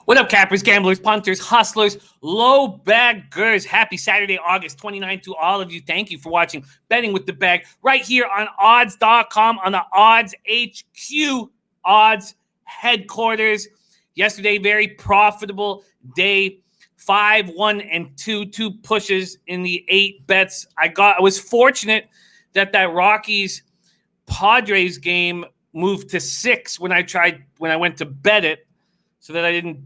What up, cappers, gamblers, punters, hustlers, low baggers? Happy Saturday, August 29th to all of you. Thank you for watching Betting with the Bag right here on odds.com on the Odds HQ, Odds headquarters. Yesterday, very profitable day. 5, 1, and 2 pushes in the 8 bets. I was fortunate that Rockies Padres game moved to 6 when I went to bet it, so that I didn't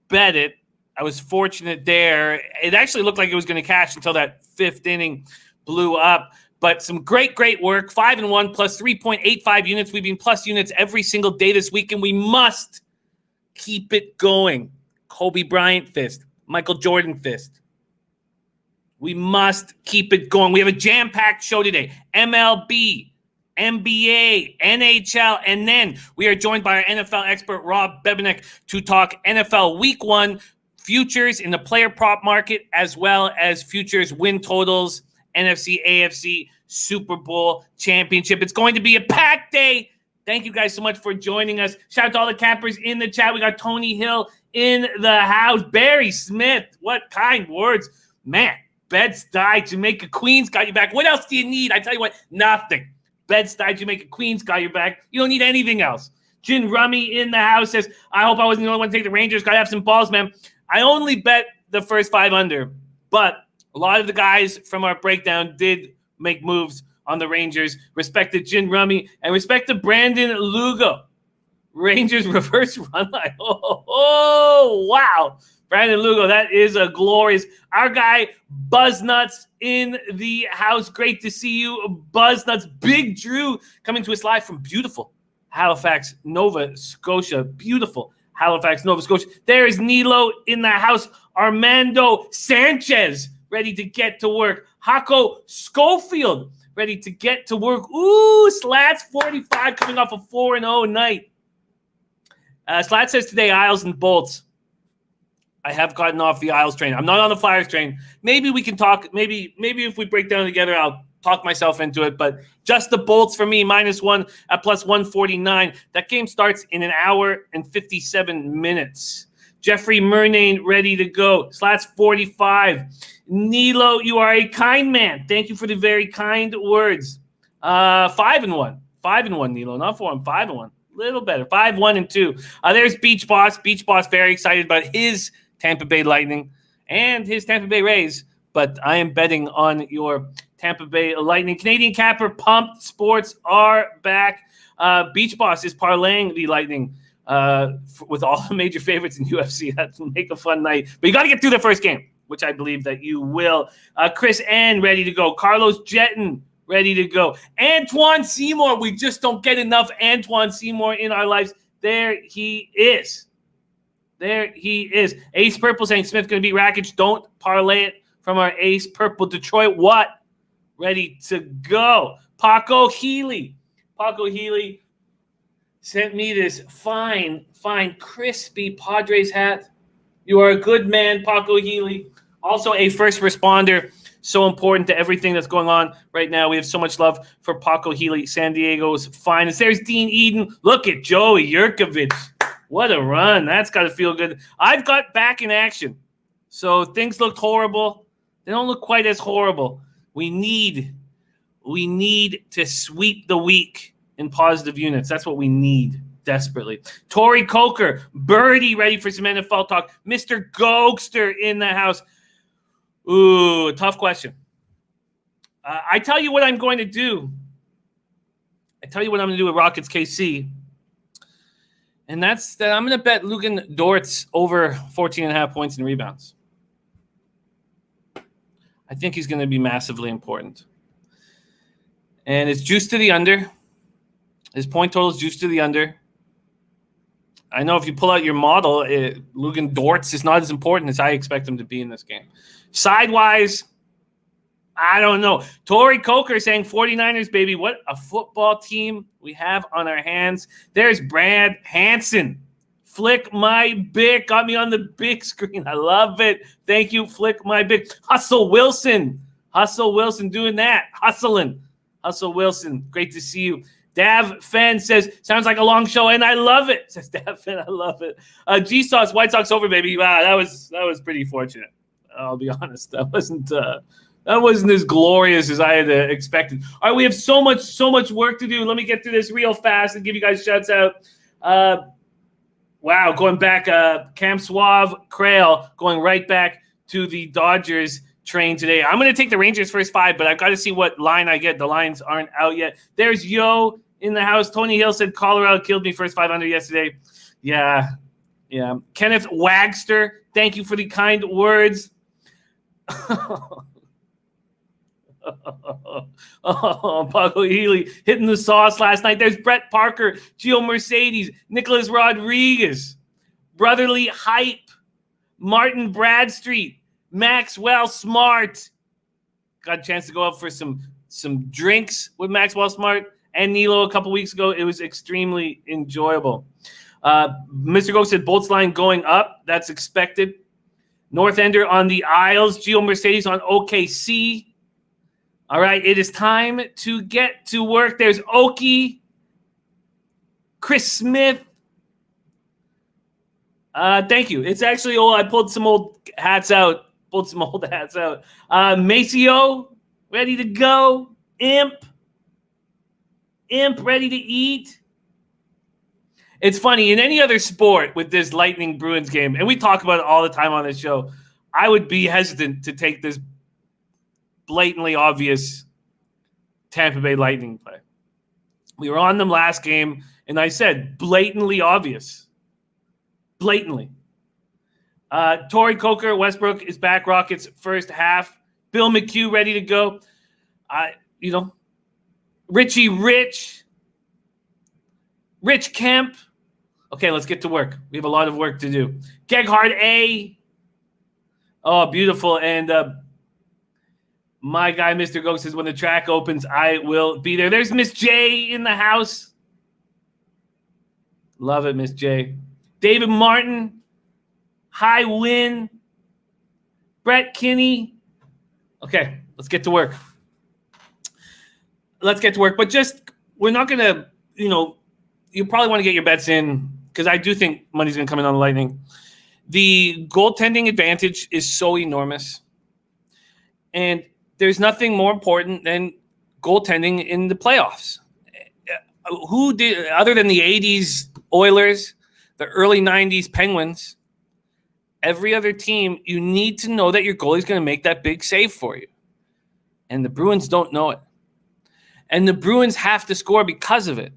bet it. I was fortunate there. It actually looked like it was going to cash until that 5th inning blew up. But some great work. 5-1 plus 3.85 units. We've been plus units every single day this week, and we must keep it going. Kobe Bryant fist. Michael Jordan fist. We must keep it going. We have a jam-packed show today. MLB, NBA, NHL, and then we are joined by our NFL expert, Rob Bebenek, to talk NFL Week 1 futures in the player prop market, as well as futures win totals, NFC, AFC, Super Bowl championship. It's going to be a packed day. Thank you guys so much for joining us. Shout out to all the cappers in the chat. We got Tony Hill in the house. Barry Smith, what kind words. Man, Bed-Stuy, Jamaica, Queens got you back. What else do you need? I tell you what, nothing. Bed-Stuy, Jamaica, Queens got your back. You don't need anything else. Gin Rummy in the house says, I hope I wasn't the only one to take the Rangers. Got to have some balls, man. I only bet the first 5 under, but a lot of the guys from our breakdown did make moves on the Rangers. Respect to Gin Rummy and respect to Brandon Lugo. Rangers reverse run line. Oh, wow. Brandon Lugo, that is a glorious. Our guy, Buzznuts, in the house. Great to see you, Buzznuts. Big Drew coming to us live from beautiful Halifax, Nova Scotia. Beautiful Halifax, Nova Scotia. There is Nilo in the house. Armando Sanchez ready to get to work. Hako Schofield ready to get to work. Ooh, Slats 45 coming off a 4-0 night. Slat says today, Isles and Bolts. I have gotten off the Isles train. I'm not on the Flyers train. Maybe we can talk. Maybe if we break down together, I'll talk myself into it. But just the Bolts for me, -1 at plus 149. That game starts in 1 hour and 57 minutes. Jeffrey Murnane ready to go. Slats 45. Nilo, you are a kind man. Thank you for the very kind words. 5-1. 5-1, Nilo. Not 4. 5-1. Little better. 5, 1, and 2. There's Beach Boss. Beach Boss very excited about his Tampa Bay Lightning and his Tampa Bay Rays. But I am betting on your Tampa Bay Lightning. Canadian Capper pumped. Sports are back. Beach Boss is parlaying the Lightning with all the major favorites in UFC. That will make a fun night. But you got to get through the first game, which I believe that you will. Chris N. ready to go. Carlos Jetton ready to go. Antoine Seymour. We just don't get enough Antoine Seymour in our lives. There he is. There he is. Ace Purple saying Smith going to beat Rakic. Don't parlay it from our Ace Purple. Detroit, what? Ready to go. Paco Healy. Paco Healy sent me this fine, crispy Padres hat. You are a good man, Paco Healy. Also a first responder. So important to everything that's going on right now. We have so much love for Paco Healy, San Diego's finest. There's Dean Eden. Look at Joey Yurkovich. What a run. That's got to feel good. I've got back in action. So things looked horrible. They don't look quite as horrible. We need to sweep the week in positive units. That's what we need desperately. Tori Coker, Birdie ready for some NFL talk. Mr. Gokster in the house. Ooh, tough question. I tell you what I'm going to do. I tell you what I'm going to do with Rockets KC. And that's that I'm going to bet Lugan Dortz over 14.5 points and rebounds. I think he's going to be massively important. And it's juiced to the under. His point total is juiced to the under. I know if you pull out your model, Lugan Dortz is not as important as I expect him to be in this game. Sidewise, I don't know. Tori Coker saying 49ers, baby. What a football team we have on our hands. There's Brad Hansen. Flick my bick. Got me on the big screen. I love it. Thank you, Flick my bick. Hustle Wilson. Hustle Wilson doing that. Hustling. Hustle Wilson. Great to see you. Dav Fan says, sounds like a long show, and I love it. Says Dav Fan, I love it. G-Sauce, White Sox over, baby. Wow, that was pretty fortunate. I'll be honest. That wasn't as glorious as I had expected. All right, we have so much work to do. Let me get through this real fast and give you guys shouts out. Wow, going back, Cam Suave, Crail, going right back to the Dodgers train today. I'm going to take the Rangers first 5, but I've got to see what line I get. The lines aren't out yet. There's Yo in the house. Tony Hill said Colorado killed me first 500 yesterday. Yeah. Kenneth Wagster, thank you for the kind words. Paco Healy hitting the sauce last night. There's Brett Parker, Gio Mercedes, Nicholas Rodriguez, Brotherly Hype, Martin Bradstreet, Maxwell Smart. Got a chance to go out for some drinks with Maxwell Smart and Nilo a couple weeks ago. It was extremely enjoyable. Mr. Go said Bolts line going up. That's expected. North Ender on the Isles. Gio Mercedes on OKC. All right, it is time to get to work. There's Okie, Chris Smith. Thank you. It's actually I pulled some old hats out. Maceo, ready to go. Imp, ready to eat. It's funny, in any other sport with this Lightning Bruins game, and we talk about it all the time on this show, I would be hesitant to take this blatantly obvious Tampa Bay Lightning play. We were on them last game, and I said blatantly obvious. Blatantly. Torrey Coker, Westbrook is back, Rockets first half. Bill McHugh ready to go. Richie Rich Kemp. Okay, let's get to work. We have a lot of work to do. Geghard A. Oh, beautiful. And my guy, Mr. Go, says when the track opens, I will be there. There's Miss J in the house. Love it, Miss J. David Martin. High Win. Brett Kinney. Okay, let's get to work. But just, we're not going to, you probably want to get your bets in because I do think money's going to come in on the Lightning. The goaltending advantage is so enormous. And there's nothing more important than goaltending in the playoffs. Who did, other than the 80s Oilers, the early 90s Penguins, every other team, you need to know that your goalie is going to make that big save for you. And the Bruins don't know it. And the Bruins have to score because of it.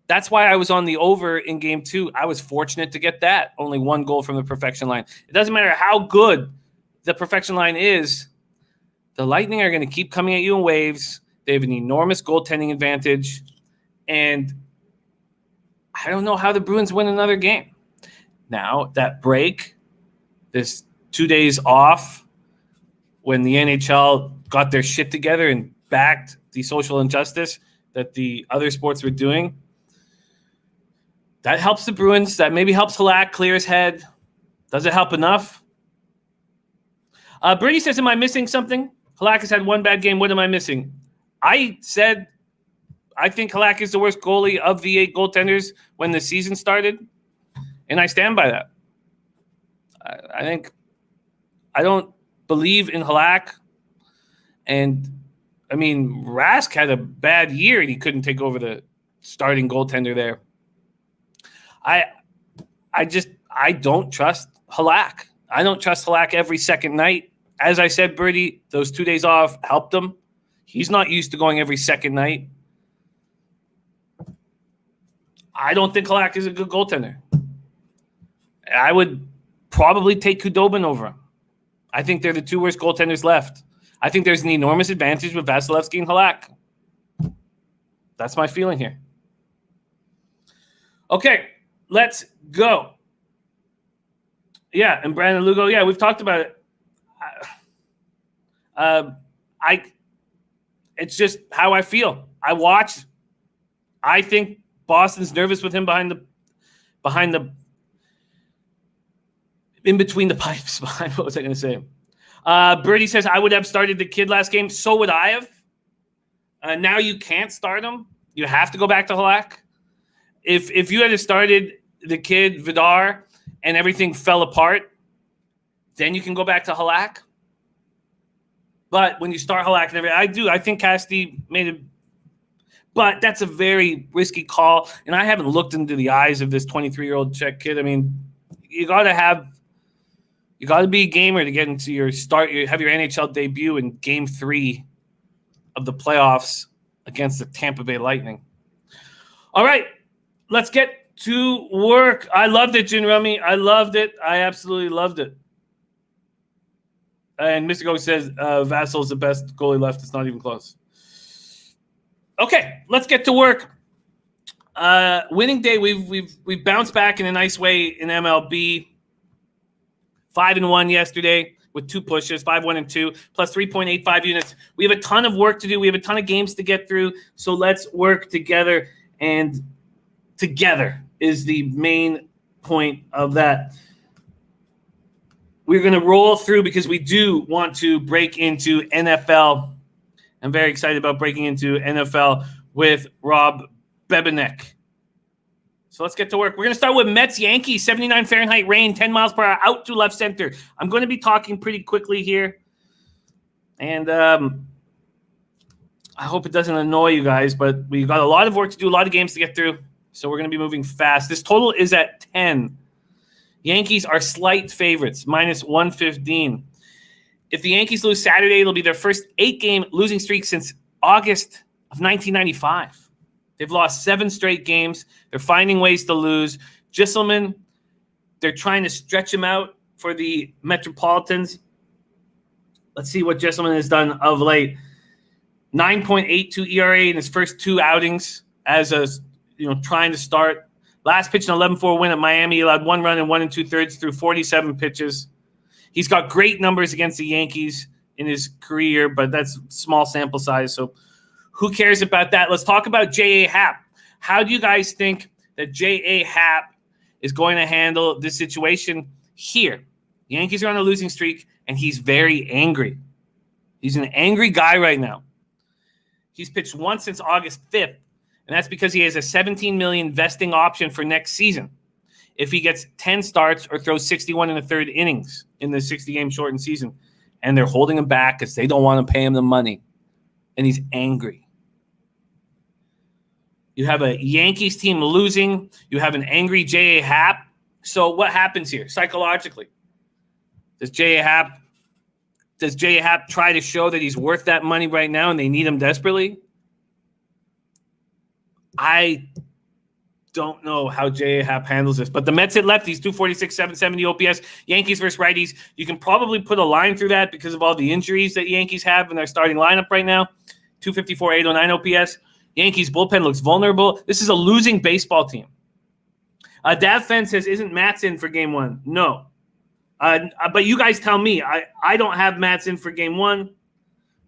That's why I was on the over in game 2. I was fortunate to get that. Only one goal from the perfection line. It doesn't matter how good the perfection line is. The Lightning are going to keep coming at you in waves. They have an enormous goaltending advantage. And I don't know how the Bruins win another game. Now, that break, this 2 days off, when the NHL got their shit together and backed the social injustice that the other sports were doing, that helps the Bruins. That maybe helps Halak clear his head. Does it help enough? Brady says, am I missing something? Halak has had one bad game. What am I missing? I said I think Halak is the worst goalie of the 8 goaltenders when the season started, and I stand by that. I don't believe in Halak, and I mean Rask had a bad year and he couldn't take over the starting goaltender there. I don't trust Halak. I don't trust Halak every second night. As I said, Birdie, those 2 days off helped him. He's not used to going every second night. I don't think Halak is a good goaltender. I would probably take Khudobin over him. I think they're the 2 worst goaltenders left. I think there's an enormous advantage with Vasilevsky and Halak. That's my feeling here. Okay, let's go. Yeah, and Brandon Lugo, yeah, we've talked about it. It's just how I feel. I watch. I think Boston's nervous with him behind the in between the pipes. Behind what was I going to say? Birdie says I would have started the kid last game. So would I have. Now you can't start him. You have to go back to Halak. If you had started the kid Vidar and everything fell apart, then you can go back to Halak. But when you start Halak and everything, I think Cassidy made it. But that's a very risky call, and I haven't looked into the eyes of this 23-year-old Czech kid. I mean, you got to be a gamer to get into have your NHL debut in Game 3 of the playoffs against the Tampa Bay Lightning. All right, let's get to work. I loved it, Jin Rummy. I loved it. I absolutely loved it. And Mr. Go says Vassal's the best goalie left. It's not even close. Okay, let's get to work. Winning day. We've bounced back in a nice way in MLB. 5-1 yesterday with 2 pushes, 5-1-2, plus 3.85 units. We have a ton of work to do. We have a ton of games to get through. So let's work together. And together is the main point of that. We're going to roll through because we do want to break into NFL. I'm very excited about breaking into NFL with Rob Bebenek. So let's get to work. We're going to start with Mets-Yankees, 79 Fahrenheit rain, 10 miles per hour, out to left center. I'm going to be talking pretty quickly here. And I hope it doesn't annoy you guys, but we got a lot of work to do, a lot of games to get through. So we're going to be moving fast. This total is at 10. Yankees are slight favorites, minus 115. If the Yankees lose Saturday, it'll be their first 8-game losing streak since August of 1995. They've lost 7 straight games. They're finding ways to lose. Gisselman, they're trying to stretch him out for the Metropolitans. Let's see what Gisselman has done of late. 9.82 ERA in his first 2 outings as trying to start. Last pitch, an 11-4 win at Miami. He allowed 1 run in 1 2/3 through 47 pitches. He's got great numbers against the Yankees in his career, but that's small sample size, so who cares about that? Let's talk about J.A. Happ. How do you guys think that J.A. Happ is going to handle this situation here? The Yankees are on a losing streak, and he's very angry. He's an angry guy right now. He's pitched once since August 5th, and that's because he has a $17 million vesting option for next season if he gets 10 starts or throws 61 1/3 innings in the 60-game shortened season. And they're holding him back because they don't want to pay him the money. And he's angry. You have a Yankees team losing. You have an angry J.A. Happ. So what happens here psychologically? Does J.A. Happ try to show that he's worth that money right now and they need him desperately? I don't know how J.A. Happ handles this. But the Mets hit lefties, 246, 770 OPS. Yankees versus righties. You can probably put a line through that because of all the injuries that Yankees have in their starting lineup right now. 254, 809 OPS. Yankees bullpen looks vulnerable. This is a losing baseball team. Dav Fenn says, isn't Matz in for game 1? No. But you guys tell me. I don't have Matz in for game 1.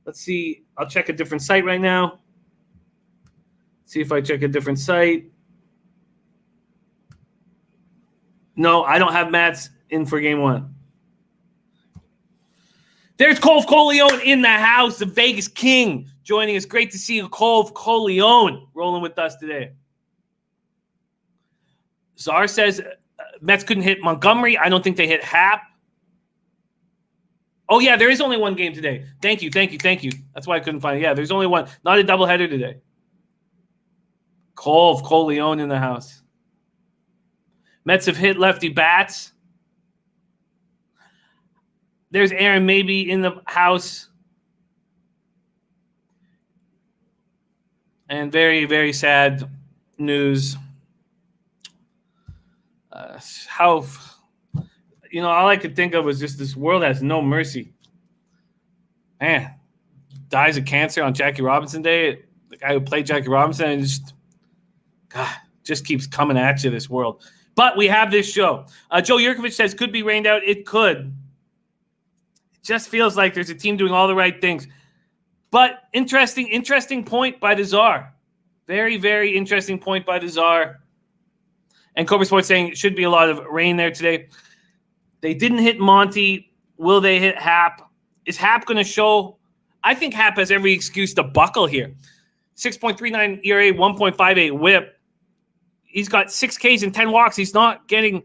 Let's see. I'll check a different site right now. See if I check a different site. No, I don't have Matz in for game 1. There's Cole Coleone in the house, the Vegas King, joining us. Great to see you, Cole Coleone, rolling with us today. Czar says Mets couldn't hit Montgomery. I don't think they hit Happ. Oh, yeah, there is only one game today. Thank you. That's why I couldn't find it. Yeah, there's only one. Not a doubleheader today. Coleone in the house. Mets have hit lefty bats. There's Aaron Maybe in the house. And very, very sad news. All I could think of was just this world has no mercy. Man, dies of cancer on Jackie Robinson Day. The guy who played Jackie Robinson, and just keeps coming at you, this world. But we have this show. Joe Yurkovich says, could be rained out. It could. It just feels like there's a team doing all the right things. But interesting point by the Czar. Very, very interesting point by the Czar. And Cobra Sports saying it should be a lot of rain there today. They didn't hit Monty. Will they hit Happ? Is Happ going to show? I think Happ has every excuse to buckle here. 6.39 ERA, 1.58 WHIP. He's got 6 Ks and 10 walks. He's not getting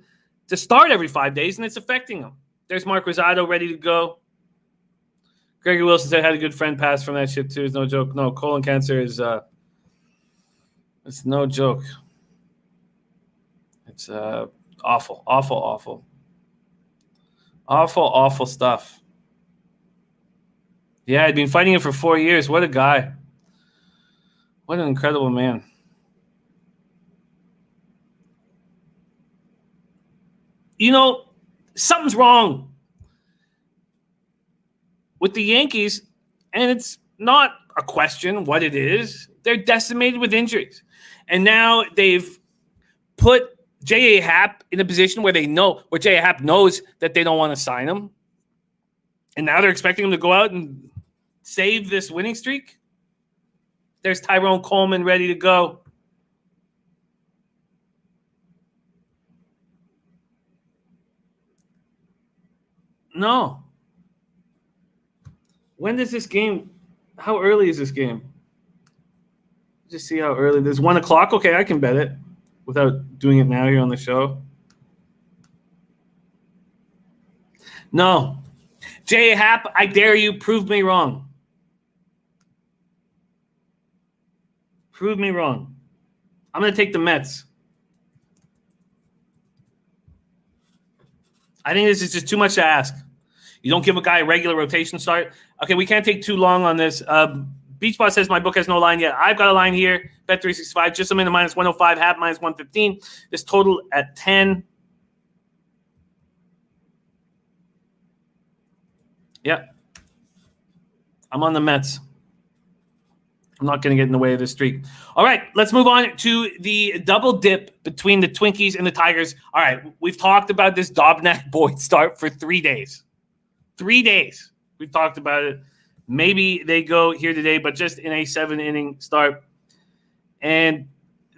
to start every 5 days, and it's affecting him. There's Mark Rosado ready to go. Gregory Wilson said, had a good friend pass from that shit, too. It's no joke. No, colon cancer is it's no joke. It's awful, awful, awful. Awful, awful stuff. Yeah, I'd been fighting it for 4 years. What a guy. What an incredible man. You know, something's wrong with the Yankees, and it's not a question what it is. They're decimated with injuries. And now they've put J.A. Happ in a position where they know, where J.A. Happ knows that they don't want to sign him. And now they're expecting him to go out and save this winning streak. There's Tyrone Coleman ready to go. No. When does this game, how early is this game? Just see how early. There's 1 o'clock. Okay, I can bet it without doing it now here on the show. No. J.A. Happ, I dare you, prove me wrong. Prove me wrong. I'm going to take the Mets. I think this is just too much to ask. You don't give a guy a regular rotation start. Okay, we can't take too long on this. Beach Boss says my book has no line yet. I've got a line here. Bet 365. Just I'm in the minus 105, Happ minus 115. This total at 10. Yep. I'm on the Mets. I'm not going to get in the way of this streak. All right, let's move on to the double dip between the Twinkies and the Tigers. All right, we've talked about this Dobnak Boyd start for 3 days. 3 days. We've talked about it. Maybe they go here today, but just in a 7-inning start. And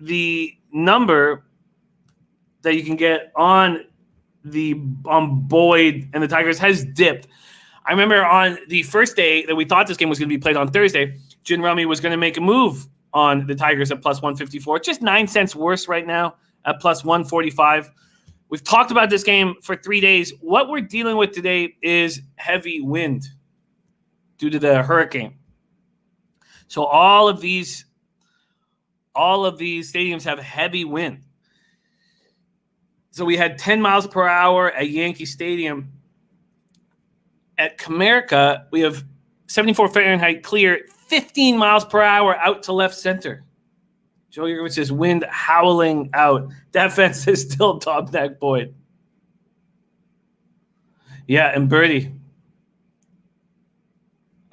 the number that you can get on Boyd and the Tigers has dipped. I remember on the first day that we thought this game was going to be played on Thursday, Jin Rummy was going to make a move on the Tigers at plus 154. Just 9 cents worse right now at plus 145. We've talked about this game for 3 days. What we're dealing with today is heavy wind due to the hurricane. So all of these stadiums have heavy wind. So we had 10 miles per hour at Yankee Stadium. At Comerica, we have 74 Fahrenheit clear, 15 miles per hour out to left center. Joe Yurkovich says wind howling out. That fence is still Dobnak Boyd. Yeah, and Birdie.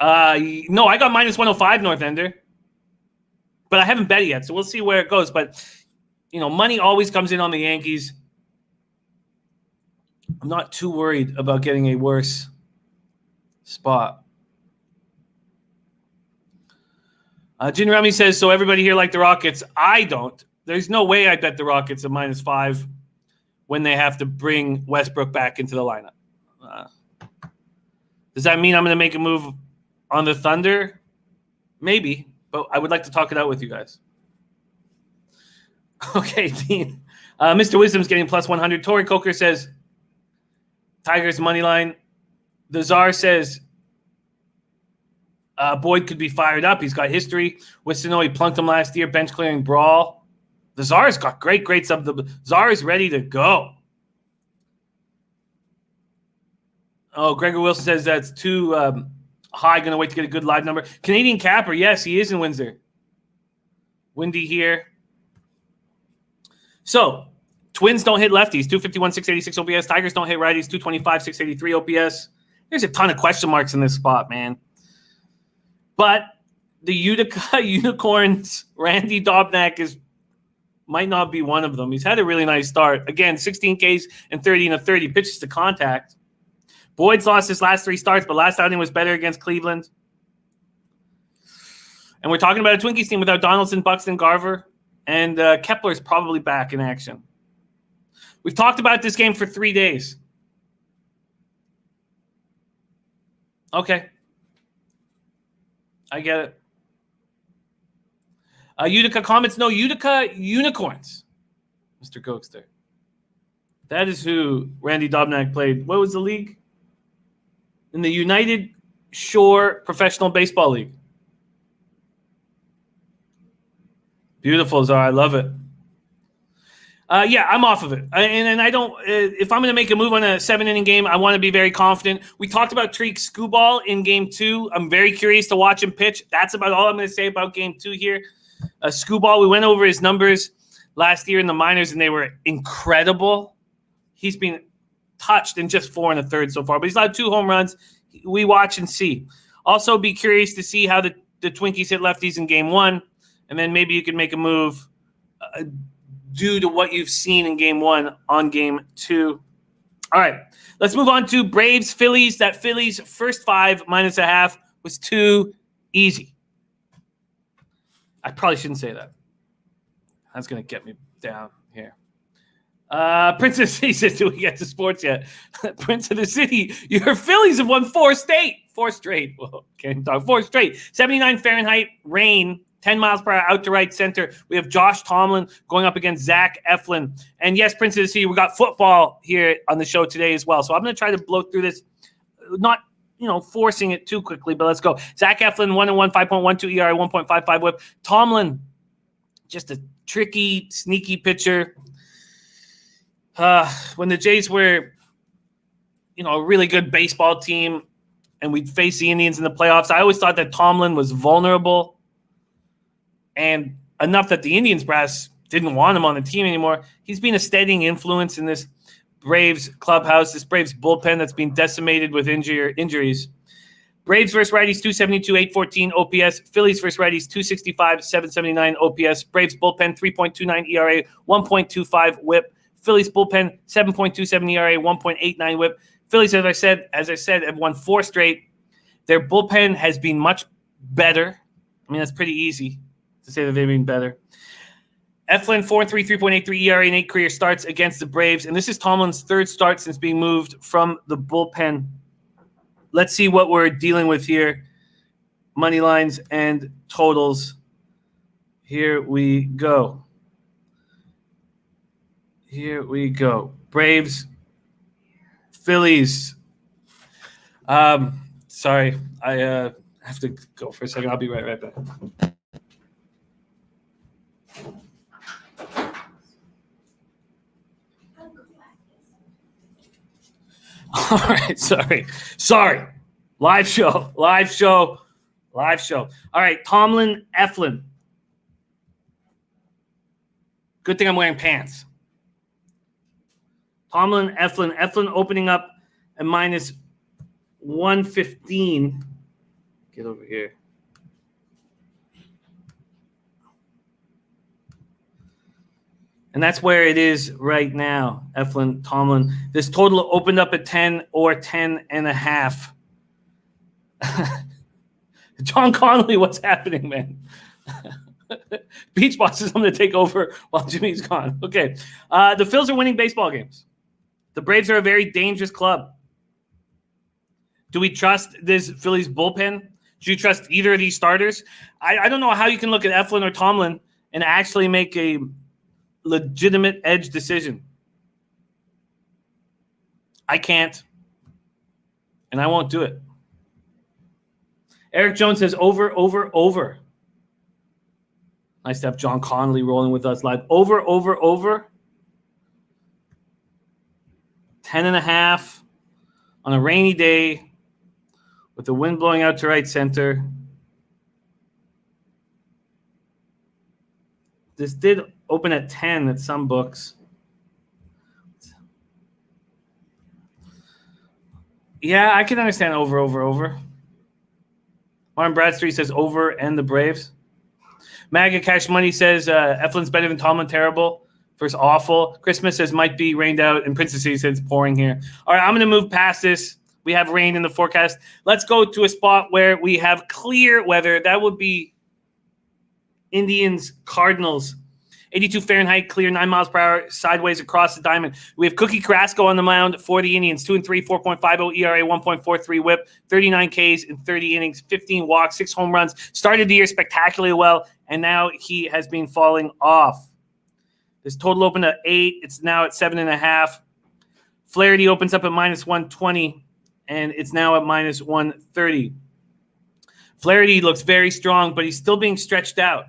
No, I got minus 105 North Ender. But I haven't bet it yet, so we'll see where it goes. But, you know, money always comes in on the Yankees. I'm not too worried about getting a worse spot. Jin Rami says, so everybody here like the Rockets. I don't. There's no way I bet the Rockets at minus 5 when they have to bring Westbrook back into the lineup. Does that mean I'm going to make a move on the Thunder? Maybe, but I would like to talk it out with you guys. Okay, Dean. Mr. Wisdom's getting plus 100. Tori Coker says, Tigers money line. The Czar says Boyd could be fired up. He's got history. Wistino, he plunked him last year, bench clearing brawl. The Czar's got great sub. The Czar is ready to go. Oh, Gregor Wilson says that's too high. Going to wait to get a good live number. Canadian Capper, yes, he is in Windsor. Windy here. So, Twins don't hit lefties, 251, 686 OPS. Tigers don't hit righties, 225, 683 OPS. There's a ton of question marks in this spot, man. But the Utica Unicorns, Randy Dobnak might not be one of them. He's had a really nice start. Again, 16 Ks and 30 and a 30 pitches to contact. Boyd's lost his last 3 starts, but last outing was better against Cleveland. And we're talking about a Twinkies team without Donaldson, Buxton, Garver, and Kepler's probably back in action. We've talked about this game for 3 days. Okay. I get it. Utica Comets, no, Utica Unicorns. Mr. Gokster. That is who Randy Dobnak played. What was the league? In the United Shore Professional Baseball League. Beautiful, Zara. I love it. Yeah, I'm off of it. And I don't, if I'm going to make a move on a 7-inning game, I want to be very confident. We talked about Tariq Skubal in game 2. I'm very curious to watch him pitch. That's about all I'm going to say about game 2 here. Skubal, we went over his numbers last year in the minors, and they were incredible. He's been touched in just 4 1/3 so far, but he's allowed 2 home runs. We watch and see. Also, be curious to see how the Twinkies hit lefties in game 1, and then maybe you can make a move due to what you've seen in game 1 on game 2. All right, let's move on to Braves, Phillies. That Phillies first 5 -0.5 was too easy. I probably shouldn't say that. That's going to get me down here. Prince of the City says, do we get to sports yet? Prince of the City, your Phillies have won 4 straight. 4 straight. Well, can't talk. 4 straight. 79 Fahrenheit, rain, 10 miles per hour out to right center. We have Josh Tomlin going up against Zach Eflin. And yes, Prince of the City, we got football here on the show today as well. So I'm going to try to blow through this, not forcing it too quickly, but let's go. Zach Eflin, 1-1, 5.12 ERA, 1.55 whip. Tomlin, just a tricky, sneaky pitcher. When the Jays were, a really good baseball team and we'd face the Indians in the playoffs, I always thought that Tomlin was vulnerable and enough that the Indians brass didn't want him on the team anymore. He's been a steadying influence in this Braves clubhouse, this Braves bullpen that's been decimated with injuries. Braves versus righties, 272, 814 OPS. Phillies versus righties, 265, 779 OPS. Braves bullpen, 3.29 ERA, 1.25 whip. Phillies bullpen, 7.27 ERA, 1.89 whip. Phillies, as I said, have won 4 straight. Their bullpen has been much better. I mean, that's pretty easy to say that they've been better. Eflin, 4-3, 3.83 ERA, and 8 career starts against the Braves. And this is Tomlin's 3rd start since being moved from the bullpen. Let's see what we're dealing with here. Money lines and totals. Here we go. Braves, Phillies. Sorry, I have to go for a second. I'll be right back. All right, sorry. Live show. All right, Tomlin, Eflin. Good thing I'm wearing pants. Tomlin, Eflin opening up at -115. Get over here. And that's where it is right now, Eflin, Tomlin. This total opened up at 10 or 10.5. John Connolly, what's happening, man? Beach Boss is going to take over while Jimmy's gone. Okay. The Phils are winning baseball games. The Braves are a very dangerous club. Do we trust this Phillies bullpen? Do you trust either of these starters? I don't know how you can look at Eflin or Tomlin and actually make a legitimate edge decision. I can't, and I won't do it. Eric Jones says over. Nice to have John Connolly rolling with us live. Over. 10.5 on a rainy day with the wind blowing out to right center. This did open at 10 at some books. Yeah, I can understand over. Martin Bradstreet says over and the Braves. Maga Cash Money says Eflin's better than Tomlin, terrible versus awful. Christmas says might be rained out, and Princess City says it's pouring here. All right, I'm going to move past this. We have rain in the forecast. Let's go to a spot where we have clear weather. That would be Indians, Cardinals. 82 Fahrenheit, clear, 9 miles per hour, sideways across the diamond. We have Cookie Carrasco on the mound for the Indians, 2-3, 4.50 ERA, 1.43 WHIP, 39 Ks in 30 innings, 15 walks, 6 home runs. Started the year spectacularly well, and now he has been falling off. This total opened at 8. It's now at 7.5. Flaherty opens up at minus 120, and it's now at minus 130. Flaherty looks very strong, but he's still being stretched out.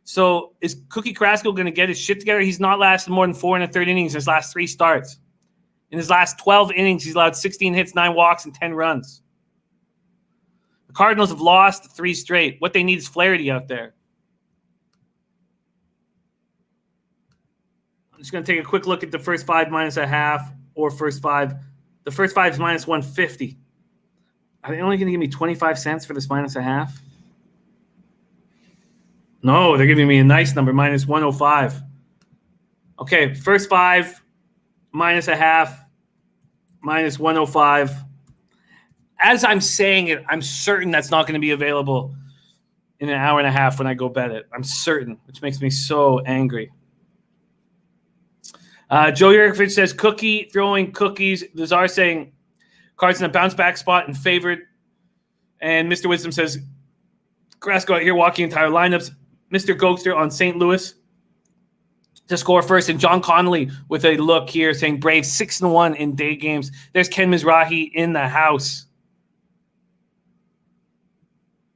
So is Cookie Carrasco going to get his shit together? He's not lasted more than 4 1/3 innings in his last 3 starts. In his last 12 innings, he's allowed 16 hits, 9 walks, and 10 runs. The Cardinals have lost 3 straight. What they need is Flaherty out there. I'm just going to take a quick look at the first 5 minus a half or first 5. The first 5 is minus 150. Are they only going to give me 25 cents for this minus a half? No, they're giving me a nice number, minus 105. Okay, first 5, minus a half, minus 105. As I'm saying it, I'm certain that's not going to be available in an hour and a half when I go bet it. I'm certain, which makes me so angry. Joe Yurkovich says, Cookie throwing cookies. Lazar saying, Cards in a bounce back spot and favored. And Mr. Wisdom says, Carrasco out here walking entire lineups. Mr. Gokster on St. Louis to score first. And John Connolly with a look here saying Braves 6-1 in day games. There's Ken Mizrahi in the house.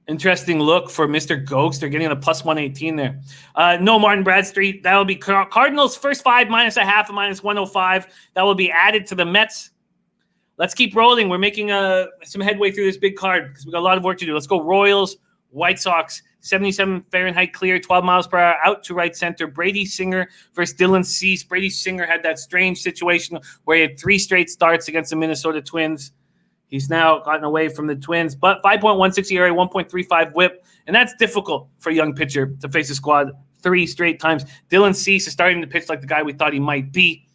Interesting look for Mr. Gokster getting a plus 118 there. No Martin Bradstreet. That will be Cardinals first 5 minus a half and minus 105. That will be added to the Mets. Let's keep rolling. We're making some headway through this big card because we've got a lot of work to do. Let's go Royals, White Sox, 77 Fahrenheit clear, 12 miles per hour, out to right center. Brady Singer versus Dylan Cease. Brady Singer had that strange situation where he had 3 straight starts against the Minnesota Twins. He's now gotten away from the Twins, but 5.16 ERA, 1.35 WHIP, and that's difficult for a young pitcher to face a squad 3 straight times. Dylan Cease is starting to pitch like the guy we thought he might be.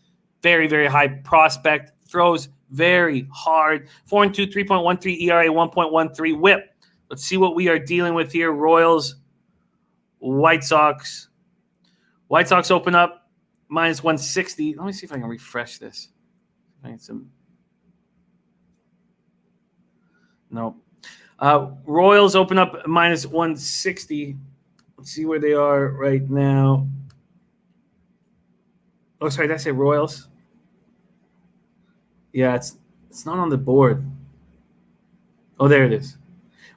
Very, very high prospect. Throws very hard. 4-2, 3.13 ERA, 1.13 WHIP. Let's see what we are dealing with here. Royals, White Sox. White Sox open up minus 160. Let me see if I can refresh this. I need some. No. Royals open up minus 160. Let's see where they are right now. Oh, sorry, did I say Royals? Yeah, it's not on the board. Oh, there it is.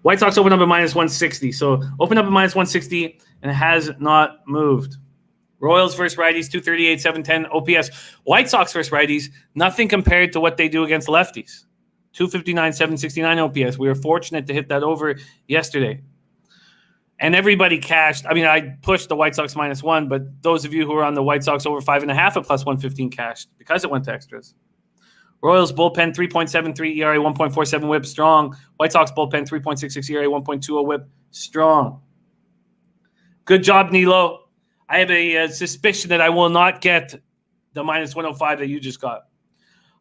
White Sox open up at minus 160. So open up at minus 160, and it has not moved. Royals versus righties, 238, 710 OPS. White Sox versus righties, nothing compared to what they do against lefties. 259, 769 OPS. We were fortunate to hit that over yesterday. And everybody cashed. I mean, I pushed the White Sox minus 1, but those of you who are on the White Sox over 5.5 at plus 115 cashed because it went to extras. Royals bullpen, 3.73 ERA, 1.47 WHIP, strong. White Sox bullpen, 3.66 ERA, 1.20 WHIP, strong. Good job, Nilo. I have a suspicion that I will not get the minus 105 that you just got.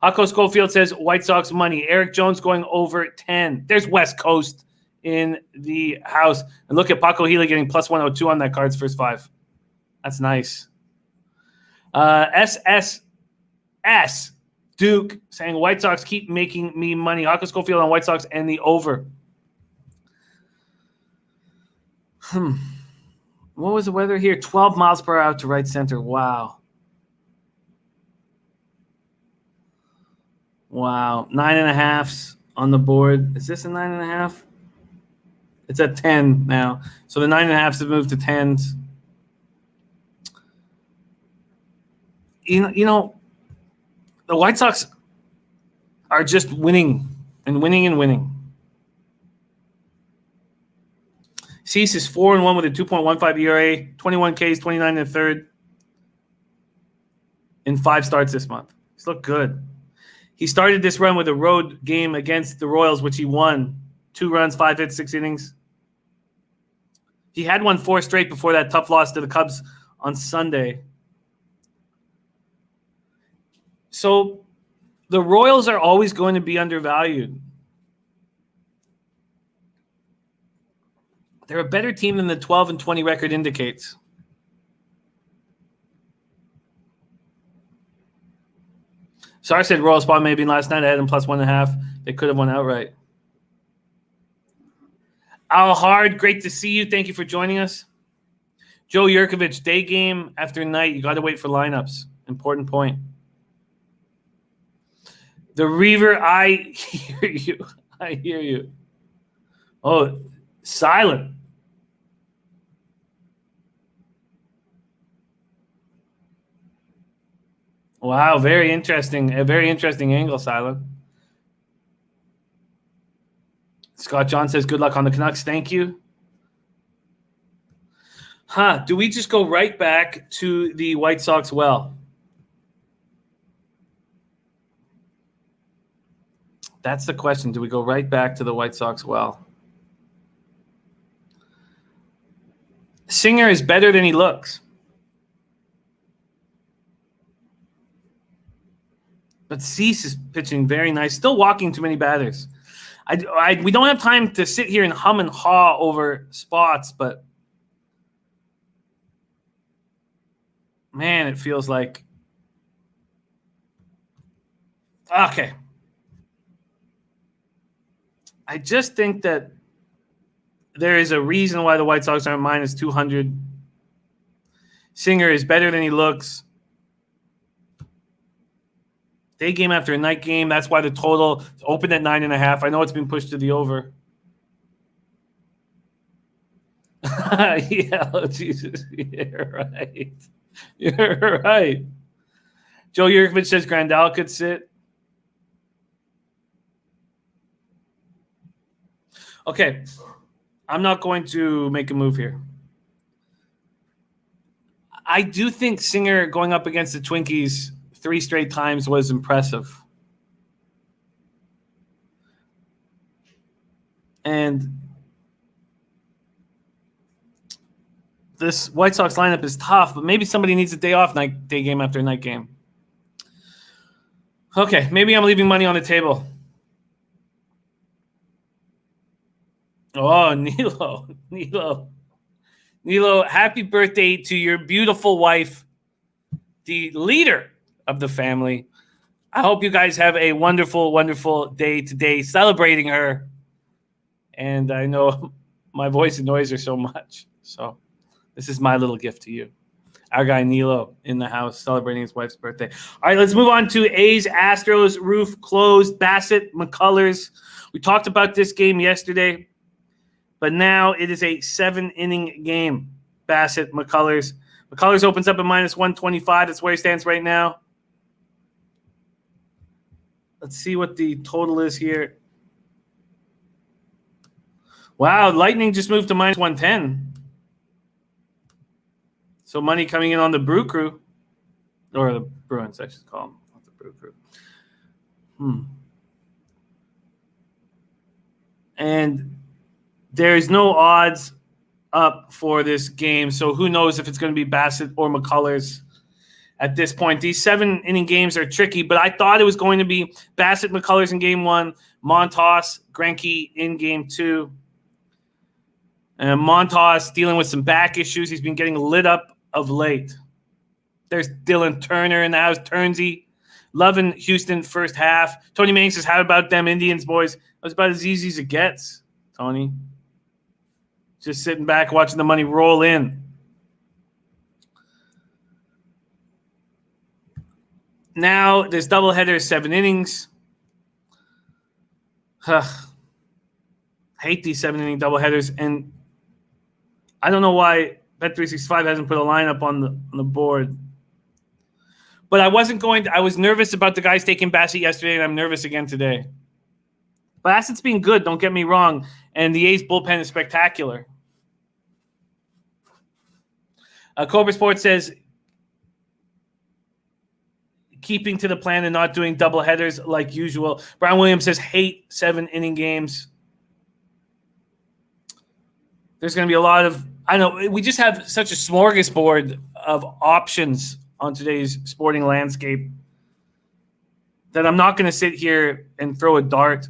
Hako Schofield says White Sox money. Eric Jones going over 10. There's West Coast in the house. And look at Paco Healy getting plus 102 on that card's first 5. That's nice. SSS Duke saying White Sox keep making me money. Hako Schofield on White Sox and the over. What was the weather here? 12 miles per hour to right center. Wow. 9.5s on the board. Is this a 9.5? It's at 10 now. So the 9.5s have moved to 10s. You know, the White Sox are just winning and winning and winning. Cease is 4-1 with a 2.15 ERA, 21 Ks, 29 1/3 in 5 starts this month. He's looked good. He started this run with a road game against the Royals, which he won. 2 runs, 5 hits, 6 innings. He had won 4 straight before that tough loss to the Cubs on Sunday. So the Royals are always going to be undervalued. They're a better team than the 12-20 record indicates. Sorry, I said Royal Spot maybe last night. I had them plus 1.5. They could have won outright. Al Hard, great to see you. Thank you for joining us. Joe Yurkovich, day game after night. You got to wait for lineups. Important point. The Reaver, I hear you. I hear you. Oh, silent. Wow, very interesting. A very interesting angle, Silent. Scott John says, good luck on the Canucks. Thank you. Do we just go right back to the White Sox well? That's the question. Do we go right back to the White Sox well? Singer is better than he looks. But Cease is pitching very nice. Still walking too many batters. We don't have time to sit here and hum and haw over spots, but man, it feels like okay. I just think that there is a reason why the White Sox are minus 200. Singer is better than he looks. Day game after a night game. That's why the total opened at 9.5. I know it's been pushed to the over. Yeah, oh, Jesus. You're right. You're right. Joe Yurkovich says Grandal could sit. Okay. I'm not going to make a move here. I do think Singer going up against the Twinkies 3 straight times was impressive. And this White Sox lineup is tough, but maybe somebody needs a day off day game after night game. Okay, maybe I'm leaving money on the table. Oh, Nilo, happy birthday to your beautiful wife, the leader of the family. I hope you guys have a wonderful, wonderful day today celebrating her. And I know my voice annoys her so much. So this is my little gift to you. Our guy Nilo in the house celebrating his wife's birthday. All right, let's move on to A's Astros. Roof closed. Bassett, McCullers. We talked about this game yesterday, but now it is a 7-inning game. Bassett, McCullers. McCullers opens up at minus 125. That's where he stands right now. Let's see what the total is here. Wow, Lightning just moved to minus 110. So money coming in on the Brew Crew. Or the Bruins, I should call them. Not the Brew Crew. And there's no odds up for this game. So who knows if it's going to be Bassett or McCullers at this point. These 7-inning games are tricky, but I thought it was going to be Bassett, McCullers in game 1, Montas, Greinke in game 2. And Montas dealing with some back issues. He's been getting lit up of late. There's Dylan Turner in the house. Turnsy. Loving Houston first half. Tony Manning says, how about them Indians, boys? It was about as easy as it gets, Tony. Just sitting back, watching the money roll in. Now, there's doubleheader, 7 innings. Hate these 7-inning doubleheaders. And I don't know why Bet365 hasn't put a lineup on the board. But I was nervous about the guys taking Bassett yesterday, and I'm nervous again today. Bassett's been good, don't get me wrong. And the A's bullpen is spectacular. Cobra Sports says, keeping to the plan and not doing double headers like usual. Brian Williams says, hate 7-inning games. There's going to be a lot of, I don't know, we just have such a smorgasbord of options on today's sporting landscape that I'm not going to sit here and throw a dart.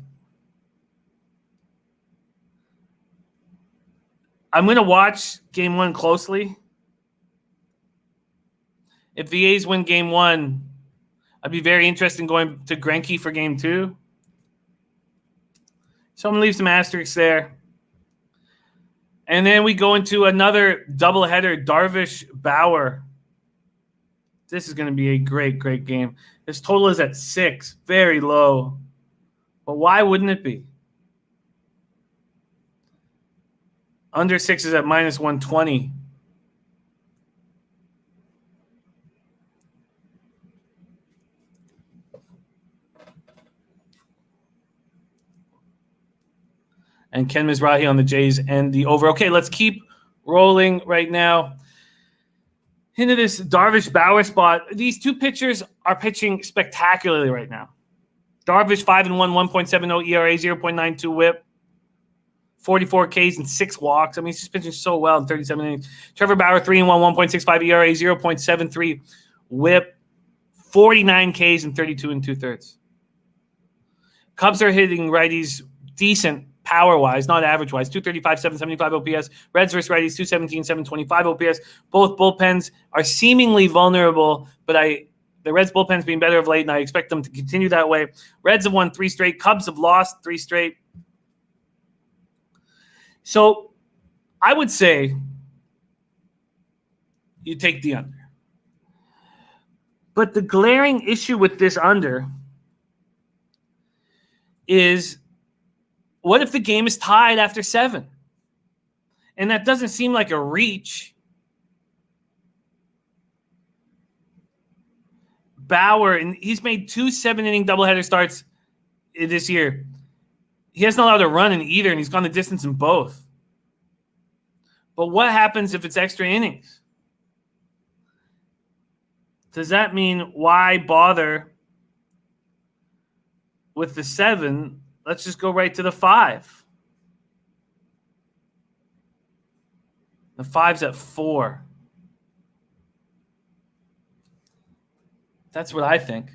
I'm going to watch game 1 closely. If the A's win game 1, I'd be very interested in going to Greinke for game 2. So I'm going to leave some asterisks there. And then we go into another doubleheader, Darvish Bauer. This is going to be a great, great game. This total is at 6, very low. But why wouldn't it be? Under 6 is at minus 120. And Ken Mizrahi on the Jays and the over. Okay, let's keep rolling right now into this Darvish Bauer spot. These two pitchers are pitching spectacularly right now. Darvish 5-1, 1.70 ERA, 0.92 WHIP, 44 Ks and 6 walks. I mean, he's just pitching so well in 37 innings. Trevor Bauer 3-1, 1.65 ERA, 0.73 WHIP, 49 Ks and 32 2/3. Cubs are hitting righties decent power-wise, not average-wise. 235, 775 OPS. Reds versus righties, 217, 725 OPS. Both bullpens are seemingly vulnerable, but the Reds bullpen's been better of late, and I expect them to continue that way. Reds have won 3 straight. Cubs have lost 3 straight. So I would say you take the under. But the glaring issue with this under is, what if the game is tied after 7? And that doesn't seem like a reach. Bauer, and he's made 2 7-inning doubleheader starts this year. He hasn't allowed a run in either, and he's gone the distance in both. But what happens if it's extra innings? Does that mean why bother with the 7? Let's just go right to the 5. The 5's at 4. That's what I think.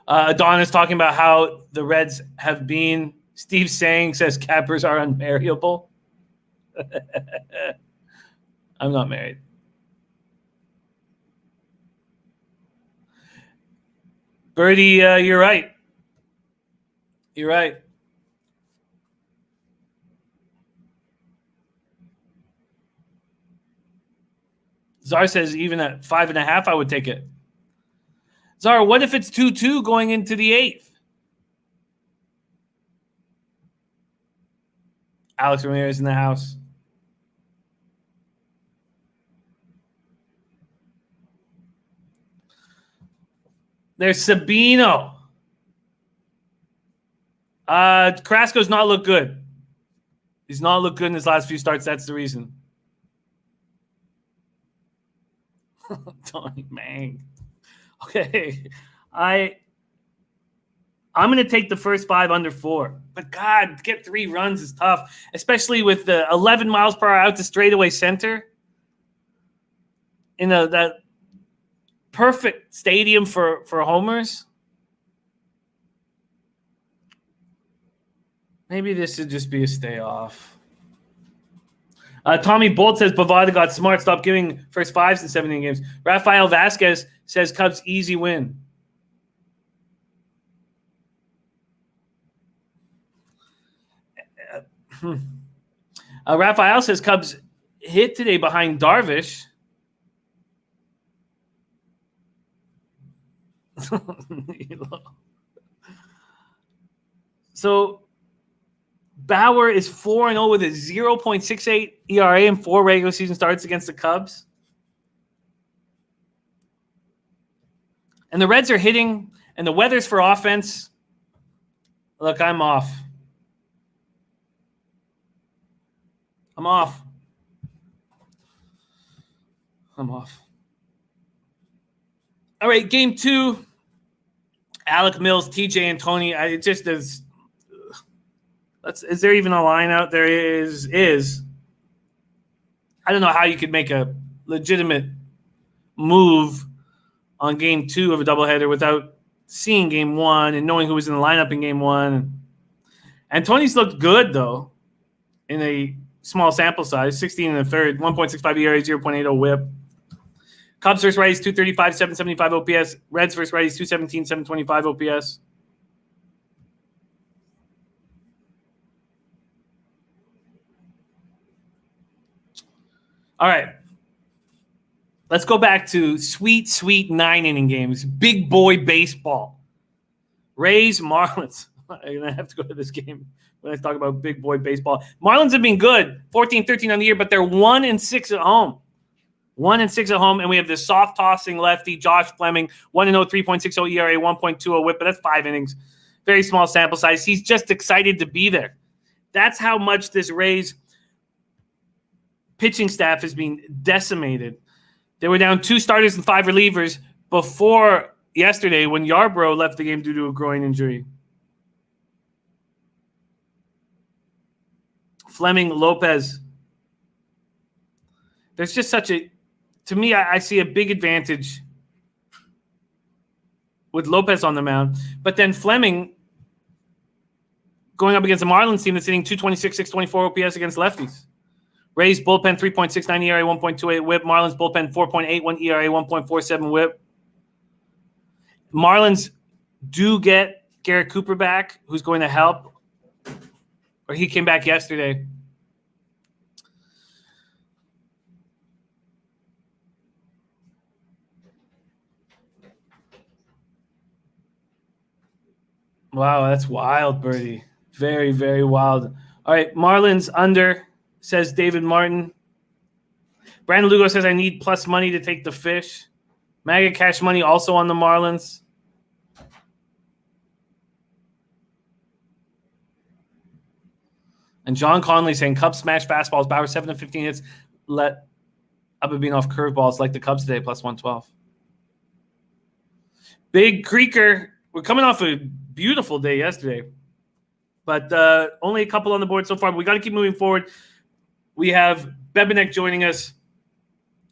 Adonis talking about how the Reds have been. Steve Sang says cappers are unmarriable. I'm not married. Birdie, you're right. You're right. Czar says even at 5.5, I would take it. Czar, what if it's 2-2 going into the 8th? Alex Ramirez in the house. There's Sabino. Carrasco's not looked good. He's not looked good in his last few starts. That's the reason. Tony Mang. Okay. I'm going to take the first 5 under 4. But, God, to get 3 runs is tough, especially with the 11 miles per hour out to straightaway center in that perfect stadium for homers. Maybe this should just be a stay off. Tommy Bolt says Bovada got smart. Stop giving first 5s in 17 games. Rafael Vasquez says Cubs easy win. Rafael says Cubs hit today behind Darvish. So Bauer is 4-0 with a 0.68 ERA in 4 regular season starts against the Cubs. And the Reds are hitting, and the weather's for offense. Look, I'm off. I'm off. All right, game 2. Alec Mills, TJ and Tony. It just is. Is there even a line out there? Is. I don't know how you could make a legitimate move on game 2 of a doubleheader without seeing game 1 and knowing who was in the lineup in game 1. And Tony's looked good, though, in a small sample size, 16 1/3, 1.65 ERA, 0.80 WHIP. Cubs versus righties, 235, 775 OPS. Reds versus righties, 217, 725 OPS. All right. Let's go back to sweet 9-inning games. Big boy baseball. Rays, Marlins. I'm going to have to go to this game when I talk about big boy baseball. Marlins have been good, 14-13 on the year, but they're 1-6 at home. 1-6 at home, and we have this soft tossing lefty, Josh Fleming, 1-0, 3.60 ERA, 1.20 WHIP, but that's 5 innings. Very small sample size. He's just excited to be there. That's how much this Rays pitching staff has been decimated. They were down 2 starters and 5 relievers before yesterday when Yarbrough left the game due to a groin injury. Fleming, Lopez. There's just such a, to me, I see a big advantage with Lopez on the mound. But then Fleming going up against the Marlins team that's hitting 226, 624 OPS against lefties. Rays bullpen 3.69 ERA, 1.28 WHIP. Marlins bullpen 4.81 ERA, 1.47 WHIP. Marlins do get Garrett Cooper back, who's going to help. Or he came back yesterday. Wow, that's wild, Birdie. Very, very wild. All right, Marlins under, says David Martin. Brandon Lugo says, I need plus money to take the fish. Maga Cash Money also on the Marlins. And John Conley saying, Cubs smash fastballs. Bauer 7 of 15 hits. Let Ababin off curveballs like the Cubs today, plus 112. Big Creeker. We're coming off a beautiful day yesterday. But only a couple on the board so far. But we got to keep moving forward. We have Bebenek joining us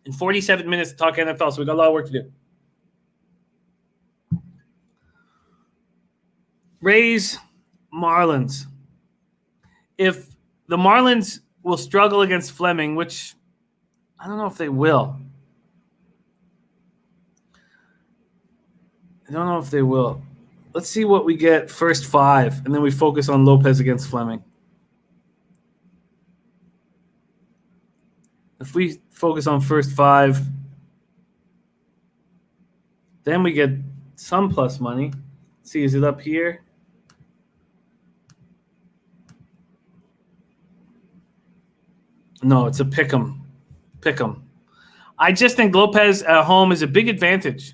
in 47 minutes to talk NFL. So we got a lot of work to do. Rays, Marlins. If the Marlins will struggle against Fleming, which I don't know if they will. I don't know if they will. Let's see what we get first 5, and then we focus on Lopez against Fleming. If we focus on first 5, then we get some plus money. Let's see, is it up here? No, it's a pick 'em. Pick 'em. I just think Lopez at home is a big advantage.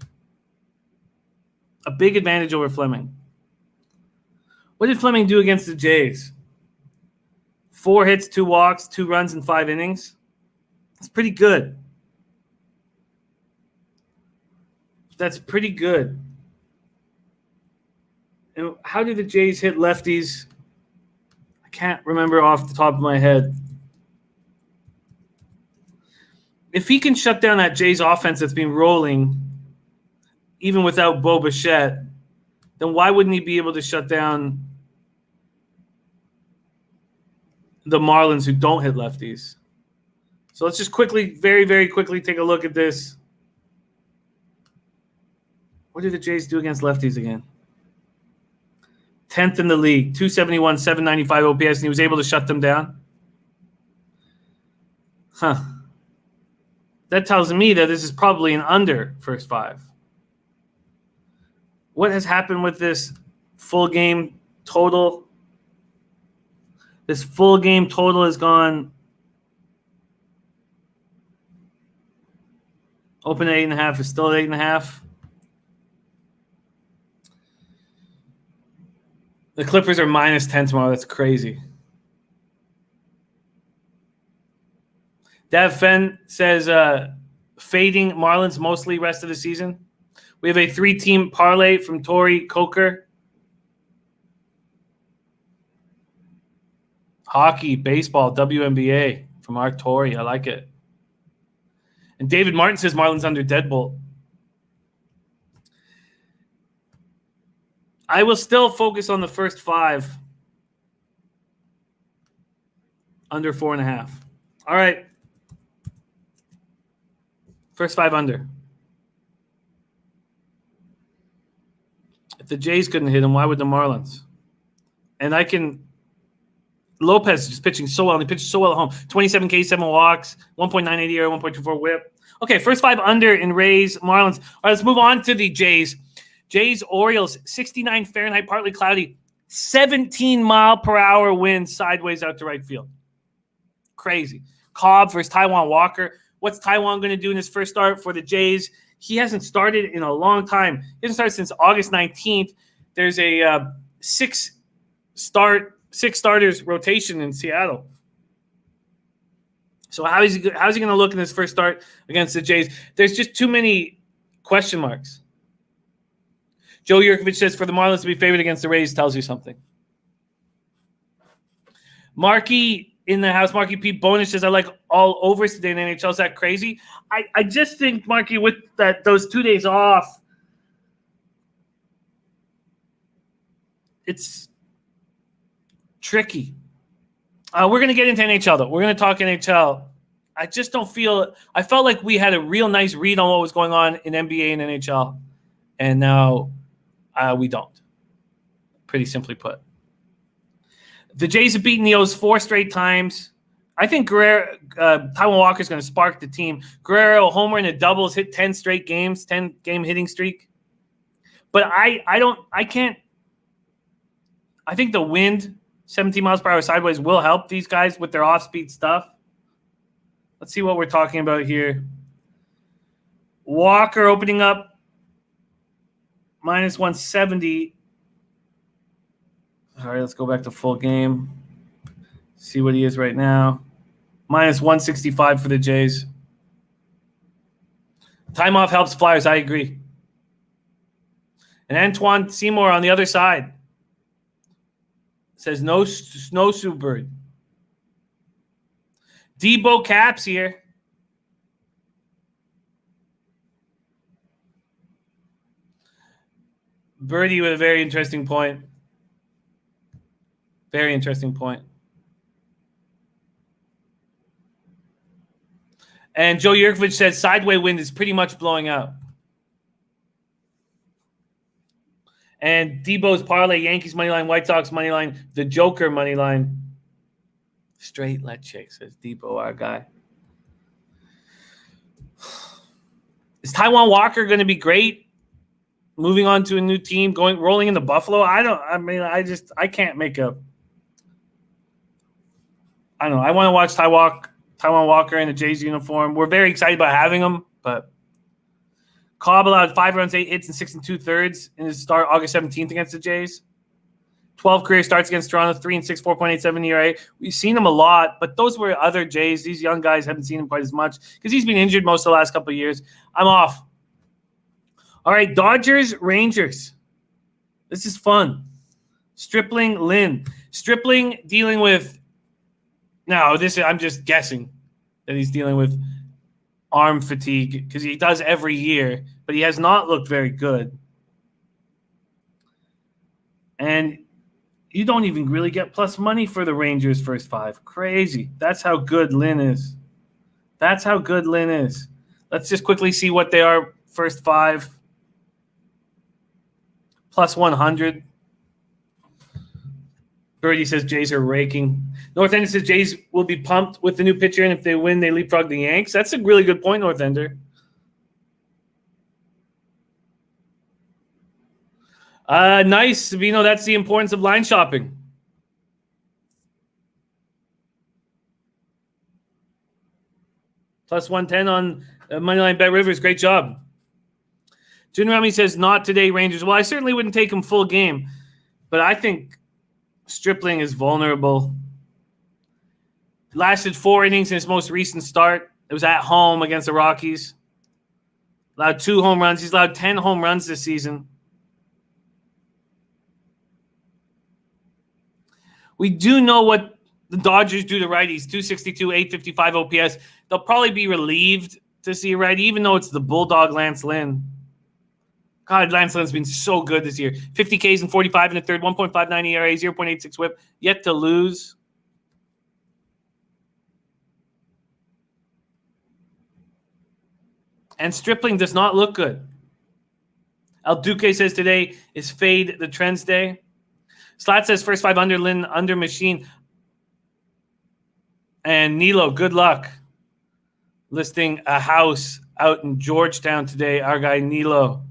A big advantage over Fleming. What did Fleming do against the Jays? 4 hits, 2 walks, 2 runs in 5 innings. That's pretty good. That's pretty good. And how did the Jays hit lefties? I can't remember off the top of my head. If he can shut down that Jays offense that's been rolling, even without Bo Bichette, then why wouldn't he be able to shut down the Marlins who don't hit lefties? So let's just quickly, very, very quickly take a look at this. What did the Jays do against lefties again? 10th in the league, 271, 795 OPS, and he was able to shut them down? Huh. That tells me that this is probably an under first 5. What has happened with this full game total? This full game total has gone open at 8.5, is still at 8.5. The Clippers are minus 10 tomorrow. That's crazy. Dav Fenn says fading Marlins mostly rest of the season. We have a 3-team parlay from Tori Coker. Hockey, baseball, WNBA from our Tori. I like it. And David Martin says Marlins under deadbolt. I will still focus on the first 5. Under 4.5. All right. First 5 under. If the Jays couldn't hit him, why would the Marlins? And Lopez is just pitching so well. He pitched so well at home. 27 Ks, 7 walks, 1.98 ERA, 1.24 whip. Okay, first 5 under in Rays, Marlins. All right, let's move on to the Jays. Jays, Orioles, 69 Fahrenheit, partly cloudy, 17-mile-per-hour wind sideways out to right field. Crazy. Cobb versus Taijuan Walker. What's Taijuan going to do in his first start for the Jays? He hasn't started in a long time. He hasn't started since August 19th. There's a 6 starters rotation in Seattle. So how's he going to look in his first start against the Jays? There's just too many question marks. Joe Yurkovich says for the Marlins to be favored against the Rays tells you something. Marky in the house, Marky P. Bonus says I like all overs today in NHL. Is that crazy? I just think, Marky, with those 2 days off, it's tricky. We're going to get into NHL, though. We're going to talk NHL. I just don't feel – I felt like we had a real nice read on what was going on in NBA and NHL, and now we don't, pretty simply put. The Jays have beaten the O's 4 straight times. I think Taijuan Walker is going to spark the team. Guerrero, homer and a doubles, hit 10 straight games, 10-game hitting streak. But I can't – I think the wind – 17 miles per hour sideways will help these guys with their off-speed stuff. Let's see what we're talking about here. Walker opening up minus 170. All right, let's go back to full game. See what he is right now. Minus 165 for the Jays. Time off helps Flyers. I agree. And Antoine Seymour on the other side says no snowshoe bird. Debo Caps here. Birdie with a very interesting point. Very interesting point. And Joe Yurkovich says sideway wind is pretty much blowing out. And Debo's parlay, Yankees money line, White Sox money line, the Joker money line. Straight leche, says Debo, our guy. Is Taijuan Walker going to be great? Moving on to a new team, rolling into Buffalo? I can't make a. I don't know. I want to watch Taijuan Walker in the Jays uniform. We're very excited about having him, but Cobb allowed 5 runs, 8 hits, and 6 2/3 in his start August 17th against the Jays. 12 career starts against Toronto, 3 6, 4.87 ERA. We've seen him a lot, but those were other Jays. These young guys haven't seen him quite as much because he's been injured most of the last couple of years. I'm off. All right, Dodgers, Rangers. This is fun. Stripling, Lynn. Stripling dealing with – now, I'm just guessing that he's dealing with arm fatigue because he does every year, but he has not looked very good. And you don't even really get plus money for the Rangers' first 5. Crazy. That's how good Lynn is. Let's just quickly see what they are first 5. Plus 100. Birdie says Jays are raking. North Ender says Jays will be pumped with the new pitcher, and if they win, they leapfrog the Yanks. That's a really good point, North Ender. Nice. Vino, that's the importance of line shopping. Plus 110 on Moneyline Bet Rivers. Great job. Jun Rami says, not today, Rangers. Well, I certainly wouldn't take him full game, but I think Stripling is vulnerable. Lasted 4 innings in his most recent start. It was at home against the Rockies. Allowed 2 home runs. He's allowed 10 home runs this season. We do know what the Dodgers do to righties. 262, 855 OPS. They'll probably be relieved to see a righty, even though it's the Bulldog Lance Lynn. God, Lance Lynn's been so good this year. 50 Ks and 45 in the third, 1.59 ERA, 0.86 whip. Yet to lose. And Stripling does not look good. El Duque says today is fade the trends day. Slat says first 5 under Lynn under machine. And Nilo, good luck listing a house out in Georgetown today. Our guy Nilo.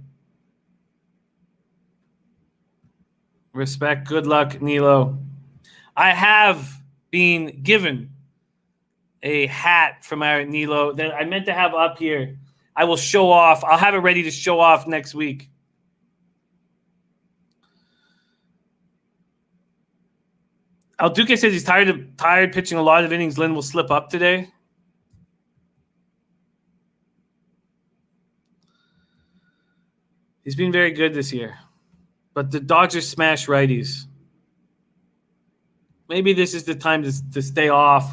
Respect. Good luck, Nilo. I have been given a hat from our Nilo that I meant to have up here. I will show off. I'll have it ready to show off next week. El Duque says he's tired pitching a lot of innings. Lynn will slip up today. He's been very good this year. But the Dodgers smash righties. Maybe this is the time to stay off.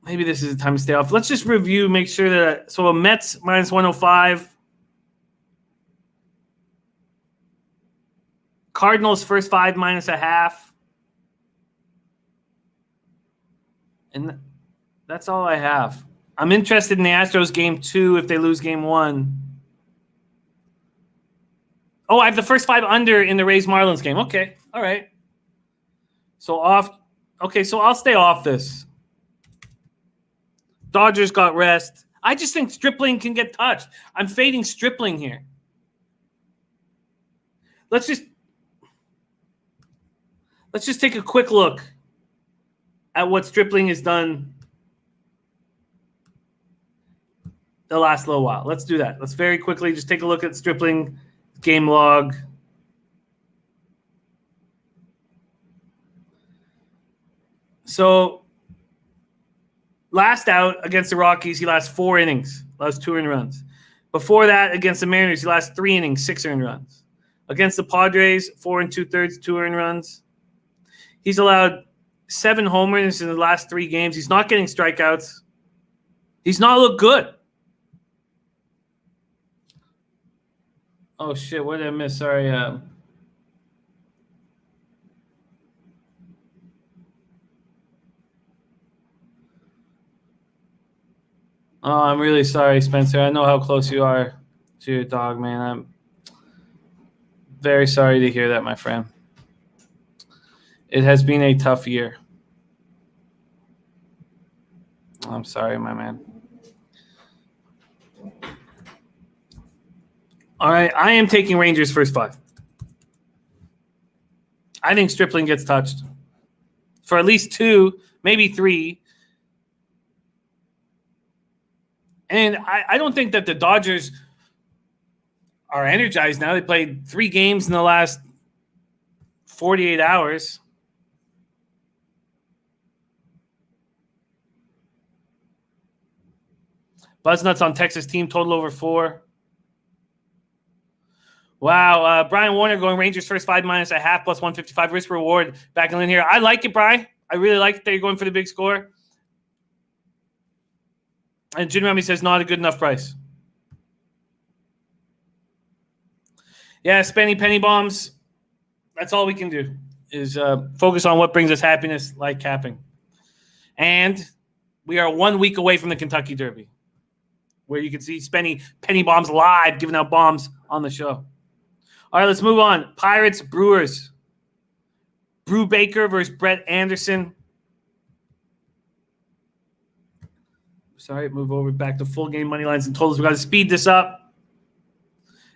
Maybe this is the time to stay off. Let's just review, make sure that – so a Mets minus 105. Cardinals first 5 minus a half. And that's all I have. I'm interested in the Astros game 2 if they lose game 1. Oh, I have the first 5 under in the Rays-Marlins game. Okay, all right. So off. Okay, so I'll stay off this. Dodgers got rest. I just think Stripling can get touched. I'm fading Stripling here. Let's just take a quick look at what Stripling has done the last little while. Let's do that. Let's very quickly just take a look at Stripling game log. So last out against the Rockies, he last 4 innings, last 2 earned runs. Before that, against the Mariners, he last 3 innings, 6 earned runs. Against the Padres, 4 2/3, 2 earned runs. He's allowed 7 homers in the last 3 games. He's not getting strikeouts. He's not looked good. Oh, shit. What did I miss? Sorry. Oh, I'm really sorry, Spencer. I know how close you are to your dog, man. I'm very sorry to hear that, my friend. It has been a tough year. I'm sorry, my man. All right, I am taking Rangers first 5. I think Stripling gets touched for at least 2, maybe 3. And I don't think that the Dodgers are energized now. They played 3 games in the last 48 hours. Buzznuts on Texas team total over 4. Wow. Brian Warner going Rangers first 5 minus a half plus 155 risk reward. Back in here. I like it, Brian. I really like it that you're going for the big score. And Jim Remy says not a good enough price. Yeah, Spenny penny bombs. That's all we can do is focus on what brings us happiness, like capping. And we are 1 week away from the Kentucky Derby, where you can see Spenny penny bombs live, giving out bombs on the show. All right, let's move on. Pirates, Brewers. Brew Baker versus Brett Anderson. Sorry, move over back to full game money lines and totals. We got to speed this up.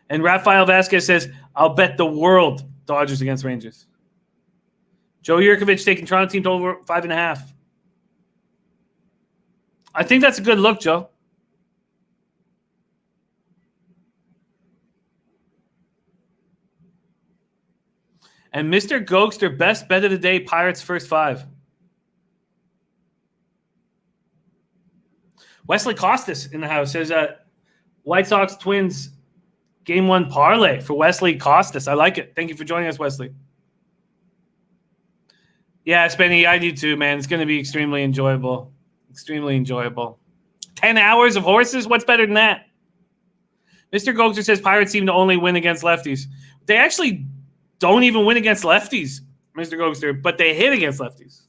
And Rafael Vasquez says, I'll bet the world Dodgers against Rangers. Joe Yurkovich taking Toronto team to over 5.5. I think that's a good look, Joe. And Mr. Gokster, best bet of the day, Pirates first 5. Wesley Costas in the house says White Sox Twins game 1 parlay for Wesley Costas. I like it. Thank you for joining us, Wesley. Yeah, Spenny, I do too, man. It's going to be extremely enjoyable. Extremely enjoyable. 10 hours of horses? What's better than that? Mr. Gokster says Pirates seem to only win against lefties. They actually don't even win against lefties, Mr. Gokster, but they hit against lefties.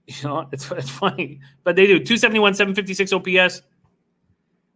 You know, it's funny. But they do. 271, 756 OPS.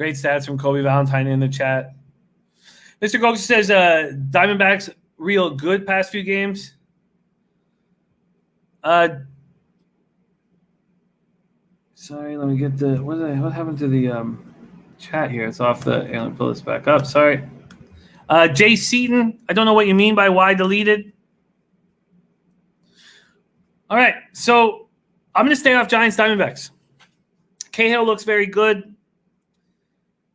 Great stats from Kobe Valentine in the chat. Mr. Goku says Diamondbacks real good past few games. Sorry, let me get the what happened to the chat here? It's off the. Let me pull this back up. Sorry. Jay Seaton, I don't know what you mean by why deleted. All right, so I'm going to stay off Giants Diamondbacks. Cahill looks very good.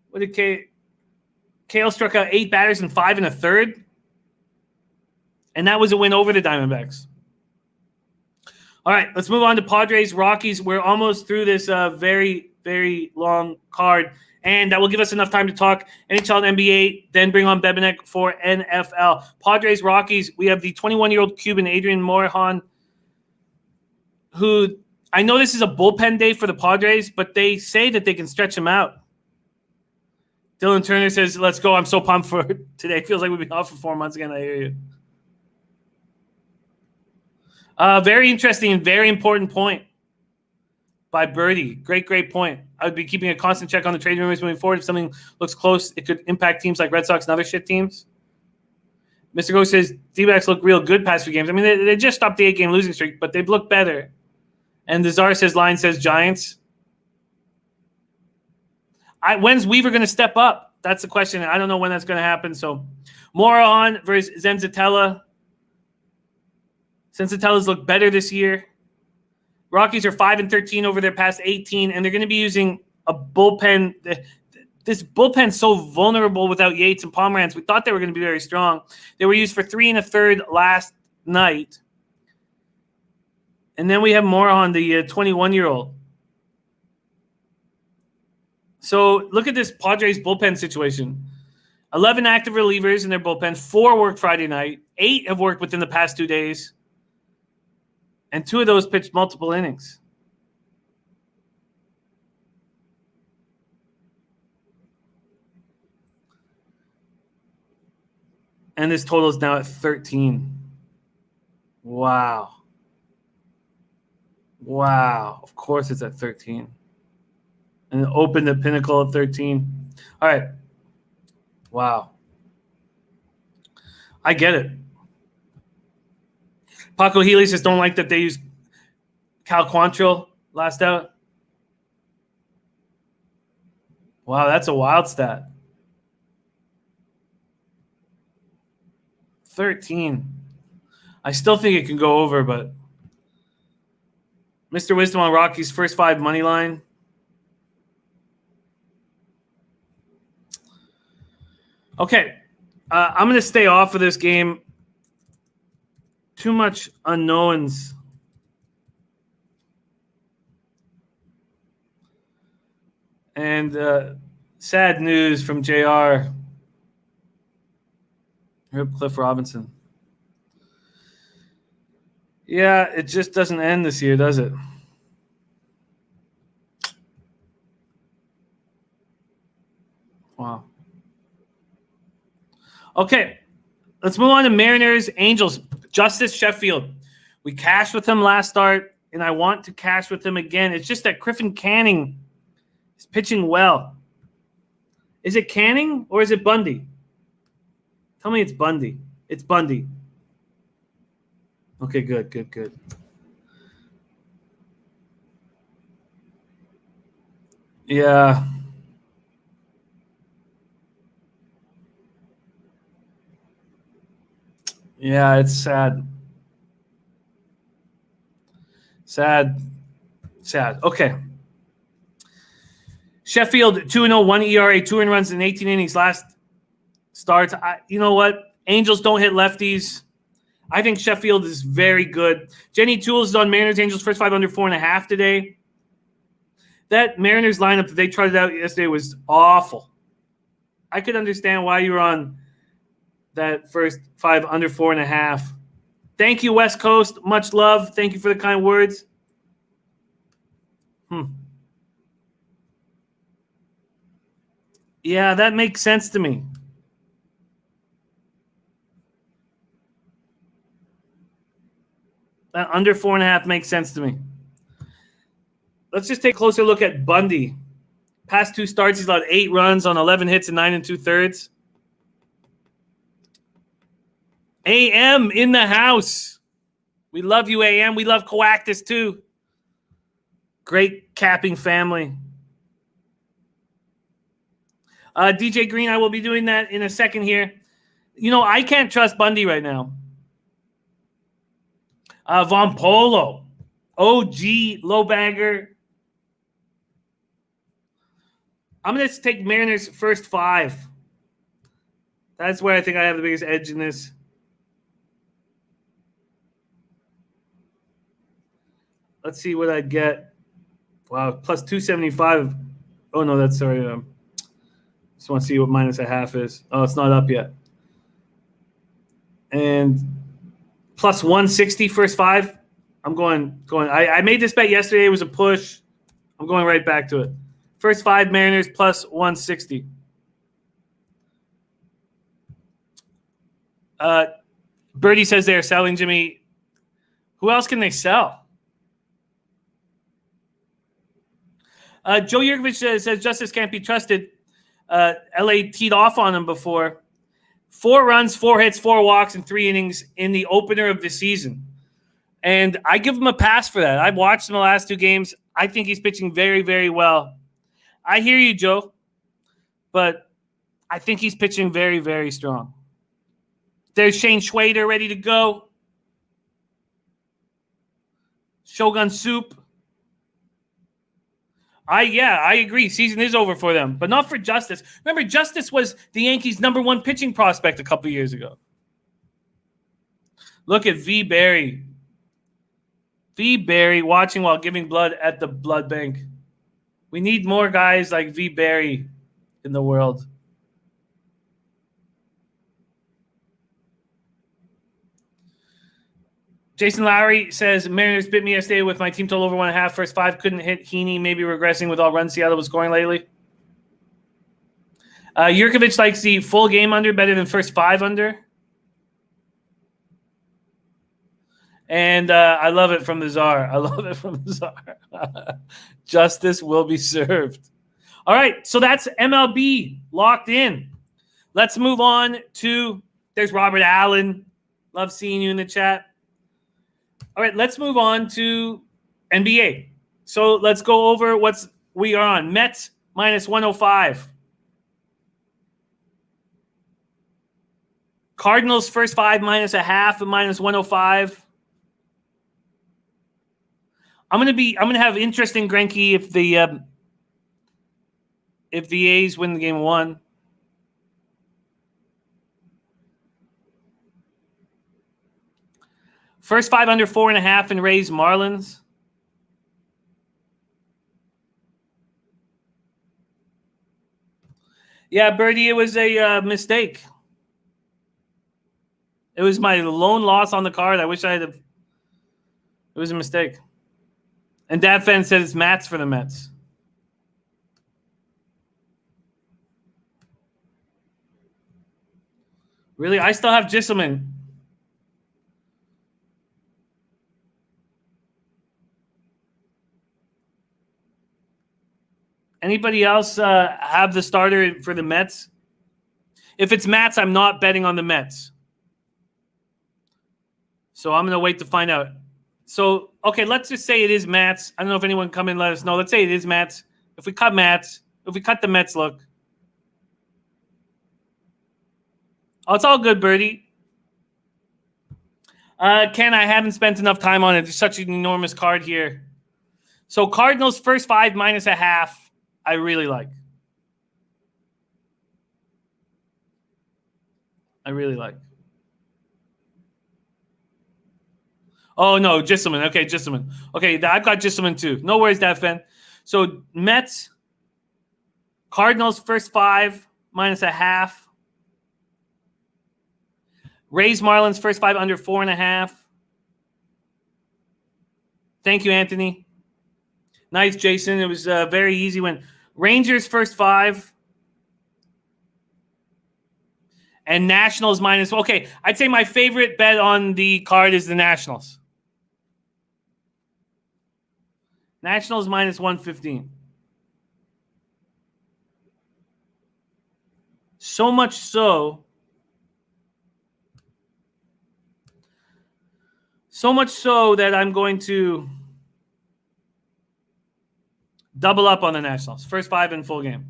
What did Cahill struck out 8 batters and 5 in a third, and that was a win over the Diamondbacks. All right, let's move on to Padres Rockies. We're almost through this very, very long card, and that will give us enough time to talk NHL and NBA, then bring on Bebenek for NFL. Padres Rockies, we have the 21-year-old Cuban Adrian Morejon, who I know this is a bullpen day for the Padres, but they say that they can stretch him out. Dylan Turner says, let's go. I'm so pumped for today. Feels like we've been off for 4 months again. I hear you. Very interesting and very important point by Birdie. Great point. I would be keeping a constant check on the trade rumors moving forward. If something looks close, it could impact teams like Red Sox and other shit teams. Mr. Go says, D-backs look real good past few games. I mean, they just stopped the 8-game losing streak, but they've looked better. And the Czar says, line says Giants. When's Weaver going to step up? That's the question. I don't know when that's going to happen. So, Morejon versus Zenzatella. Zenzatella's looked better this year. Rockies are 5-13 over their past 18, and they're going to be using a bullpen. This bullpen's so vulnerable without Yates and Pomeranz. We thought they were going to be very strong. They were used for 3 1/3 last night. And then we have Morejon, the 21-year-old. So look at this Padres bullpen situation. 11 active relievers in their bullpen. 4 worked Friday night. 8 have worked within the past 2 days. And 2 of those pitched multiple innings. And this total is now at 13. Wow. Of course it's at 13. And it opened the pinnacle at 13. All right. Wow. I get it. Paco Healy says don't like that they use Cal Quantrill last out. Wow, that's a wild stat. 13. I still think it can go over, but Mr. Wisdom on Rockies' first 5 money line. Okay. I'm going to stay off of this game. Too much unknowns. And sad news from JR. Rip Cliff Robinson. Yeah, it just doesn't end this year, does it? Wow. Okay, let's move on to Mariners, Angels. Justice Sheffield. We cashed with him last start, and I want to cash with him again. It's just that Griffin Canning is pitching well. Is it Canning or is it Bundy? Tell me it's Bundy. It's Bundy. Okay, good. Yeah. Yeah, it's sad. Sad. Okay. Sheffield, 2-0, 1 ERA, 2 earned runs in 18 innings last starts. You know what? Angels don't hit lefties. I think Sheffield is very good. Jenny Tools is on Mariners Angels first 5 under 4.5 today. That Mariners lineup that they tried out yesterday was awful. I could understand why you were on that first 5 under 4.5. Thank you, West Coast. Much love. Thank you for the kind words. Yeah, that makes sense to me. That under 4.5 makes sense to me. Let's just take a closer look at Bundy. Past 2 starts, he's allowed 8 runs on 11 hits and 9 2/3. AM in the house. We love you, AM. We love Coactus, too. Great capping family. DJ Green, I will be doing that in a second here. You know, I can't trust Bundy right now. Von Polo. OG, low bagger. I'm going to take Mariners first 5. That's where I think I have the biggest edge in this. Let's see what I get. Wow, plus 275. Oh, no, that's sorry. Just want to see what minus a half is. Oh, it's not up yet. And plus 160 first 5. I'm going. I made this bet yesterday. It was a push. I'm going right back to it. First 5 Mariners plus 160. Birdie says they're selling, Jimmy. Who else can they sell? Joe Yurkovich says Justice can't be trusted. LA teed off on him before. 4 runs, 4 hits, 4 walks, and 3 innings in the opener of the season. And I give him a pass for that. I've watched him the last 2 games. I think he's pitching very, very well. I hear you, Joe. But I think he's pitching very, very strong. There's Shane Schwader ready to go. Shogun Soup. I agree. Season is over for them, but not for Justice. Remember, Justice was the Yankees' #1 pitching prospect a couple years ago. Look at V. Barry. V. Barry watching while giving blood at the blood bank. We need more guys like V. Barry in the world. Jason Lowry says, Mariners bit me yesterday with my team total over 1.5. First 5 couldn't hit Heaney, maybe regressing with all runs Seattle was scoring lately. Yurkovich likes the full game under better than first 5 under. And I love it from the Czar. Justice will be served. All right, so that's MLB locked in. Let's move on to, there's Robert Allen. Love seeing you in the chat. All right, let's move on to NBA. So let's go over what's we are on. Mets minus 105. Cardinals first 5 minus a half and minus 105. I'm gonna have interest in Greinke if the A's win the game 1. First 5 under 4.5 and Rays Marlins. Yeah, Birdie, it was a mistake. It was my lone loss on the card. I wish I had. It was a mistake. And Dad Fan said it's Mats for the Mets. Really? I still have Gisselman. Anybody else have the starter for the Mets? If it's Mats, I'm not betting on the Mets. So I'm going to wait to find out. So, okay, let's just say it is Mats. I don't know if anyone come in and let us know. Let's say it is Mats. If we cut Mats, if we cut the Mets look. Oh, it's all good, Birdie. Ken, I haven't spent enough time on it. There's such an enormous card here. So Cardinals first 5 minus a half. I really like. Oh, no, Gisselman. Okay, Gisselman. Okay, I've got Gisselman too. No worries, Dad Fan. So Mets, Cardinals first 5 minus a half. Rays Marlins first 5 under 4.5. Thank you, Anthony. Nice, Jason. It was a very easy win. Rangers first 5. And Nationals minus. Okay, I'd say my favorite bet on the card is the Nationals. Nationals minus 115. So much so that I'm going to double up on the Nationals. First 5 in full game.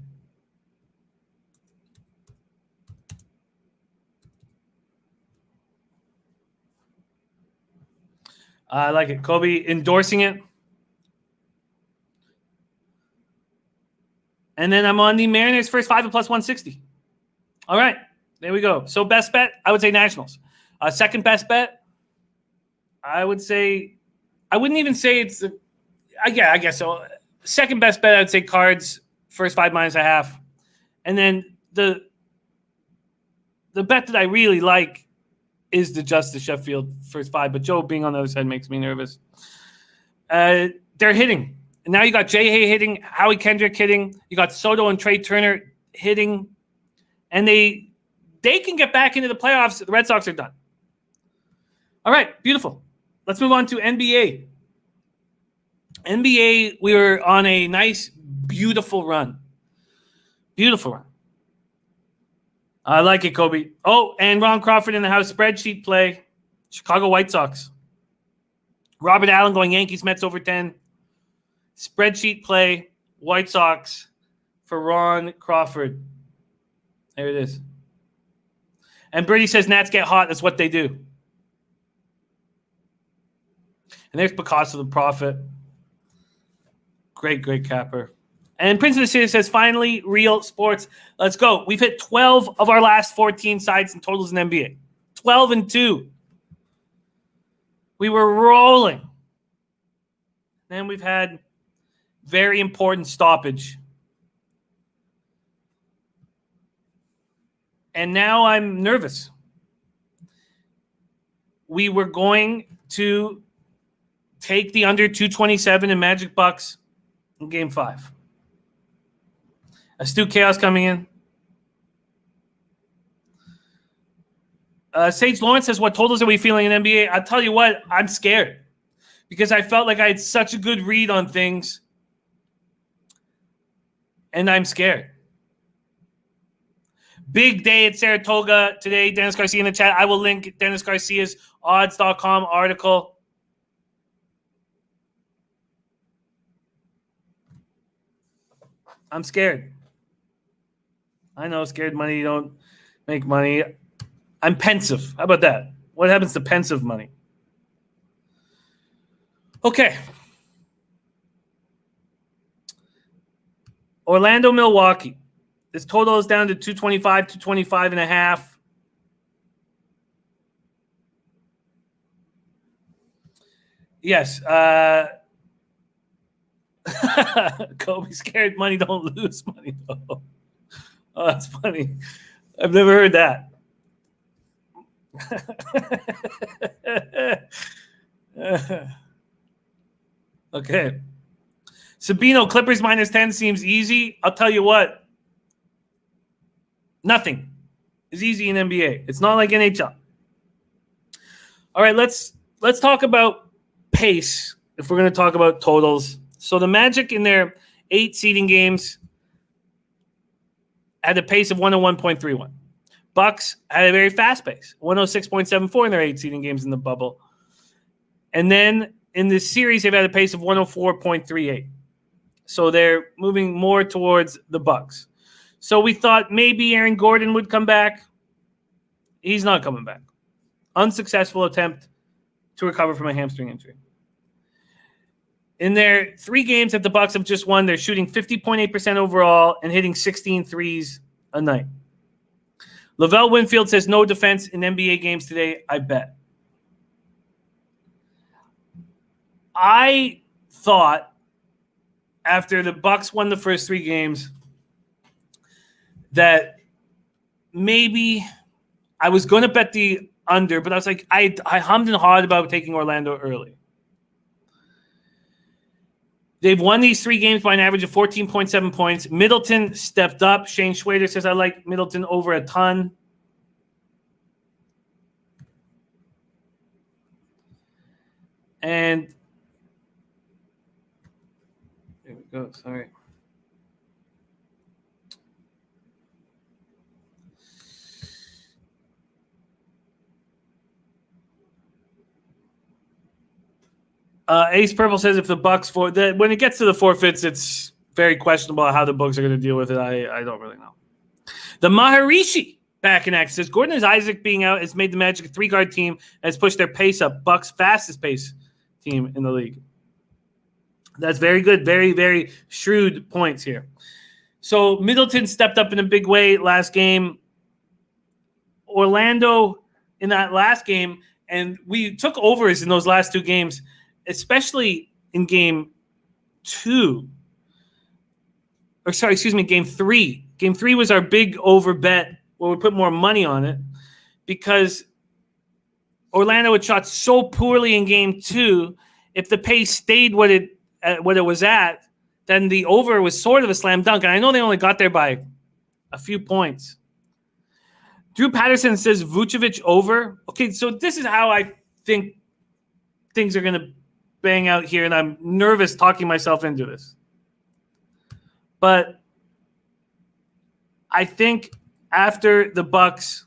I like it. Kobe endorsing it. And then I'm on the Mariners first 5 and plus 160. All right. There we go. So best bet, I would say Nationals. Second best bet, I would say, I wouldn't even say it's, I guess so. Second best bet, I would say Cards, first 5 minus a half. And then the bet that I really like is the Justice Sheffield first 5. But Joe being on the other side makes me nervous. They're hitting. And now you got Jay Hay hitting, Howie Kendrick hitting. You got Soto and Trey Turner hitting. And they can get back into the playoffs. The Red Sox are done. All right, beautiful. Let's move on to NBA. NBA, we were on a nice, beautiful run. Beautiful run. I like it, Kobe. Oh, and Ron Crawford in the house. Spreadsheet play. Chicago White Sox. Robert Allen going Yankees, Mets over 10. Spreadsheet play. White Sox for Ron Crawford. There it is. And Birdie says Nats get hot. That's what they do. And there's Picasso the Prophet. Great capper. And Prince of the City says, finally, real sports. Let's go. We've hit 12 of our last 14 sides and totals in NBA. 12-2. We were rolling. Then we've had very important stoppage. And now I'm nervous. We were going to take the under 227 in Magic Bucks in Game 5. Astute Chaos coming in. Sage Lawrence says, what totals are we feeling in NBA? I'll tell you what, I'm scared. Because I felt like I had such a good read on things. And I'm scared. Big day at Saratoga today. Dennis Garcia in the chat. I will link Dennis Garcia's odds.com article. I'm scared. I know scared money, you don't make money. I'm pensive. How about that? What happens to pensive money? Okay. Orlando, Milwaukee. This total is down to 225, 225 and a half. Yes. Kobe, scared money don't lose money, though. Oh, that's funny. I've never heard that. Okay. Sabino, Clippers minus 10 seems easy. I'll tell you what. Nothing is easy in NBA. It's not like NHL. All right, let's talk about pace if we're going to talk about totals. So the Magic in their 8 seeding games had a pace of 101.31. Bucks had a very fast pace, 106.74 in their 8 seeding games in the bubble. And then in this series, they've had a pace of 104.38. So they're moving more towards the Bucks. So we thought maybe Aaron Gordon would come back. He's not coming back. Unsuccessful attempt to recover from a hamstring injury. In their 3 games that the Bucks have just won, they're shooting 50.8% overall and hitting 16 threes a night. Lavelle Winfield says no defense in NBA games today, I bet. I thought after the Bucks won the first 3 games that maybe I was going to bet the under, but I was like, I hummed and hawed about taking Orlando early. They've won these 3 games by an average of 14.7 points. Middleton stepped up. Shane Schwader says I like Middleton over a ton. And there we go. Sorry. Ace Purple says if the Bucks when it gets to the forfeits, it's very questionable how the Bucks are going to deal with it. I don't really know. The Maharishi back in action says Gordon Isaac being out has made the Magic a 3-guard team and has pushed their pace up. Bucks fastest pace team in the league. That's very good. Very, very shrewd points here. So Middleton stepped up in a big way last game. Orlando in that last game, and we took overs in those last 2 games, especially in game 2. Game 3. Game 3 was our big over bet where we put more money on it because Orlando had shot so poorly in game 2. If the pace stayed what it was at, then the over was sort of a slam dunk. And I know they only got there by a few points. Drew Patterson says Vucevic over. Okay, so this is how I think things are going to bang out here, and I'm nervous talking myself into this. But I think after the Bucks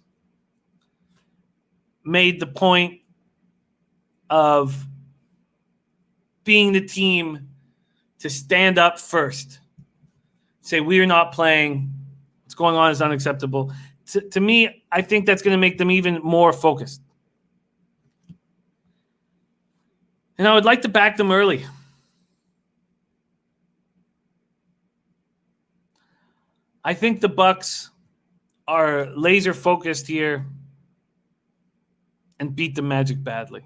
made the point of being the team to stand up first, say we are not playing, what's going on is unacceptable. To me, I think that's going to make them even more focused. And I would like to back them early. I think the Bucks are laser focused here and beat the Magic badly.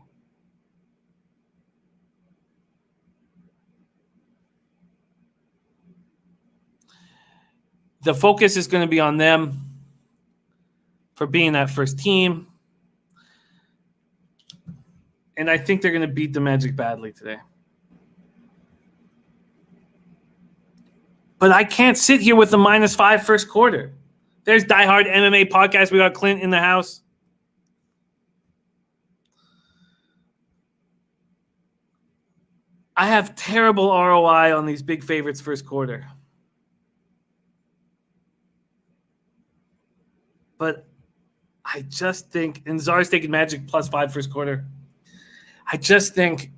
The focus is going to be on them for being that first team. And I think they're going to beat the Magic badly today. But I can't sit here with the -5 first quarter. There's Die Hard MMA podcast. We got Clint in the house. I have terrible ROI on these big favorites first quarter. But I just think, and Czar's taking Magic +5 first quarter. I just think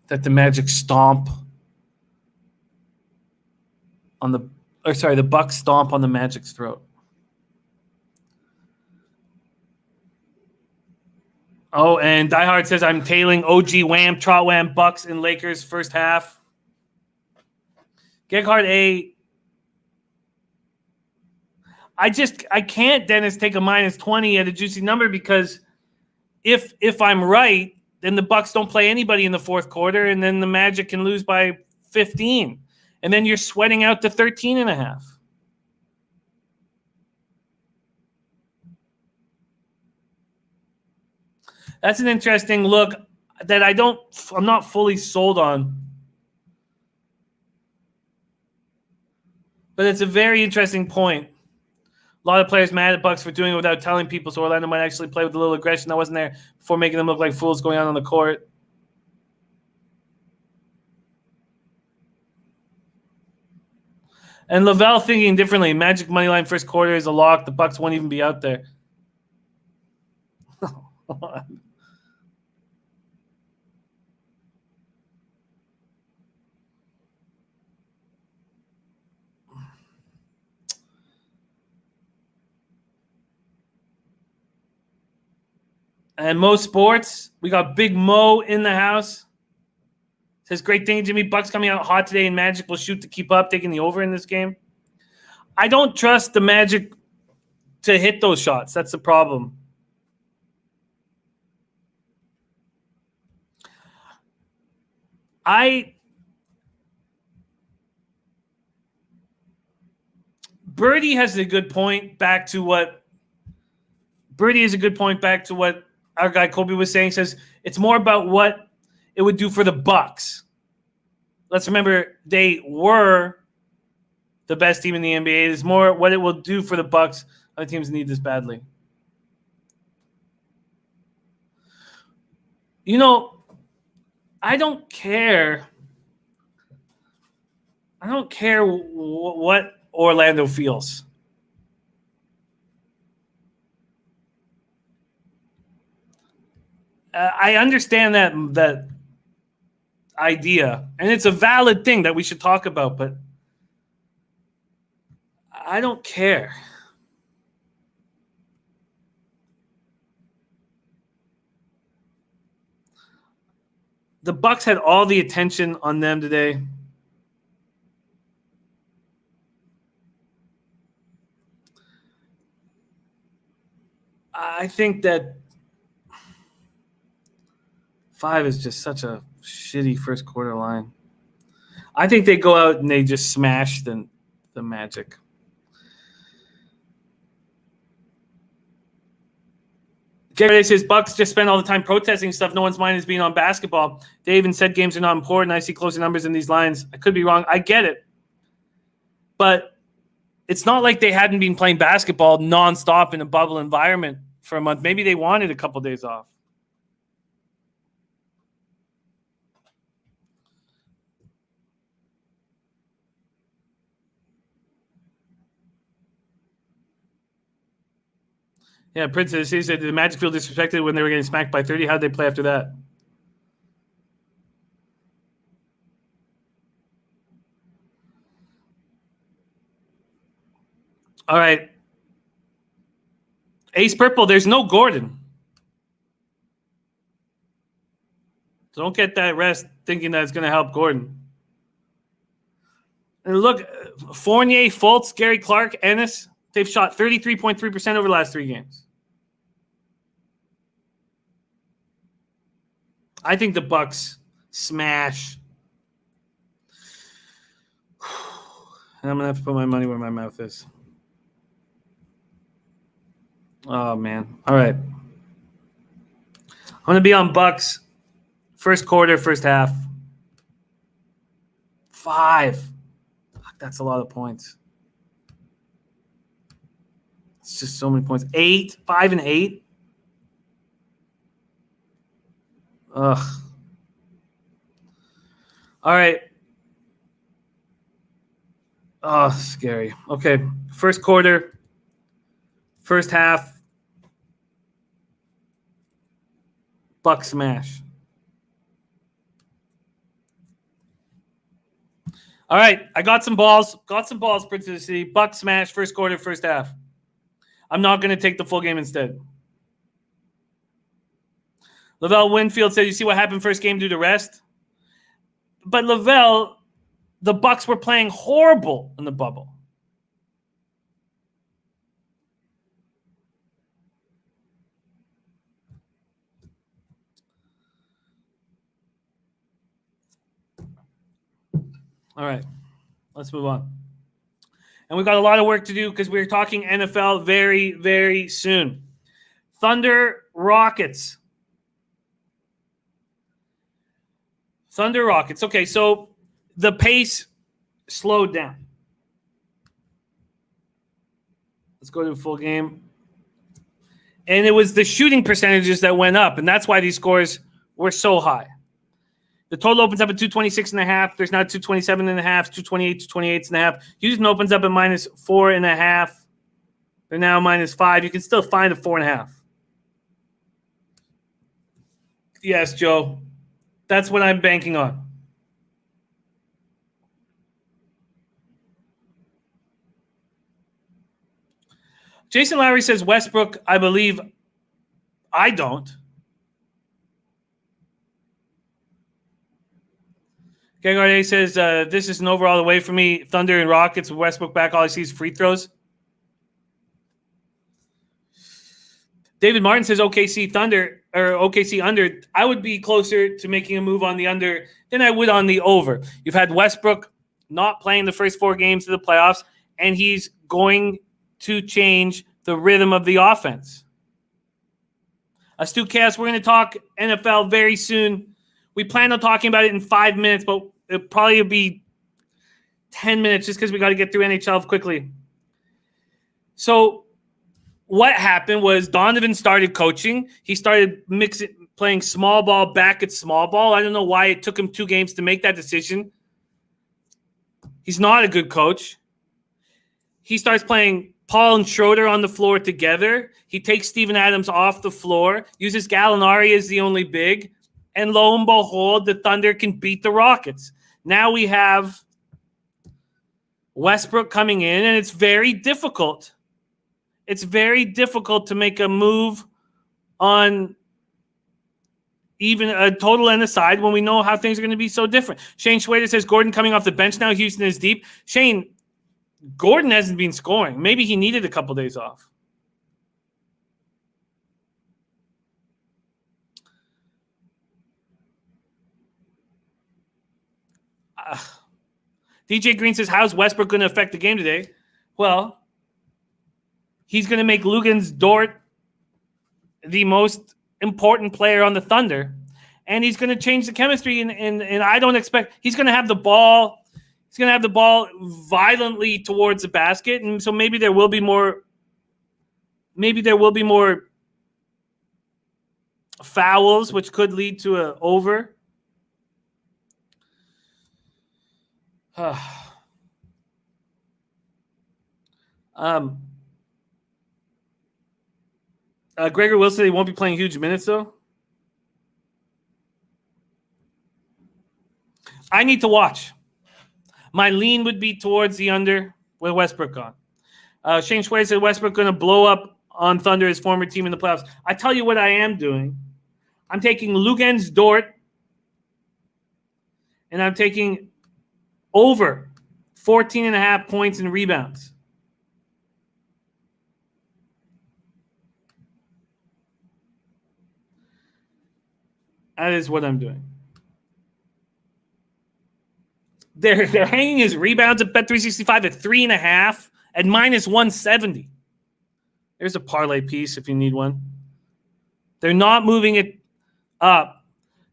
that the Magic stomp on the Bucks stomp on the Magic's throat. Oh, and Die Hard says I'm tailing OG Wham, Trot Wham, Bucks and Lakers first half. Geghard A. I can't, Dennis, take a -20 at a juicy number because if I'm right, then the Bucks don't play anybody in the fourth quarter, and then the Magic can lose by 15. And then you're sweating out the 13.5. That's an interesting look that I'm not fully sold on. But it's a very interesting point. A lot of players mad at Bucks for doing it without telling people, so Orlando might actually play with a little aggression that wasn't there before making them look like fools going on the court. And Lavelle thinking differently. Magic moneyline first quarter is a lock. The Bucks won't even be out there. And Mo Sports, we got Big Mo in the house. Says, great thing, Jimmy. Bucks coming out hot today, and Magic will shoot to keep up, taking the over in this game. I don't trust the Magic to hit those shots. That's the problem. Birdie has a good point back to what our guy Kobe was saying. Says it's more about what it would do for the Bucks. Let's remember they were the best team in the NBA. It's more what it will do for the Bucks. Other teams need this badly. You know, I don't care. I don't care what Orlando feels. I understand that idea, and it's a valid thing that we should talk about, but I don't care. The Bucks had all the attention on them today. I think that 5 is just such a shitty first quarter line. I think they go out and they just smash the Magic. Gary says Bucks just spend all the time protesting stuff. No one's mind is being on basketball. They even said games are not important. I see closer numbers in these lines. I could be wrong. I get it. But it's not like they hadn't been playing basketball nonstop in a bubble environment for a month. Maybe they wanted a couple days off. Yeah, Princess, he said the Magic feel disrespected when they were getting smacked by 30. How did they play after that? All right. Ace Purple, there's no Gordon. So don't get that rest thinking that it's going to help Gordon. And look, Fournier, Fultz, Gary Clark, Ennis, they've shot 33.3% over the last 3 games. I think the Bucks smash. And I'm going to have to put my money where my mouth is. Oh, man. All right. I'm going to be on Bucks. First quarter, first half. 5. That's a lot of points. It's just so many points. 8, 5 and 8. Ugh. All right. Oh, scary. Okay. First quarter, first half. Bucks smash. All right. I got some balls. Got some balls, Prince of the City. Bucks smash, first quarter, first half. I'm not going to take the full game instead. Lavelle Winfield said, you see what happened first game due to rest? But Lavelle, the Bucks were playing horrible in the bubble. All right, let's move on. And we've got a lot of work to do because we're talking NFL very, very soon. Thunder Rockets. Thunder Rockets. Okay, so the pace slowed down. Let's go to the full game. And it was the shooting percentages that went up, and that's why these scores were so high. The total opens up at 226.5. There's now 227.5, 228, 228.5. Houston opens up at -4.5. They're now -5. You can still find a 4.5. Yes, Joe. That's what I'm banking on. Jason Lowry says Westbrook, I believe. I don't. Gegard says, this is an overall away for me. Thunder and Rockets, Westbrook back. All I see is free throws. David Martin says OKC Thunder or OKC under. I would be closer to making a move on the under than I would on the over. You've had Westbrook not playing the first 4 games of the playoffs, and he's going to change the rhythm of the offense. Astute Chaos, we're going to talk NFL very soon. We plan on talking about it in 5 minutes, but it'll probably be 10 minutes just because we got to get through NHL quickly. So what happened was Donovan started coaching. He started playing small ball back at small ball. I don't know why it took him 2 games to make that decision. He's not a good coach. He starts playing Paul and Schroeder on the floor together. He takes Steven Adams off the floor, uses Gallinari as the only big, And lo and behold, the Thunder can beat the Rockets. Now we have Westbrook coming in, and it's very difficult. It's very difficult to make a move on even a total and a side when we know how things are going to be so different. Shane Schwader says Gordon coming off the bench now. Houston is deep. Shane, Gordon hasn't been scoring. Maybe he needed a couple days off. DJ Green says, how's Westbrook going to affect the game today? Well, he's going to make Luguentz Dort the most important player on the Thunder, and he's going to change the chemistry. And I don't expect he's going to have the ball. He's going to have the ball violently towards the basket, and so maybe there will be more. Maybe there will be more fouls, which could lead to an over. Gregor Wilson, he won't be playing huge minutes, though. I need to watch. My lean would be towards the under with Westbrook on. Shane Schwader said Westbrook going to blow up on Thunder, his former team in the playoffs. I tell you what I am doing. I'm taking Luguentz Dort, and I'm taking over 14.5 points and rebounds. That is what I'm doing. They're hanging his rebounds at Bet365 at 3.5 at -170. There's a parlay piece if you need one. They're not moving it up.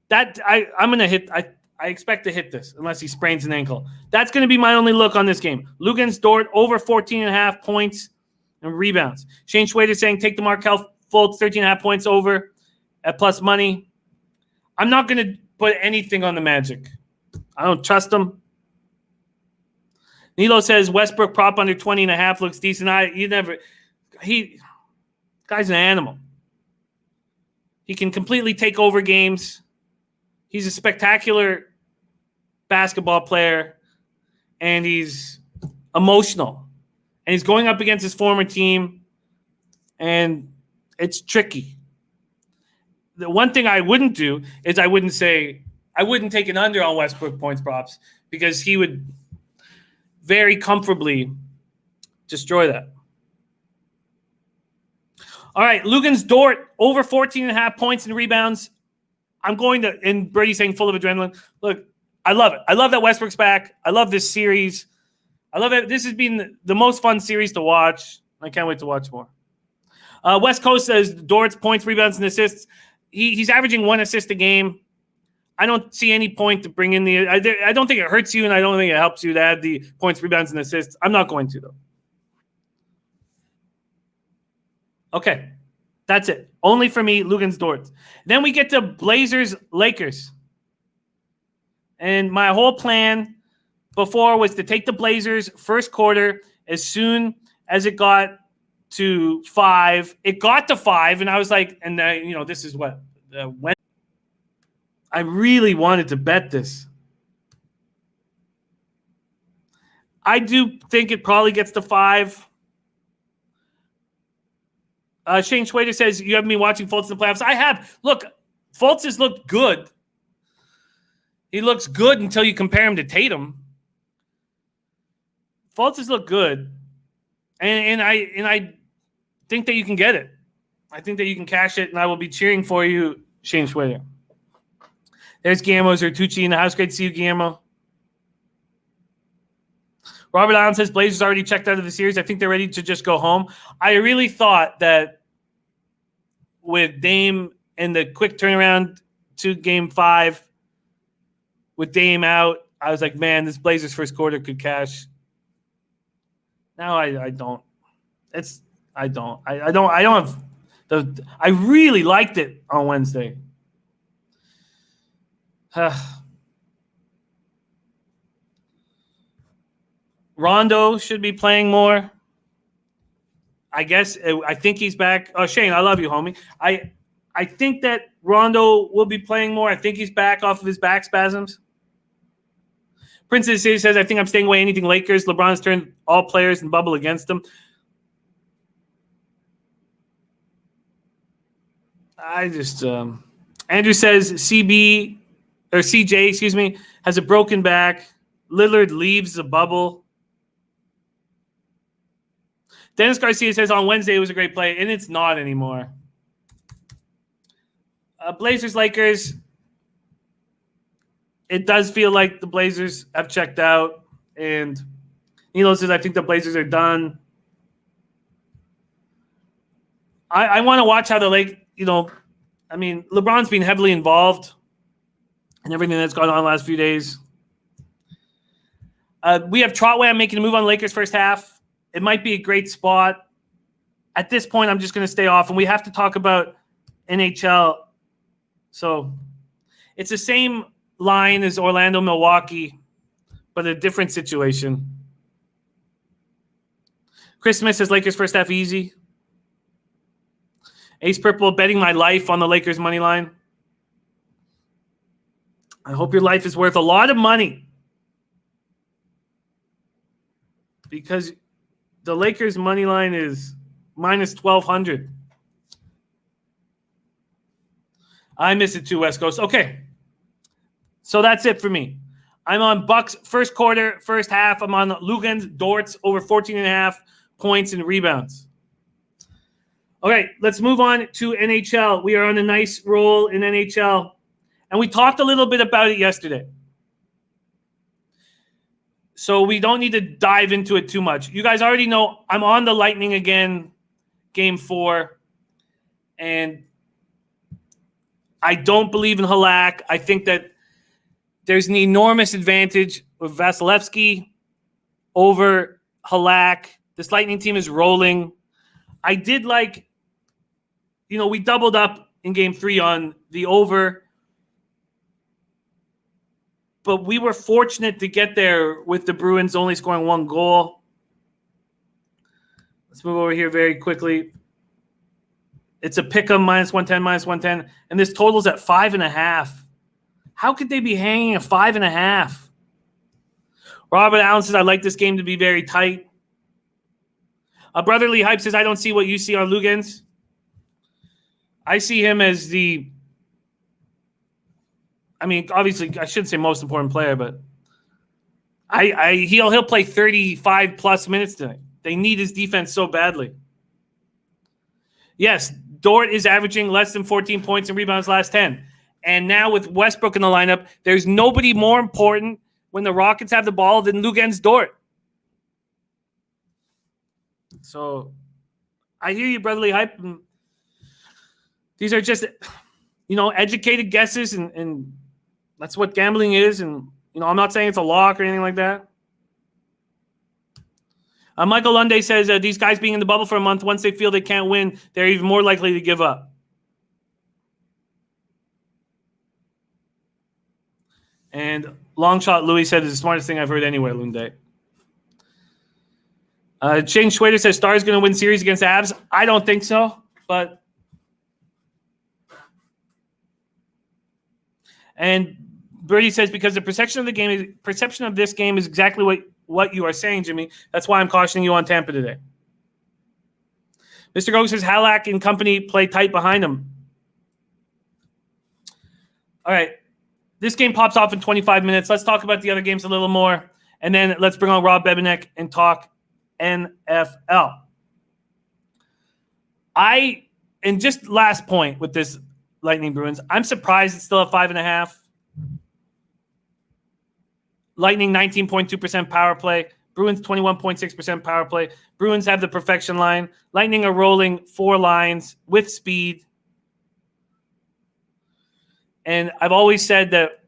That I'm gonna hit. I expect to hit this unless he sprains an ankle. That's going to be my only look on this game. Luguentz Dort over 14.5 points and rebounds. Shane Schwader saying take the Markelle Fultz 13.5 points over at plus money. I'm not going to put anything on the Magic. I don't trust them. Nilo says Westbrook prop under 20.5 looks decent. Guy's an animal. He can completely take over games. He's a spectacular basketball player, and he's emotional. And he's going up against his former team, and it's tricky. The one thing I wouldn't do is I wouldn't take an under on Westbrook points props because he would very comfortably destroy that. All right, Luguentz Dort over 14.5 points and rebounds. I'm going to, and Brady's saying full of adrenaline. Look, I love it. I love that Westbrook's back. I love this series. I love it. This has been the most fun series to watch. I can't wait to watch more. West Coast says Dort's points, rebounds, and assists. He's averaging 1 assist a game. I don't see any point to bring in the. I don't think it hurts you, and I don't think it helps you to add the points, rebounds, and assists. I'm not going to, though. Okay. That's it. Only for me, Luguentz Dort. Then we get to Blazers, Lakers. And my whole plan before was to take the Blazers first quarter as soon as it got to 5. It got to 5, and I was like, and this is what when I really wanted to bet this. I do think it probably gets to 5. Shane Schwader says, you haven't been watching Fultz in the playoffs. I have. Look, Fultz has looked good. He looks good until you compare him to Tatum. Fultz has looked good. And I think that you can get it. I think that you can cash it, and I will be cheering for you, Shane Schwader. There's Guillermo Zertucci in the house. Great to see you, Guillermo. Robert Allen says Blazers already checked out of the series. I think they're ready to just go home. I really thought that with Dame and the quick turnaround to Game 5, with Dame out, I was like, man, this Blazers first quarter could cash. Now I don't. I don't have the. I really liked it on Wednesday. Rondo should be playing more. I guess I think he's back. Oh, Shane, I love you, homie. I think that Rondo will be playing more. I think he's back off of his back spasms. Princess City says, I think I'm staying away anything Lakers. LeBron's turned all players in bubble against him. I just Andrew says CJ, has a broken back. Lillard leaves the bubble. Dennis Garcia says on Wednesday it was a great play, and it's not anymore. Blazers Lakers. It does feel like the Blazers have checked out, and Nilo says I think the Blazers are done. I want to watch how the LeBron's been heavily involved in everything that's gone on the last few days. We have Trotwam making a move on the Lakers first half. It might be a great spot. At this point, I'm just going to stay off, and we have to talk about NHL. So it's the same line as Orlando, Milwaukee, but a different situation. Chris Smith says Lakers first half easy. Ace Purple betting my life on the Lakers money line. I hope your life is worth a lot of money, because the Lakers money line is minus 1,200. I miss it too, West Coast. Okay. So that's it for me. I'm on Bucks first quarter, first half. I'm on Lugens, Dortz over 14.5 points and rebounds. Okay, let's move on to NHL. We are on a nice roll in NHL. And we talked a little bit about it yesterday. So we don't need to dive into it too much. You guys already know I'm on the Lightning again, Game 4. And I don't believe in Halak. I think that there's an enormous advantage with Vasilevsky over Halak. This Lightning team is rolling. I did we doubled up in Game 3 on the over. But we were fortunate to get there with the Bruins only scoring 1 goal. Let's move over here very quickly. It's a pick-em, minus 110. And this total's at 5.5. How could they be hanging at 5.5? Robert Allen says, I like this game to be very tight. Brotherly Hype says, I don't see what you see on Lugens. I see him as obviously, I shouldn't say most important player, but he'll play 35 plus minutes tonight. They need his defense so badly. Yes, Dort is averaging less than 14 points and rebounds last 10. And now with Westbrook in the lineup, there's nobody more important when the Rockets have the ball than Lugens Dort. So I hear you, Brotherly Hype. These are just, educated guesses, and that's what gambling is. And, I'm not saying it's a lock or anything like that. Michael Lunde says these guys being in the bubble for a month, once they feel they can't win, they're even more likely to give up. And Longshot Louis said it's the smartest thing I've heard anywhere, Lunde. Shane Schwader says Stars going to win series against Avs. I don't think so, but and Birdie says because the perception of this game is exactly what you are saying, Jimmy. That's why I'm cautioning you on Tampa today. Mr. Gogo says Halak and company play tight behind him. All right. This game pops off in 25 minutes. Let's talk about the other games a little more, and then let's bring on Rob Bebenek and talk NFL. And just last point with this Lightning Bruins, I'm surprised it's still at 5.5. Lightning 19.2% power play. Bruins 21.6% power play. Bruins have the perfection line. Lightning are rolling 4 lines with speed. And I've always said that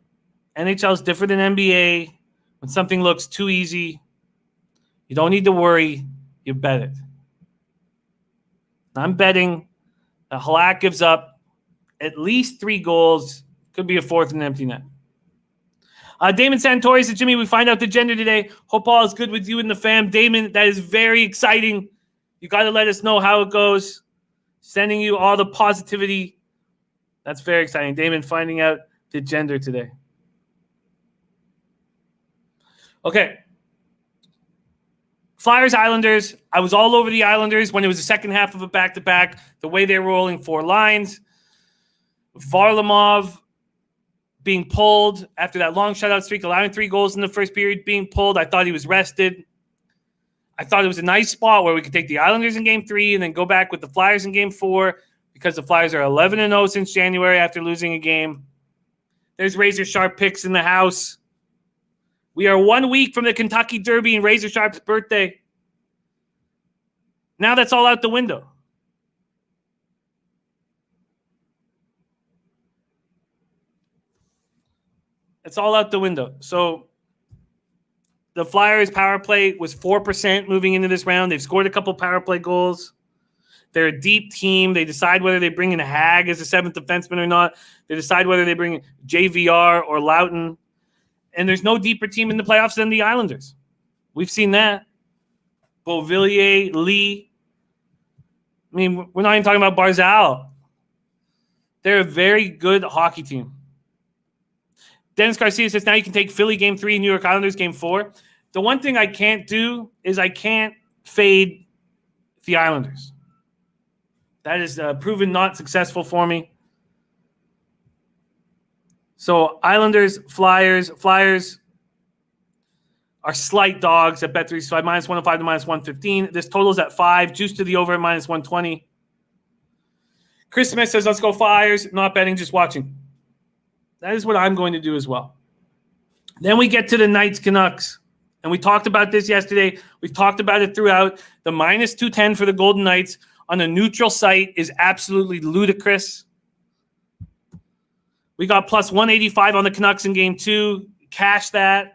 NHL is different than NBA. When something looks too easy, you don't need to worry. You bet it. I'm betting that Halak gives up at least 3 goals. Could be a 4th and empty net. Damon Santori says, Jimmy, we find out the gender today. Hope all is good with you and the fam. Damon, that is very exciting. You got to let us know how it goes. Sending you all the positivity That's very exciting. Damon finding out the gender today. Okay. Flyers, Islanders. I was all over the Islanders when it was the second half of a back-to-back. The way they were rolling 4 lines. Varlamov being pulled after that long shutout streak, allowing 3 goals in the first period, being pulled. I thought he was rested. I thought it was a nice spot where we could take the Islanders in Game 3 and then go back with the Flyers in Game 4 because the Flyers are 11-0 since January after losing a game. There's razor sharp picks in the house. We are 1 week from the Kentucky Derby and Razor Sharp's birthday. Now that's all out the window. It's all out the window. So the Flyers' power play was 4% moving into this round. They've scored a couple power play goals. They're a deep team. They decide whether they bring in a Hag as a 7th defenseman or not. They decide whether they bring in JVR or Loughton. And there's no deeper team in the playoffs than the Islanders. We've seen that. Beauvillier, Lee. I mean, we're not even talking about Barzal. They're a very good hockey team. Dennis Garcia says, now you can take Philly Game 3 and New York Islanders Game 4. The one thing I can't do is I can't fade the Islanders. That is proven not successful for me. So Islanders, Flyers. Flyers are slight dogs at Bet365, -105 to -115. This totals at 5. Juice to the over at -120. Chris Smith says, let's go Flyers. Not betting, just watching. That is what I'm going to do as well. Then we get to the Knights Canucks. And we talked about this yesterday. We've talked about it throughout. The -210 for the Golden Knights on a neutral site is absolutely ludicrous. We got +185 on the Canucks in Game 2. Cash that.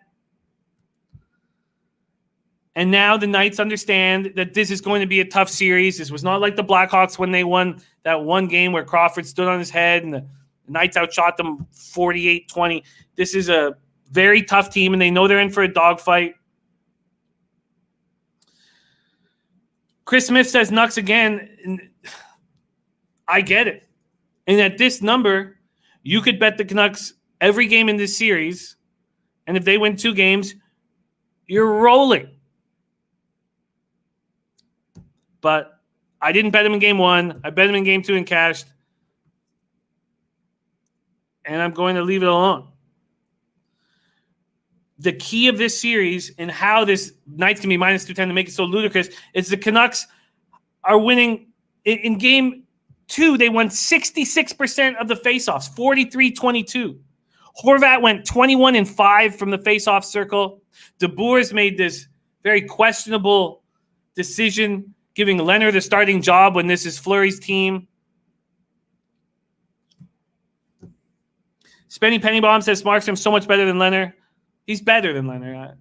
And now the Knights understand that this is going to be a tough series. This was not like the Blackhawks when they won that one game where Crawford stood on his head and the Knights outshot them 48-20. This is a very tough team, and they know they're in for a dogfight. Chris Smith says Nucks again. I get it. And at this number, you could bet the Canucks every game in this series, and if they win 2 games, you're rolling. But I didn't bet him in Game 1. I bet him in Game 2 and cashed. And I'm going to leave it alone. The key of this series and how this Knights can be -210 to make it so ludicrous is the Canucks are winning. In Game 2, they won 66% of the faceoffs, 43-22. Horvat went 21-5 from the faceoff circle. DeBoer's made this very questionable decision, giving Leonard the starting job when this is Fleury's team. Spenny Pennybomb says Markstrom's so much better than Leonard. He's better than Leonard.